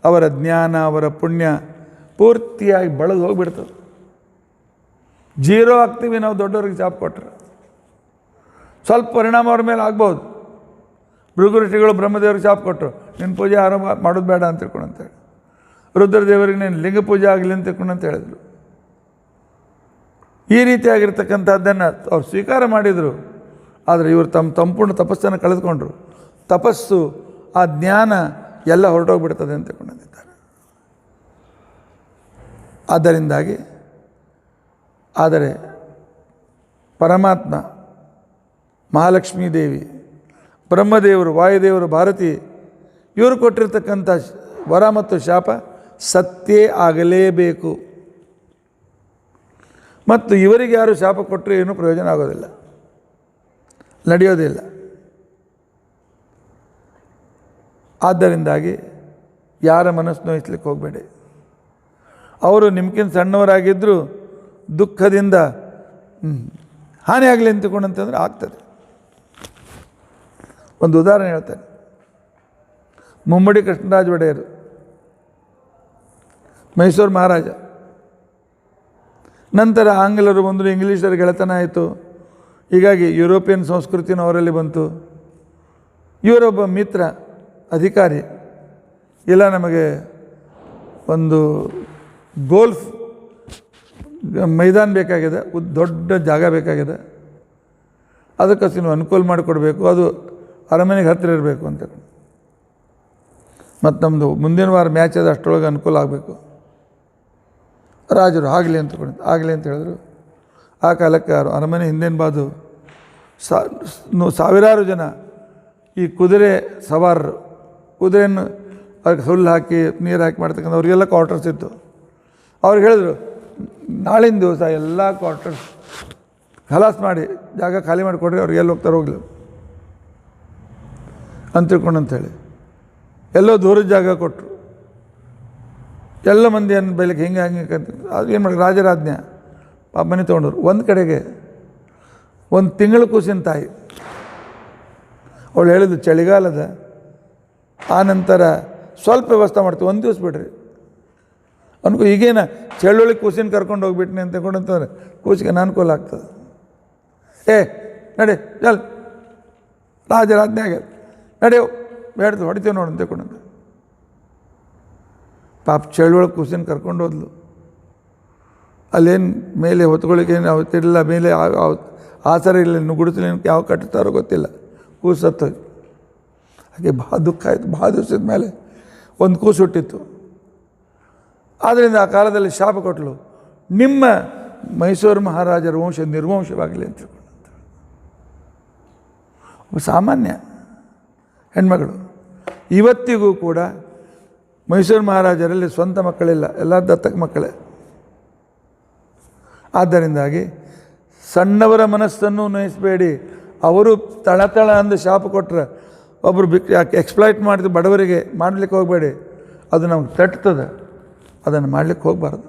ಅವರ ಜ್ಞಾನ ಅವರ ಪುಣ್ಯ ಪೂರ್ತಿಯಾಗಿ ಬಳದು ಹೋಗಿಬಿಡ್ತದೆ. ಜೀರೋ ಆಗ್ತೀವಿ ನಾವು ದೊಡ್ಡವ್ರಿಗೆ ಶಾಪ ಕೊಟ್ಟರೆ. ಸ್ವಲ್ಪ ಪರಿಣಾಮ ಅವ್ರ ಮೇಲೆ ಆಗ್ಬೋದು. ಭೃಗು ಋಷಿಗಳು ಬ್ರಹ್ಮದೇವ್ರಿಗೆ ಶಾಪ ಕೊಟ್ಟರು, ನಿನ್ನ ಪೂಜೆ ಯಾರು ಮಾಡೋದು ಬೇಡ ಅಂತ ತಿಳ್ಕೊಂಡಂತೇಳಿ. ರುದ್ರದೇವರಿಗೆ ನೀನು ಲಿಂಗ ಪೂಜೆ ಆಗಲಿ ಅಂತ ತಿಳ್ಕೊಂಡಂತ ಹೇಳಿದ್ರು. ಈ ರೀತಿಯಾಗಿರ್ತಕ್ಕಂಥದ್ದನ್ನು ಅವ್ರು ಸ್ವೀಕಾರ ಮಾಡಿದರು. ಆದರೆ ಇವರು ಸಂಪೂರ್ಣ ತಪಸ್ಸನ್ನು ಕಳೆದುಕೊಂಡ್ರು. ತಪಸ್ಸು, ಆ ಜ್ಞಾನ ಎಲ್ಲ ಹೊರಟೋಗ್ಬಿಡ್ತದೆ ಅಂತ ತಿಳ್ಕೊಂಡಿದ್ದಾರೆ. ಆದ್ದರಿಂದಾಗಿ ಆದರೆ ಪರಮಾತ್ಮ, ಮಹಾಲಕ್ಷ್ಮೀ ದೇವಿ, ಬ್ರಹ್ಮದೇವರು, ವಾಯುದೇವರು, ಭಾರತಿ ಇವರು ಕೊಟ್ಟಿರ್ತಕ್ಕಂಥ ವರ ಮತ್ತು ಶಾಪ ಸತ್ಯೇ ಆಗಲೇಬೇಕು. ಮತ್ತು ಇವರಿಗೆ ಯಾರು ಶಾಪ ಕೊಟ್ಟರೆ ಏನೂ ಪ್ರಯೋಜನ ಆಗೋದಿಲ್ಲ, ನಡೆಯೋದಿಲ್ಲ. ಆದ್ದರಿಂದಾಗಿ ಯಾರ ಮನಸ್ಸು ನೋಯಿಸ್ಲಿಕ್ಕೆ ಹೋಗಬೇಡಿ. ಅವರು ನಿಮ್ಗಿಂತ ಸಣ್ಣವರಾಗಿದ್ದರೂ ದುಃಖದಿಂದ ಹಾನಿ ಆಗಲಿ ಅಂತಕೊಂಡಂತಂದರೆ ಆಗ್ತದೆ. ಒಂದು ಉದಾಹರಣೆ ಹೇಳ್ತಾರೆ. ಮುಮ್ಮಡಿ ಕೃಷ್ಣರಾಜ ಒಡೆಯರು, ಮೈಸೂರು ಮಹಾರಾಜ. ನಂತರ ಆಂಗ್ಲರು ಬಂದರು, ಇಂಗ್ಲೀಷರ ಗೆಳೆತನ ಆಯಿತು. ಹೀಗಾಗಿ ಯುರೋಪಿಯನ್ ಸಂಸ್ಕೃತಿನೂ ಅವರಲ್ಲಿ ಬಂತು. ಇವರೊಬ್ಬ ಮಿತ್ರ ಅಧಿಕಾರಿ, ಇಲ್ಲ ನಮಗೆ ಒಂದು ಗೋಲ್ಫ್ ಮೈದಾನ ಬೇಕಾಗಿದೆ, ದೊಡ್ಡ ಜಾಗ ಬೇಕಾಗಿದೆ, ಅದಕ್ಕೆ ನೀವು ಅನುಕೂಲ ಮಾಡಿಕೊಡ್ಬೇಕು, ಅದು ಅರಮನೆಗೆ ಹತ್ತಿರ ಇರಬೇಕು ಅಂತ. ಮತ್ತು ನಮ್ಮದು ಮುಂದಿನ ವಾರ ಮ್ಯಾಚ್ ಅದು ಅಷ್ಟರೊಳಗೆ ಅನುಕೂಲ ಆಗಬೇಕು. ರಾಜರು ಆಗಲಿ ಅಂತ ಹೇಳಿದ್ರು. ಆ ಕಾಲಕ್ಕೆ ಅರಮನೆ ಹಿಂದಿನ ಬಾದು ಸಾವಿರಾರು ಜನ ಈ ಕುದುರೆ ಸವಾರರು, ಕುದುರೆಯನ್ನು ಅದಕ್ಕೆ ಹುಲ್ಲು ಹಾಕಿ ನೀರು ಹಾಕಿ ಮಾಡ್ತಕ್ಕಂಥ ಅವ್ರಿಗೆಲ್ಲ ಕ್ವಾರ್ಟರ್ಸ್ ಇತ್ತು. ಅವ್ರಿಗೆ ಹೇಳಿದ್ರು, ನಾಳಿನ ದಿವಸ ಎಲ್ಲ ಕ್ವಾರ್ಟರ್ಸ್ ಖಲಾಸ್ ಮಾಡಿ ಜಾಗ ಖಾಲಿ ಮಾಡಿಕೊಡ್ರಿ, ಅವ್ರಿಗೆ ಎಲ್ಲಿ ಹೋಗ್ತಾರೆ ಹೋಗ್ಲಿ ಅಂತ ತಿಳ್ಕೊಂಡಂತೇಳಿ ಎಲ್ಲೋ ದೂರದ ಜಾಗ ಕೊಟ್ಟರು. ಎಲ್ಲ ಮಂದಿ ಅನ್ನ ಬೈಲಿಕ್ಕೆ ಹಿಂಗೆ ಅದು ಏನು ಮಾಡಿ ರಾಜರಾಜ್ಞೆ ಮನೆ ತೊಗೊಂಡರು. ಒಂದು ಕಡೆಗೆ ಒಂದು ತಿಂಗಳು ಕೂಸಿನ ತಾಯಿ ಅವಳು ಹೇಳಿದ್ದು ಚಳಿಗಾಲದ ಆ ನಂತರ ಸ್ವಲ್ಪ ವ್ಯವಸ್ಥೆ ಮಾಡ್ತೀವಿ, ಒಂದು ದಿವಸ ಬಿಡ್ರಿ ಅನ್ಕೋ. ಈಗೇನ ಚಳ್ಳೊಳಗೆ ಕೂಸಿನ ಕರ್ಕೊಂಡು ಹೋಗ್ಬಿಟ್ನಿ ಅಂತ ತಿಳ್ಕೊಂಡಂತಂದ್ರೆ ಕೂಸಿಗೆ ಅನುಕೂಲ ಆಗ್ತದೆ. ನಡಿ ಚಲ್ ರಾಜರಾಜ್ಞೆ ಆಗ್ಯದ, ನಡೆಯೋ ಬೇಡ್ದು ಹೊಡಿತೀವಿ ನೋಡು ಅಂತ ತಿಳ್ಕೊಂಡಂತ. ಪಾಪ ಚಳ್ಳೊಳಗೆ ಕೂಸಿನ ಕರ್ಕೊಂಡು ಹೋದ್ಲು. ಅಲ್ಲೇನು ಮೇಲೆ ಹೊತ್ಕೊಳ್ಳಿಕ್ಕೆ ಏನು ಅವತ್ತಿರಲಿಲ್ಲ, ಮೇಲೆ ಆಸರ ಇಲ್ಲ, ಗುಡಿಸಲು ಯಾವ ಕಟ್ಟುತ್ತಾರೋ ಗೊತ್ತಿಲ್ಲ. ಕೂಸು ಸತ್ತೋಗಿ ಹಾಗೆ ಭಾಳ ದುಃಖ ಆಯಿತು. ಭಾಳ ದಿವಸದ ಮೇಲೆ ಒಂದು ಕೂಸು ಹುಟ್ಟಿತ್ತು. ಆದ್ದರಿಂದ ಆ ಕಾಲದಲ್ಲಿ ಶಾಪ ಕೊಟ್ಟಲು, ನಿಮ್ಮ ಮೈಸೂರು ಮಹಾರಾಜರ ವಂಶ ನಿರ್ವಂಶವಾಗಲಿ ಅಂತ ತಿಳ್ಕೊಂಡಂತ. ಸಾಮಾನ್ಯ ಹೆಣ್ಮಗಳು ಇವತ್ತಿಗೂ ಕೂಡ ಮೈಸೂರು ಮಹಾರಾಜರಲ್ಲಿ ಸ್ವಂತ ಮಕ್ಕಳಿಲ್ಲ, ಎಲ್ಲ ದತ್ತಕ ಮಕ್ಕಳೇ. ಆದ್ದರಿಂದಾಗಿ ಸಣ್ಣವರ ಮನಸ್ಸನ್ನು ನೋಯಿಸಬೇಡಿ. ಅವರು ತಳತಳ ಅಂದು ಶಾಪ ಕೊಟ್ಟರೆ ಒಬ್ಬರು ಎಕ್ಸ್ಪ್ಲಾಯ್ಟ್ ಮಾಡಿದ ಬಡವರಿಗೆ ಮಾಡಲಿಕ್ಕೆ ಹೋಗಬೇಡಿ, ಅದು ನಮ್ಗೆ ತಟ್ತದೆ. ಅದನ್ನು ಮಾಡಲಿಕ್ಕೆ ಹೋಗಬಾರ್ದು.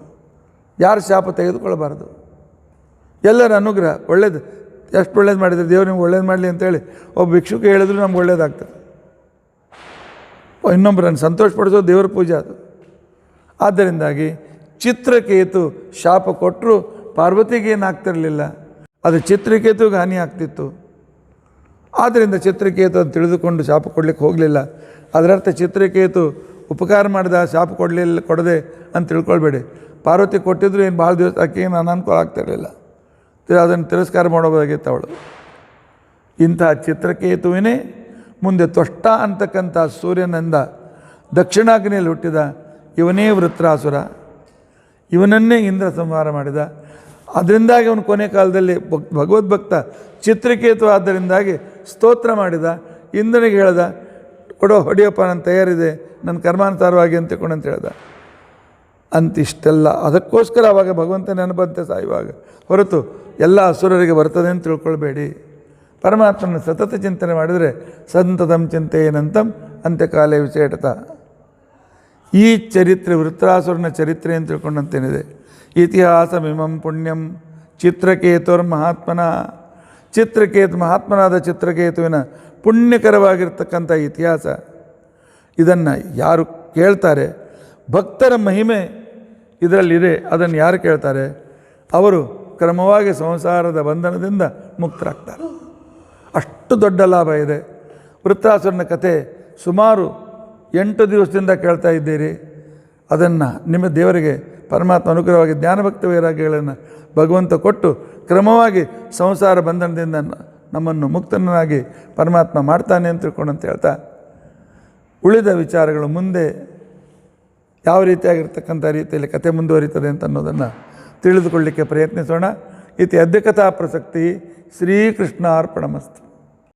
ಯಾರು ಶಾಪ ತೆಗೆದುಕೊಳ್ಬಾರ್ದು. ಎಲ್ಲರ ಅನುಗ್ರಹ ಒಳ್ಳೇದು, ಎಷ್ಟು ಒಳ್ಳೇದು ಮಾಡಿದರೆ ದೇವ್ರು ನಿಮ್ಗೆ ಒಳ್ಳೇದು ಮಾಡಲಿ ಅಂತೇಳಿ ಒಬ್ಬ ಭಿಕ್ಷುಕ ಹೇಳಿದ್ರು ನಮ್ಗೆ ಒಳ್ಳೇದಾಗ್ತದೆ. ಇನ್ನೊಬ್ಬರನ್ನು ಸಂತೋಷಪಡಿಸೋದು ದೇವರ ಪೂಜೆ ಅದು. ಆದ್ದರಿಂದಾಗಿ ಚಿತ್ರಕೇತು ಶಾಪ ಕೊಟ್ಟರು ಪಾರ್ವತಿಗೆ ಏನಾಗ್ತಿರಲಿಲ್ಲ, ಅದು ಚಿತ್ರಕೇತುಗೆ ಹಾನಿ ಆಗ್ತಿತ್ತು. ಆದ್ದರಿಂದ ಚಿತ್ರಕೇತು ಅಂತ ತಿಳಿದುಕೊಂಡು ಶಾಪ ಕೊಡಲಿಕ್ಕೆ ಹೋಗಲಿಲ್ಲ. ಅದರರ್ಥ ಚಿತ್ರಕೇತು ಉಪಕಾರ ಮಾಡಿದ, ಶಾಪ ಕೊಡದೆ ಅಂತ ತಿಳ್ಕೊಳ್ಬೇಡಿ. ಪಾರ್ವತಿ ಕೊಟ್ಟಿದ್ರು ಏನು ಭಾಳ ದಿವಸ ಆಕೆಗೇನು ಅನಾನುಕೂಲ ಆಗ್ತಿರಲಿಲ್ಲ, ಅದನ್ನು ತಿರಸ್ಕಾರ ಮಾಡೋದಾಗಿತ್ತು ಅವಳು. ಇಂತಹ ಚಿತ್ರಕೇತುವಿನೇ ಮುಂದೆ ತ್ವಷ್ಟ ಅಂತಕ್ಕಂಥ ಸೂರ್ಯನಿಂದ ದಕ್ಷಿಣಾಗ್ನಿಯಲ್ಲಿ ಹುಟ್ಟಿದ ಇವನೇ ವೃತ್ರಾಸುರ. ಇವನನ್ನೇ ಇಂದ್ರ ಸಂಹಾರ ಮಾಡಿದ. ಅದರಿಂದಾಗಿ ಅವನು ಕೊನೆ ಕಾಲದಲ್ಲಿ ಭಗವದ್ಭಕ್ತ ಚಿತ್ರಕೇತು ಆದ್ದರಿಂದಾಗಿ ಸ್ತೋತ್ರ ಮಾಡಿದ. ಇಂದ್ರನಿಗೆ ಹೇಳ್ದ, ಕೊಡೋ ಹೊಡಿಯಪ್ಪ, ನನ್ನ ತಯಾರಿದೆ, ನನ್ನ ಕರ್ಮಾನುಸಾರವಾಗಿ ಅಂತ ಹೇಳ್ದ. ಅಂತಿಷ್ಟೆಲ್ಲ ಅದಕ್ಕೋಸ್ಕರ ಆವಾಗ ಭಗವಂತ ನೆನಪಂತೆ ಸಾಯುವಾಗ ಹೊರತು ಎಲ್ಲ ಅಸುರರಿಗೆ ಬರ್ತದೆ ಅಂತ ತಿಳ್ಕೊಳ್ಬೇಡಿ. ಪರಮಾತ್ಮನ ಸತತ ಚಿಂತನೆ ಮಾಡಿದರೆ ಸಂತತಂ ಚಿಂತೆಯೇನಂತಂ ಅಂತ್ಯಕಾಲೇ ವಿಶೇಷತ. ಈ ಚರಿತ್ರೆ ವೃತ್ರಾಸುರನ ಚರಿತ್ರೆ ಅಂತ ತಿಳ್ಕೊಂಡಂತೇನಿದೆ. ಇತಿಹಾಸಮಿಮಂ ಪುಣ್ಯಂ ಚಿತ್ರಕೇತುರ್ಮಹಾತ್ಮನ. ಮಹಾತ್ಮನಾದ ಚಿತ್ರಕೇತುವಿನ ಪುಣ್ಯಕರವಾಗಿರ್ತಕ್ಕಂಥ ಇತಿಹಾಸ. ಇದನ್ನು ಯಾರು ಕೇಳ್ತಾರೆ, ಭಕ್ತರ ಮಹಿಮೆ ಇದರಲ್ಲಿದೆ, ಅದನ್ನು ಯಾರು ಕೇಳ್ತಾರೆ ಅವರು ಕ್ರಮವಾಗಿ ಸಂಸಾರದ ಬಂಧನದಿಂದ ಮುಕ್ತರಾಗ್ತಾರೆ. ಅಷ್ಟು ದೊಡ್ಡ ಲಾಭ ಇದೆ. ವೃತ್ರಾಸುರನ ಕಥೆ ಸುಮಾರು 8 ದಿವಸದಿಂದ ಕೇಳ್ತಾ ಇದ್ದೀರಿ. ಅದನ್ನು ನಿಮ್ಮ ದೇವರಿಗೆ ಪರಮಾತ್ಮ ಅನುಗ್ರಹವಾಗಿ ಜ್ಞಾನಭಕ್ತ ವೈರಾಗ್ಯಗಳನ್ನು ಭಗವಂತ ಕೊಟ್ಟು ಕ್ರಮವಾಗಿ ಸಂಸಾರ ಬಂಧನದಿಂದ ನಮ್ಮನ್ನು ಮುಕ್ತನಾಗಿ ಪರಮಾತ್ಮ ಮಾಡ್ತಾನೆ ಅಂತ ತಿಳ್ಕೊಂಡಂತ ಹೇಳ್ತಾ, ಉಳಿದ ವಿಚಾರಗಳು ಮುಂದೆ ಯಾವ ರೀತಿಯಾಗಿರ್ತಕ್ಕಂಥ ರೀತಿಯಲ್ಲಿ ಕಥೆ ಮುಂದುವರಿತದೆ ಅಂತ ಅನ್ನೋದನ್ನು ತಿಳಿದುಕೊಳ್ಳಲಿಕ್ಕೆ ಪ್ರಯತ್ನಿಸೋಣ. ಇತಿ ಅದ್ಯ ಕಥಾ ಪ್ರಸಕ್ತಿ ಶ್ರೀಕೃಷ್ಣ ಅರ್ಪಣಮಸ್ತು.